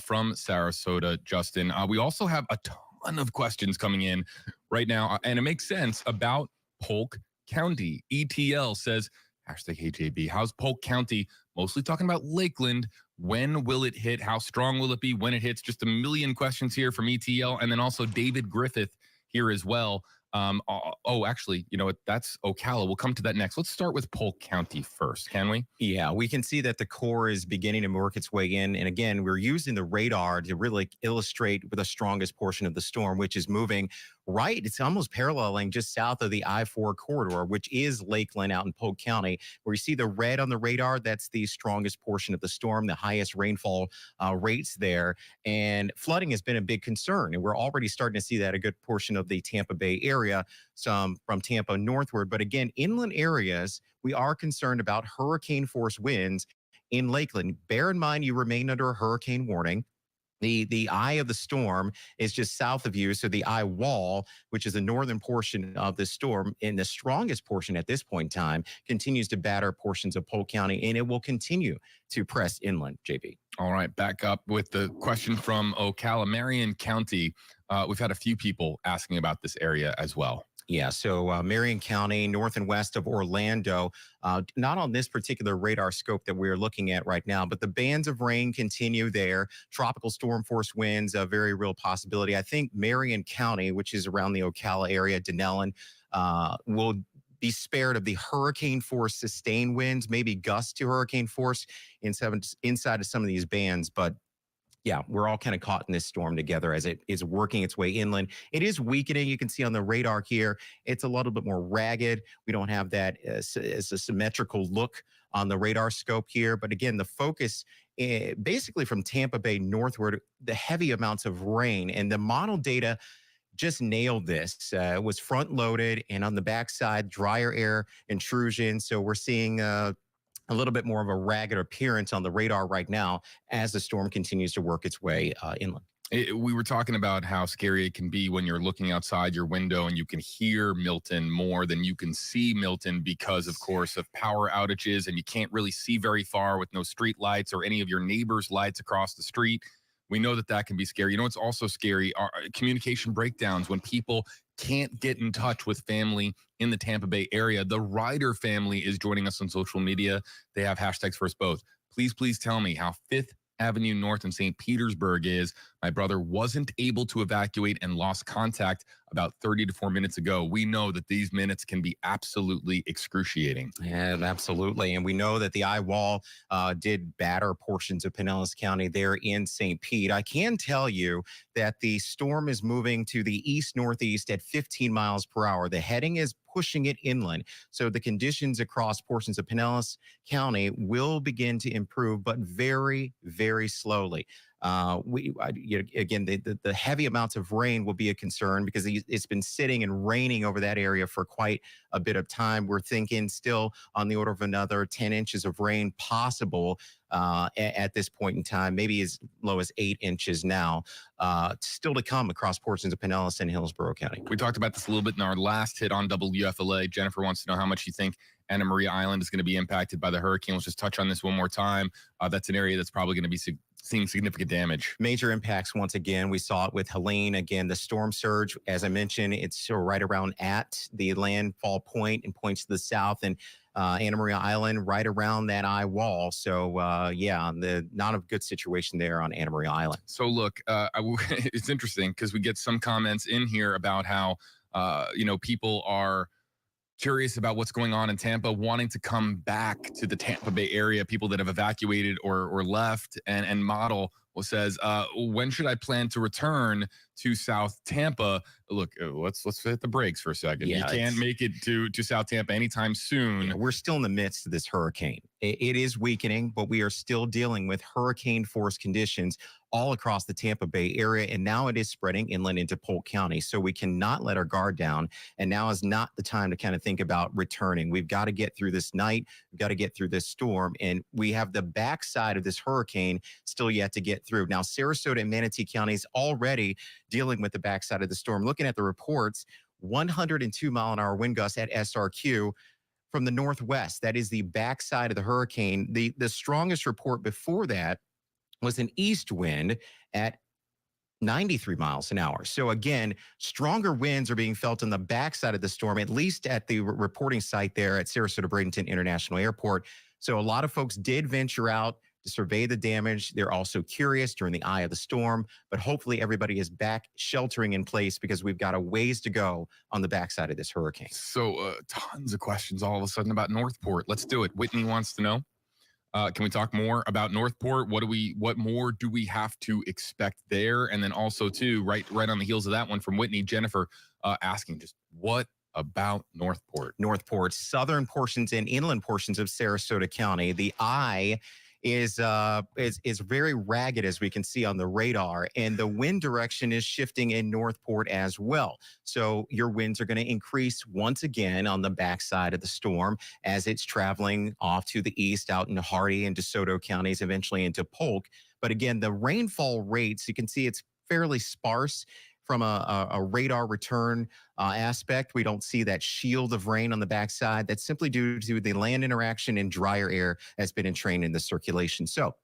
from Sarasota, Justin. We also have a ton of questions coming in right now, and it makes sense about Polk County. ETL says, #HeyJB, how's Polk County? Mostly talking about Lakeland. When will it hit? How strong will it be when it hits? Just a million questions here from ETL. And then also David Griffith here as well. Actually, you know what? That's Ocala. We'll come to that next. Let's start with Polk County first, can we? Yeah, we can see that the core is beginning to work its way in. And again, we're using the radar to really illustrate the strongest portion of the storm, which is moving right. It's almost paralleling just south of the I-4 corridor, which is Lakeland out in Polk County. Where you see the red on the radar, that's the strongest portion of the storm, the highest rainfall rates there. And flooding has been a big concern. And we're already starting to see that a good portion of the Tampa Bay area, some from Tampa northward. But again, inland areas, we are concerned about hurricane force winds in Lakeland. Bear in mind, you remain under a hurricane warning. The eye of the storm is just south of you. So the eye wall, which is the northern portion of the storm, and the strongest portion at this point in time, continues to batter portions of Polk County, and it will continue to press inland, JB. All right, back up with the question from Ocala, Marion County. We've had a few people asking about this area as well. Yeah, so Marion County, north and west of Orlando, not on this particular radar scope that we're looking at right now, but the bands of rain continue there. Tropical storm force winds, a very real possibility. I think Marion County, which is around the Ocala area, Denellen, will be spared of the hurricane force sustained winds, maybe gusts to hurricane force inside of some of these bands, but yeah, we're all kind of caught in this storm together as it is working its way inland. It is weakening. You can see on the radar here, it's a little bit more ragged. We don't have that as a symmetrical look on the radar scope here. But again, the focus basically from Tampa Bay northward, the heavy amounts of rain and the model data just nailed this. It was front loaded and on the backside, drier air intrusion. So we're seeing a little bit more of a ragged appearance on the radar right now as the storm continues to work its way inland. We were talking about how scary it can be when you're looking outside your window and you can hear Milton more than you can see Milton because, of course, of power outages, and you can't really see very far with no street lights or any of your neighbors' lights across the street. We know that that can be scary. You know, it's also scary, are communication breakdowns when people can't get in touch with family in the Tampa Bay area. The Ryder family is joining us on social media. They have hashtags for us both. Please tell me how 5th Avenue North in St. Petersburg is. My brother wasn't able to evacuate and lost contact about 30 to 4 minutes ago. We know that these minutes can be absolutely excruciating. Yeah, absolutely. And we know that the eye wall did batter portions of Pinellas County there in St. Pete. I can tell you that the storm is moving to the east-northeast at 15 miles per hour. The heading is pushing it inland. So the conditions across portions of Pinellas County will begin to improve, but very, very slowly. Again, the heavy amounts of rain will be a concern because it's been sitting and raining over that area for quite a bit of time. We're thinking still on the order of another 10 inches of rain possible at this point in time, maybe as low as 8 inches now, still to come across portions of Pinellas and Hillsborough County. We talked about this a little bit in our last hit on WFLA. Jennifer wants to know how much you think Anna Maria Island is going to be impacted by the hurricane. Let's just touch on this one more time. That's an area that's probably going to be seeing significant damage. Major impacts once again. We saw it with Helene. Again, the storm surge, as I mentioned, it's right around at the landfall point and points to the south, and Anna Maria Island right around that eye wall. So not a good situation there on Anna Maria Island. So look, it's interesting because we get some comments in here about how people are curious about what's going on in Tampa, wanting to come back to the Tampa Bay area, people that have evacuated or left, and Model says, when should I plan to return to South Tampa? Look, let's hit the brakes for a second. Yeah, you can't make it to South Tampa anytime soon. Yeah, we're still in the midst of this hurricane. It is weakening, but we are still dealing with hurricane force conditions all across the Tampa Bay area, and now it is spreading inland into Polk County. So we cannot let our guard down, and now is not the time to kind of think about returning. We've got to get through this night. We've got to get through this storm, and we have the backside of this hurricane still yet to get through. Now, Sarasota and Manatee counties already dealing with the backside of the storm. Looking at the reports, 102 mile an hour wind gusts at SRQ from the northwest. That is the backside of the hurricane. The strongest report before that was an east wind at 93 miles an hour. So again, stronger winds are being felt on the backside of the storm, at least at the reporting site there at Sarasota Bradenton International Airport. So a lot of folks did venture out to survey the damage. They're also curious during the eye of the storm, but hopefully everybody is back sheltering in place because we've got a ways to go on the backside of this hurricane. So tons of questions all of a sudden about Northport. Let's do it. Whitney wants to know. Can we talk more about Northport? What more do we have to expect there? And then also too, right on the heels of that one from Whitney, Jennifer asking just what about Northport? Northport, southern portions and inland portions of Sarasota County. The eye is very ragged, as we can see on the radar, and the wind direction is shifting in Northport as well. So your winds are going to increase once again on the backside of the storm as it's traveling off to the east out in Hardy and DeSoto counties, eventually into Polk. But again, the rainfall rates, you can see it's fairly sparse. From a radar return aspect, we don't see that shield of rain on the backside. That's simply due to the land interaction and drier air that's been entrained in the circulation. So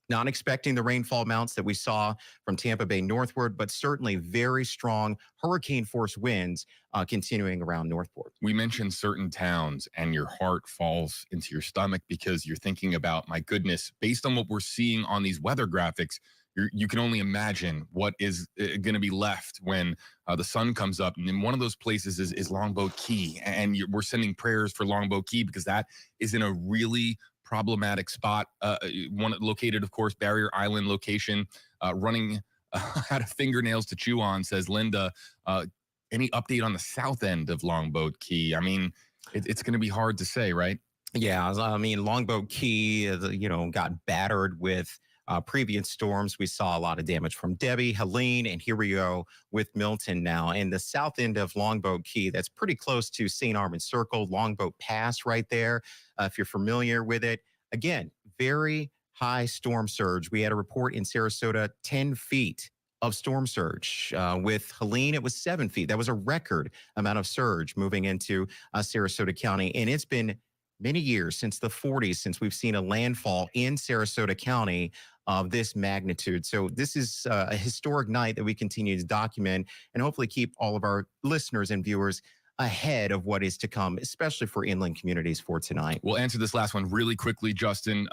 not expecting the rainfall amounts that we saw from Tampa Bay northward, but certainly very strong hurricane force winds continuing around Northport. We mentioned certain towns and your heart falls into your stomach because you're thinking about, my goodness, based on what we're seeing on these weather graphics, you can only imagine what is going to be left when the sun comes up. And one of those places is Longboat Key. And we're sending prayers for Longboat Key because that is in a really problematic spot. One located, of course, Barrier Island location, running out of fingernails to chew on, says Linda. Any update on the south end of Longboat Key? I mean, it's going to be hard to say, right? Yeah, I mean, Longboat Key, got battered with previous storms. We saw a lot of damage from Debbie, Helene, and here we go with Milton now. And the south end of Longboat Key, that's pretty close to St. Armand Circle, Longboat Pass right there, if you're familiar with it. Again, very high storm surge. We had a report in Sarasota, 10 feet of storm surge. With Helene, it was 7 feet. That was a record amount of surge moving into Sarasota County. And it's been many years, since the 40s, since we've seen a landfall in Sarasota County of this magnitude. So this is a historic night that we continue to document and hopefully keep all of our listeners and viewers ahead of what is to come, especially for inland communities for tonight. We'll answer this last one really quickly, Justin,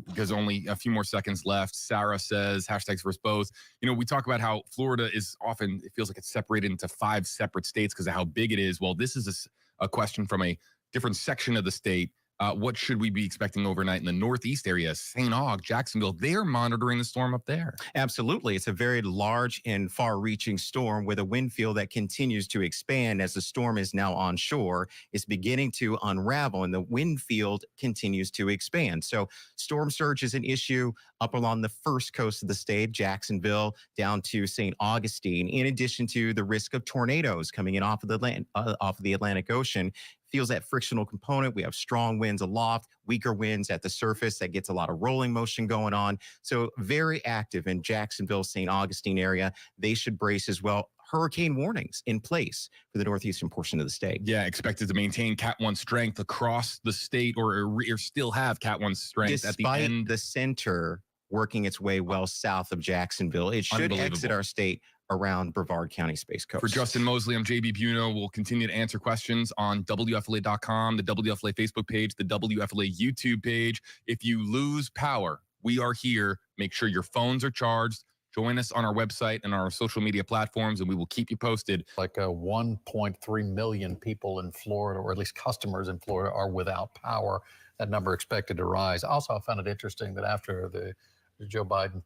because only a few more seconds left. Sarah says, hashtags for us both. We talk about how Florida is often, it feels like it's separated into 5 separate states because of how big it is. Well, this is a question from a different section of the state. What should we be expecting overnight in the northeast area? St. Aug, Jacksonville, they're monitoring the storm up there. Absolutely. It's a very large and far-reaching storm with a wind field that continues to expand as the storm is now onshore. It's beginning to unravel and the wind field continues to expand. So storm surge is an issue up along the first coast of the state, Jacksonville, down to St. Augustine, in addition to the risk of tornadoes coming in off of the Atlantic Ocean. Feels that frictional component. We have strong winds aloft, weaker winds at the surface. That gets a lot of rolling motion going on. So very active in Jacksonville, St. Augustine area. They should brace as well. Hurricane warnings in place for the northeastern portion of the state. Yeah, expected to maintain Cat 1 strength across the state or still have Cat 1 strength Despite at the end. The center working its way well south of Jacksonville. It should exit our state around Brevard County Space Coast. For Justin Mosley, I'm JB Buno. We'll continue to answer questions on WFLA.com, the WFLA Facebook page, the WFLA YouTube page. If you lose power, we are here. Make sure your phones are charged. Join us on our website and our social media platforms, and we will keep you posted. Like 1.3 million people in Florida, or at least customers in Florida, are without power. That number expected to rise. Also, I found it interesting that after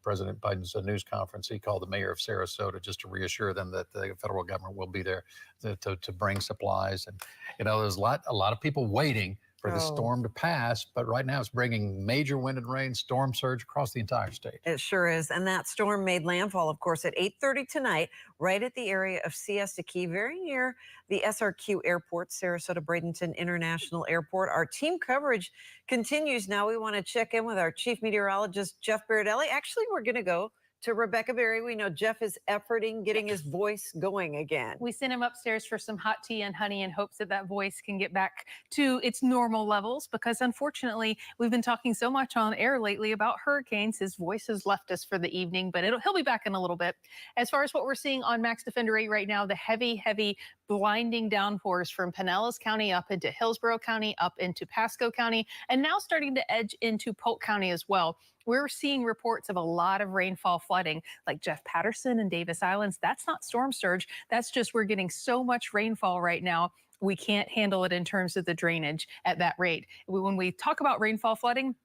President Biden's news conference, he called the mayor of Sarasota just to reassure them that the federal government will be there to bring supplies. And, there's a lot of people waiting for the storm to pass, but right now it's bringing major wind and rain, storm surge across the entire state. It sure is. And that storm made landfall, of course, at 8:30 tonight, right at the area of Siesta Key, very near the SRQ Airport, Sarasota Bradenton International Airport. Our team coverage continues now. We want to check in with our chief meteorologist, Jeff Berardelli. Actually, we're going to go to Rebecca Berry. We know Jeff is efforting getting his voice going again. We sent him upstairs for some hot tea and honey in hopes that that voice can get back to its normal levels, because unfortunately we've been talking so much on air lately about hurricanes. His voice has left us for the evening, but he'll be back in a little bit. As far as what we're seeing on Max Defender 8 right now, the heavy blinding downpours from Pinellas County up into Hillsborough County, up into Pasco County, and now starting to edge into Polk County as well. We're seeing reports of a lot of rainfall flooding, like Jeff Patterson and Davis Islands. That's not storm surge. That's just we're getting so much rainfall right now, we can't handle it in terms of the drainage at that rate. When we talk about rainfall flooding,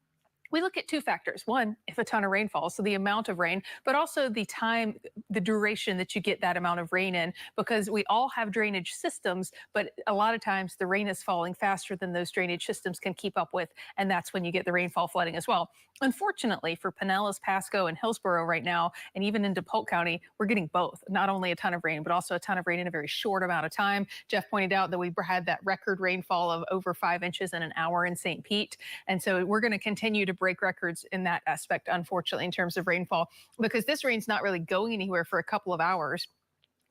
we look at two factors. One, if a ton of rain falls, so the amount of rain, but also the time, the duration that you get that amount of rain in, because we all have drainage systems, but a lot of times the rain is falling faster than those drainage systems can keep up with, and that's when you get the rainfall flooding as well. Unfortunately for Pinellas, Pasco, and Hillsborough right now, and even into Polk County, we're getting both. Not only a ton of rain, but also a ton of rain in a very short amount of time. Jeff pointed out that we had that record rainfall of over 5 inches in an hour in St. Pete. And so we're going to continue to break records in that aspect, unfortunately, in terms of rainfall, because this rain's not really going anywhere for a couple of hours.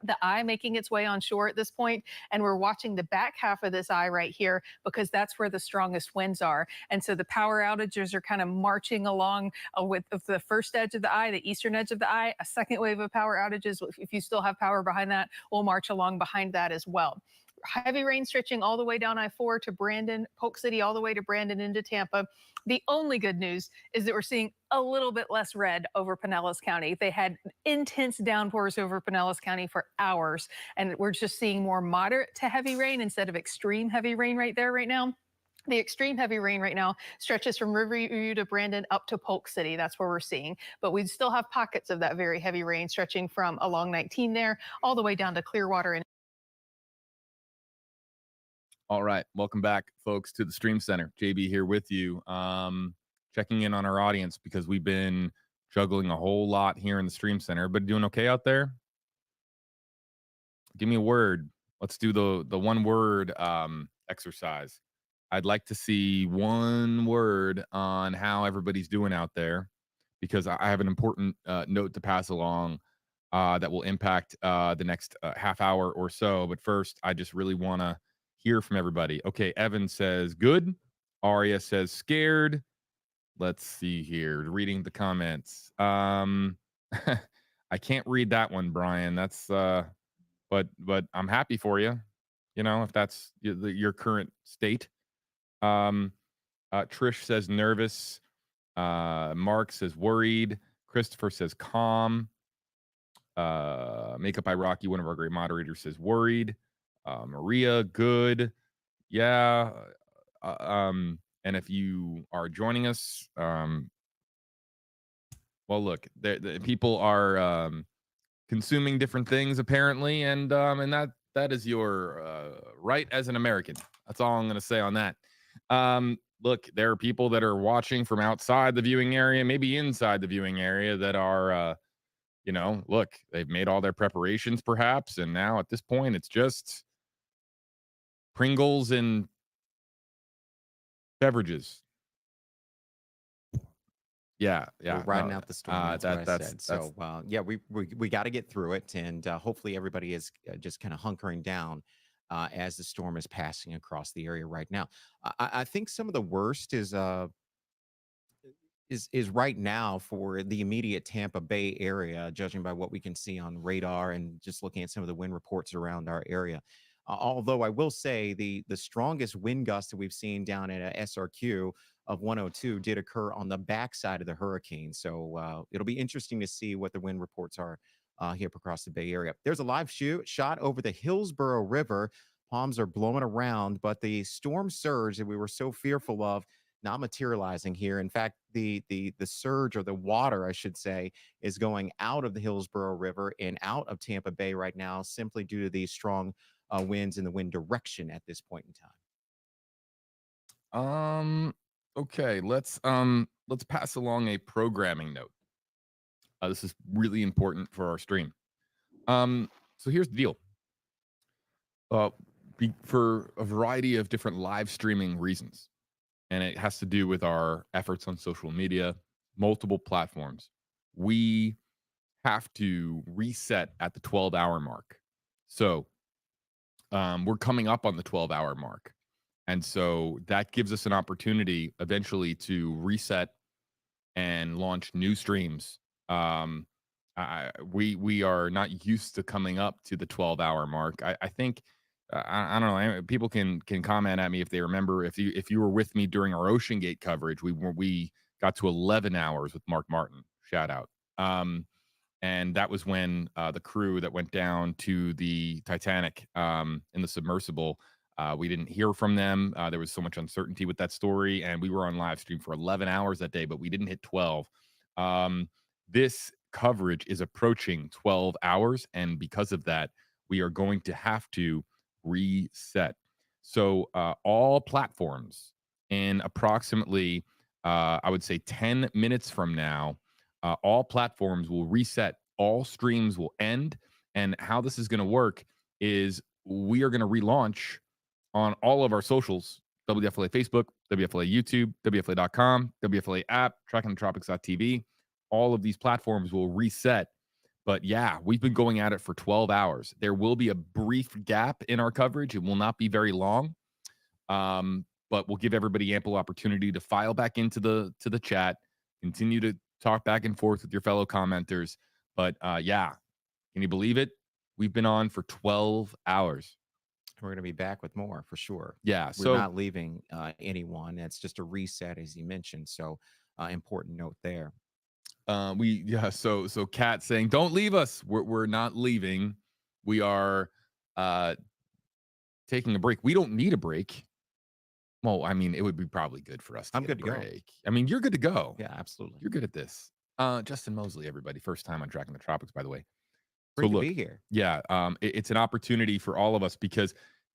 The eye making its way on shore at this point, and we're watching the back half of this eye right here, because that's where the strongest winds are. And so the power outages are kind of marching along with the first edge of the eye, the eastern edge of the eye. A second wave of power outages, if you still have power behind that, will march along behind that as well. Heavy rain stretching all the way down I-4 to Brandon, Polk City, all the way to Brandon into Tampa. The only good news is that we're seeing a little bit less red over Pinellas County. They had intense downpours over Pinellas County for hours, and we're just seeing more moderate to heavy rain instead of extreme heavy rain right there right now. The extreme heavy rain right now stretches from Riverview to Brandon up to Polk City. That's where we're seeing. But we still have pockets of that very heavy rain stretching from along 19 there all the way down to Clearwater. And All right, welcome back, folks, to the Stream Center. JB here with you, checking in on our audience because we've been juggling a whole lot here in the Stream Center. But doing okay out there? Give me a word. Let's do the one word exercise. I'd like to see one word on how everybody's doing out there, because I have an important note to pass along that will impact the next half hour or so. But first, I just really want to hear from everybody. Okay, Evan says good. Aria says scared. Let's see here. Reading the comments. I can't read that one, Brian. That's but I'm happy for you. You know, if that's your current state. Trish says nervous. Mark says worried. Christopher says calm. Makeup by Rocky, one of our great moderators, says worried. Maria, good. Yeah. And if you are joining us, well, look, the people are consuming different things apparently, and that is your right as an American. That's all I'm going to say on that. Look, there are people that are watching from outside the viewing area, maybe inside the viewing area, that are, look, they've made all their preparations perhaps, and now at this point, it's just Pringles and beverages. Yeah. We're riding out the storm. That's what I said. So, yeah, we got to get through it, and hopefully everybody is just kind of hunkering down as the storm is passing across the area right now. I think some of the worst is right now for the immediate Tampa Bay area, judging by what we can see on radar and just looking at some of the wind reports around our area. Although I will say the strongest wind gust that we've seen down at SRQ of 102 did occur on the backside of the hurricane. So it'll be interesting to see what the wind reports are here across the Bay Area. There's a live shot over the Hillsborough River. Palms are blowing around, but the storm surge that we were so fearful of not materializing here. In fact, the surge, or the water, I should say, is going out of the Hillsborough River and out of Tampa Bay right now, simply due to the strong winds in the wind direction at this point in time. Okay, let's pass along a programming note. This is really important for our stream. So here's the deal. For a variety of different live streaming reasons, and it has to do with our efforts on social media, multiple platforms, we have to reset at the 12-hour mark. So we're coming up on the 12-hour mark. And so that gives us an opportunity eventually to reset and launch new streams. We are not used to coming up to the 12-hour mark. I think I don't know. People can comment at me if they remember. If you were with me during our Ocean Gate coverage, we got to 11 hours with Mark Martin. Shout out. And that was when the crew that went down to the Titanic in the submersible, we didn't hear from them. There was so much uncertainty with that story, and we were on live stream for 11 hours that day, but we didn't hit 12. This coverage is approaching 12 hours, and because of that, we are going to have to reset. So all platforms in approximately, I would say 10 minutes from now, all platforms will reset, all streams will end. And how this is going to work is we are going to relaunch on all of our socials: WFLA Facebook, WFLA YouTube, WFLA.com, WFLA app, trackingthetropics.tv. All of these platforms will reset. But yeah, we've been going at it for 12 hours. There will be a brief gap in our coverage. It will not be very long. But we'll give everybody ample opportunity to file back into the chat, continue to talk back and forth with your fellow commenters. But yeah, can you believe it? We've been on for 12 hours. We're going to be back with more for sure. Yeah. We're not leaving anyone. It's just a reset, as you mentioned. So important note there. So Kat saying, don't leave us. We're not leaving. We are taking a break. We don't need a break. Well, I mean, it would be probably good for us to I'm get good a to break. I mean, you're good to go. Yeah, absolutely. You're good at this. Justin Mosley, everybody. First time on Tracking the Tropics, by the way. Great to be here. Yeah, it's an opportunity for all of us because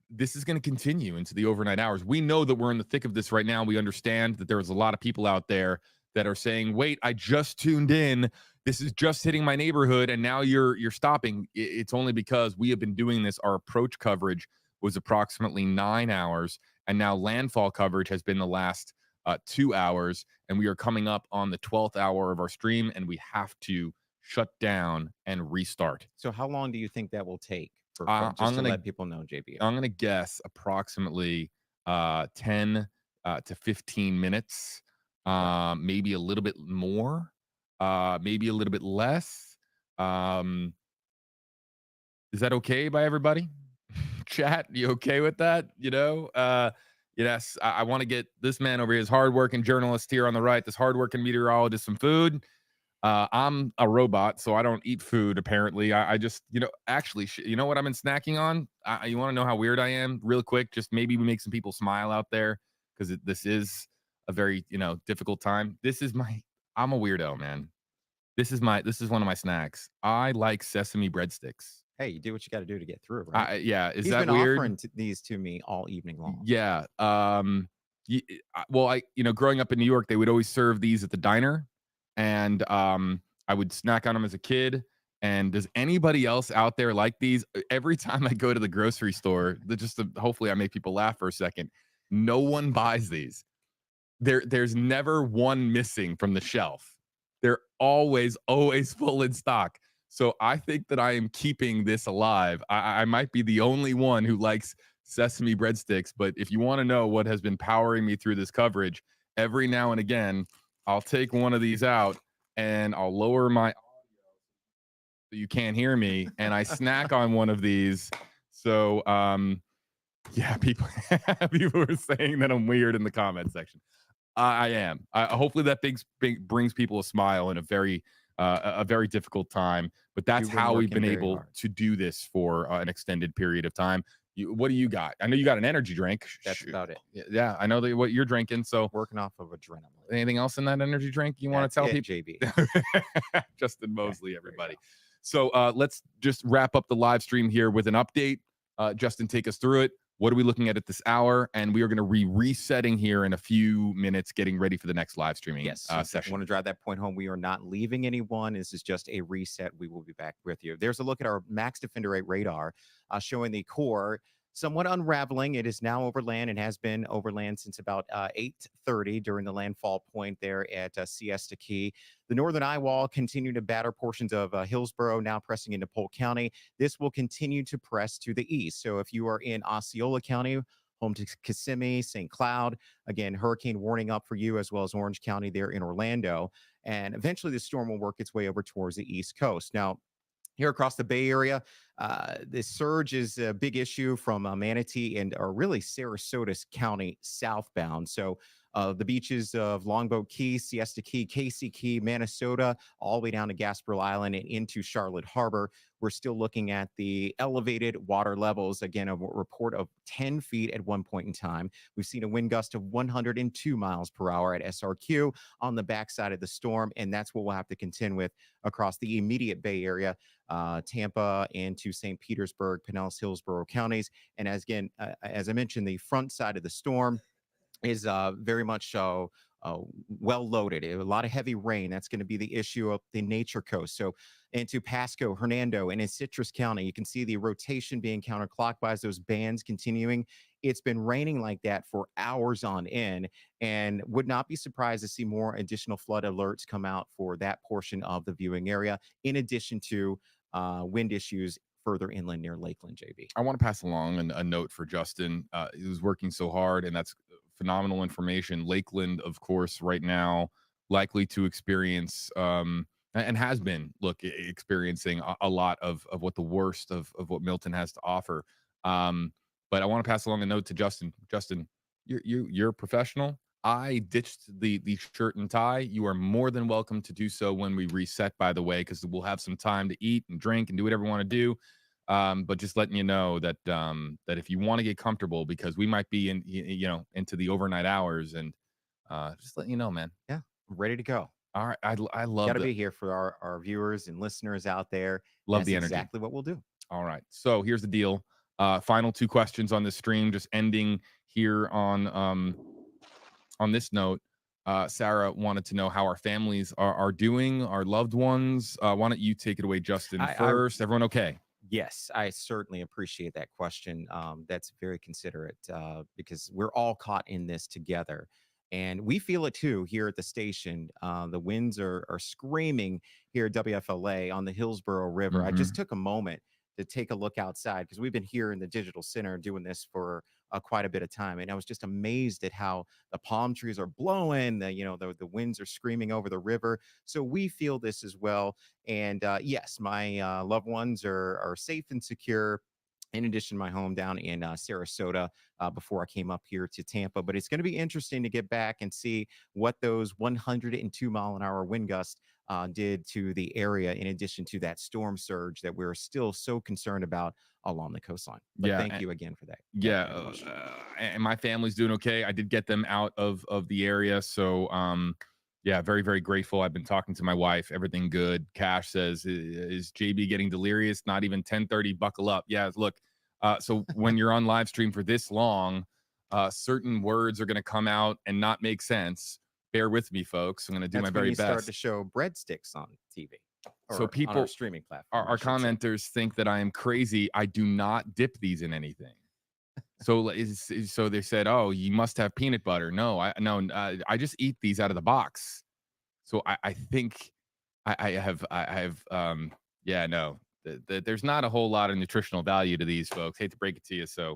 this is going to continue into the overnight hours. We know that we're in the thick of this right now. We understand that there's a lot of people out there that are saying, wait, I just tuned in. This is just hitting my neighborhood, and now you're stopping. It's only because we have been doing this. Our approach coverage was approximately 9 hours, and now landfall coverage has been the last 2 hours, and we are coming up on the 12th hour of our stream, and we have to shut down and restart. So how long do you think that will take for I'm to gonna let people know, JB? I'm going to guess approximately 10 to 15 minutes, maybe a little bit more, maybe a little bit less. Is that okay by everybody? Chat, you okay with that? Yes, I want to get this man over here, this hardworking journalist here on the right, this hardworking meteorologist, some food. I'm a robot, so I don't eat food, apparently. I just, actually, you know what I've been snacking on? You want to know how weird I am? Real quick, just maybe we make some people smile out there, because this is a very, difficult time. I'm a weirdo, man. This is one of my snacks. I like sesame breadsticks. Hey, you do what you got to do to get through, right? Yeah, is He's that been weird? offering these to me all evening long. Yeah. Well, growing up in New York, they would always serve these at the diner, and I would snack on them as a kid. And does anybody else out there like these? Every time I go to the grocery store, hopefully I make people laugh for a second. No one buys these. There's never one missing from the shelf. They're always full in stock. So I think that I am keeping this alive. I might be the only one who likes sesame breadsticks, but if you want to know what has been powering me through this coverage, every now and again, I'll take one of these out and I'll lower my audio so you can't hear me, and I snack on one of these. So, yeah, people are saying that I'm weird in the comment section. I am. Hopefully that brings people a smile in a very difficult time. But that's how we've been able to do this for an extended period of time. What do you got? I know you got an energy drink. That's about it. Yeah, I know what you're drinking. So working off of adrenaline. Anything else in that energy drink you want to tell people? JB. Justin Mosley, everybody. So let's just wrap up the live stream here with an update. Justin, take us through it. What are we looking at this hour? And we are going to be resetting here in a few minutes, getting ready for the next live streaming session. I want to drive that point home. We are not leaving anyone. This is just a reset. We will be back with you. There's a look at our Max Defender 8 radar showing the core somewhat unraveling. It is now over land and has been over land since about 8:30 during the landfall point there at Siesta Key. The northern eye wall continued to batter portions of Hillsborough, now pressing into Polk County. This will continue to press to the east. So if you are in Osceola County, home to Kissimmee, St. Cloud, again, hurricane warning up for you, as well as Orange County there in Orlando. And eventually the storm will work its way over towards the East Coast. Now, here across the Bay Area, this surge is a big issue from Manatee and or really Sarasota County southbound. So the beaches of Longboat Key, Siesta Key, Casey Key, Minnesota, all the way down to Gasparilla Island and into Charlotte Harbor. We're still looking at the elevated water levels. Again, a report of 10 feet at one point in time. We've seen a wind gust of 102 miles per hour at SRQ on the backside of the storm, and that's what we'll have to contend with across the immediate Bay Area, Tampa into St. Petersburg, Pinellas, Hillsborough counties. And as I mentioned, the front side of the storm is very much well loaded. A lot of heavy rain. That's going to be the issue of the Nature Coast. So into Pasco, Hernando, and in Citrus County, you can see the rotation being counterclockwise, those bands continuing. It's been raining like that for hours on end, and would not be surprised to see more additional flood alerts come out for that portion of the viewing area, in addition to wind issues further inland near Lakeland, JB. I want to pass along a note for Justin. He was working so hard, and that's phenomenal information. Lakeland, of course, right now likely to experience and has been experiencing a lot of what the worst of what Milton has to offer. But I want to pass along a note to Justin. Justin, you're a professional. I ditched the shirt and tie. You are more than welcome to do so when we reset, by the way, because we'll have some time to eat and drink and do whatever we want to do. But just letting you know that that if you want to get comfortable, because we might be into the overnight hours, and just letting you know, man. Yeah, ready to go. All right, I love. Got to be here for our viewers and listeners out there. Love That's the energy. Exactly what we'll do. All right, so here's the deal. Final two questions on this stream. Just ending here on this note. Sarah wanted to know how our families are doing, our loved ones. Why don't you take it away, Justin, first? Everyone okay? Yes, I certainly appreciate that question. That's very considerate because we're all caught in this together. And we feel it too here at the station. The winds are screaming here at WFLA on the Hillsborough River. I just took a moment to take a look outside because we've been here in the digital center doing this for quite a bit of time. And I was just amazed at how the palm trees are blowing, the winds are screaming over the river. So we feel this as well. And yes, my loved ones are safe and secure. In addition to my home down in Sarasota before I came up here to Tampa. But it's going to be interesting to get back and see what those 102-mile-an-hour wind gusts did to the area, in addition to that storm surge that we're still so concerned about along the coastline. But thank you again for that. Yeah, and my family's doing okay. I did get them out of the area, so yeah, very, very grateful. I've been talking to my wife. Everything good. Cash says, is JB getting delirious? Not even 10:30. Buckle up. Yeah, look. So when you're on live stream for this long, certain words are going to come out and not make sense. Bear with me, folks. I'm going to do my very best. Start to show breadsticks on TV. So people, on our streaming platform, our commenters think that I am crazy. I do not dip these in anything. So they said, "Oh, you must have peanut butter." No, I just eat these out of the box. So I think I have there's not a whole lot of nutritional value to these, folks. Hate to break it to you. So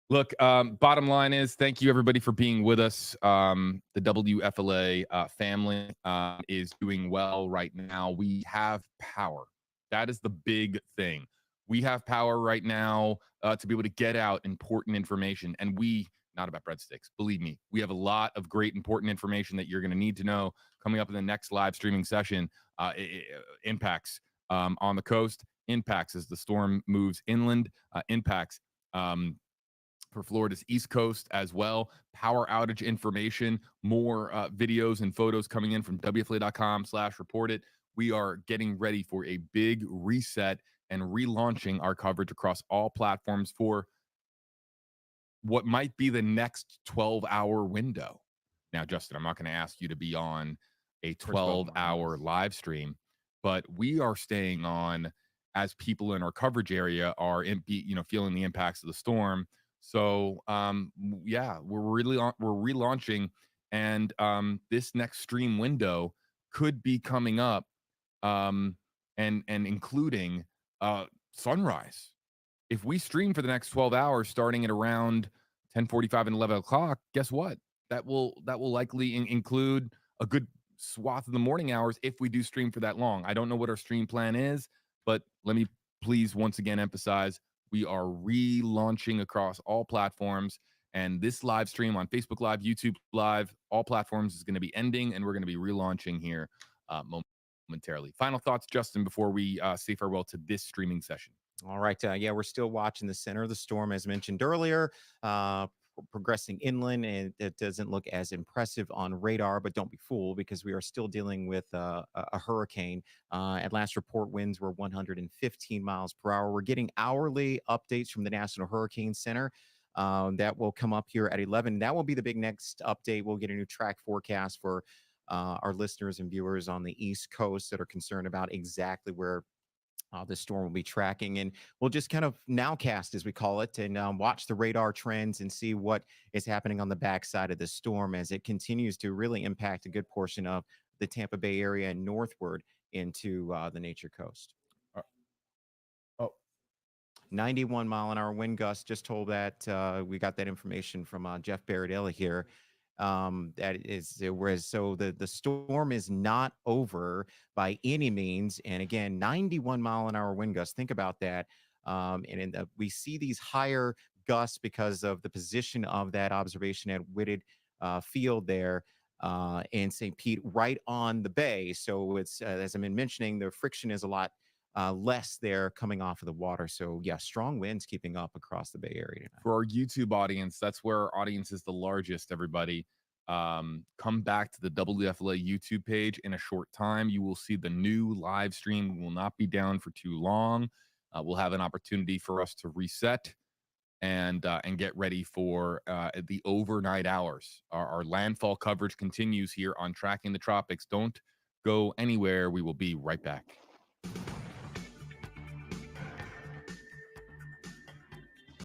look, bottom line is thank you everybody for being with us. The WFLA family is doing well right now. We have power. That is the big thing. We have power right now to be able to get out important information. And not about breadsticks, believe me, we have a lot of great important information that you're going to need to know coming up in the next live streaming session. Impacts on the coast, impacts as the storm moves inland, impacts for Florida's East Coast as well. Power outage information, more videos and photos coming in from WFLA.com/reportit. We are getting ready for a big reset and relaunching our coverage across all platforms for what might be the next 12-hour window. Now, Justin, I'm not going to ask you to be on a 12-hour live stream, but we are staying on as people in our coverage area are feeling the impacts of the storm. So yeah, we're relaunching, and this next stream window could be coming up, and including sunrise. If we stream for the next 12 hours starting at around 10:45 and 11 o'clock, guess what? That will likely include a good swath of the morning hours if we do stream for that long. I don't know what our stream plan is, but let me please once again emphasize, we are relaunching across all platforms, and this live stream on Facebook Live, YouTube Live, all platforms is going to be ending, and we're going to be relaunching here momentarily. Final thoughts, Justin, before we say farewell to this streaming session. All right. Yeah, we're still watching the center of the storm, as mentioned earlier, progressing inland, and it doesn't look as impressive on radar, but don't be fooled, because we are still dealing with a hurricane. At last report, winds were 115 miles per hour. We're getting hourly updates from the National Hurricane Center. That will come up here at 11. That will be the big next update. We'll get a new track forecast for our listeners and viewers on the East Coast that are concerned about exactly where the storm will be tracking. And we'll just kind of nowcast, as we call it, and watch the radar trends and see what is happening on the backside of the storm as it continues to really impact a good portion of the Tampa Bay area and northward into the Nature Coast. 91-mile-an-hour wind gusts. Just told that we got that information from Jeff Baradella here. That is, whereas so the storm is not over by any means. And again, 91-mile-an-hour wind gusts. Think about that. We see these higher gusts because of the position of that observation at Whitted Field there in St. Pete, right on the bay. So it's as I've been mentioning, the friction is a lot less there coming off of the water. So yeah, strong winds keeping up across the Bay Area tonight. For our YouTube audience, that's where our audience is the largest, everybody. Come back to the WFLA YouTube page in a short time. You will see the new live stream. We will not be down for too long. We'll have an opportunity for us to reset and get ready for the overnight hours. Our landfall coverage continues here on Tracking the Tropics. Don't go anywhere. We will be right back.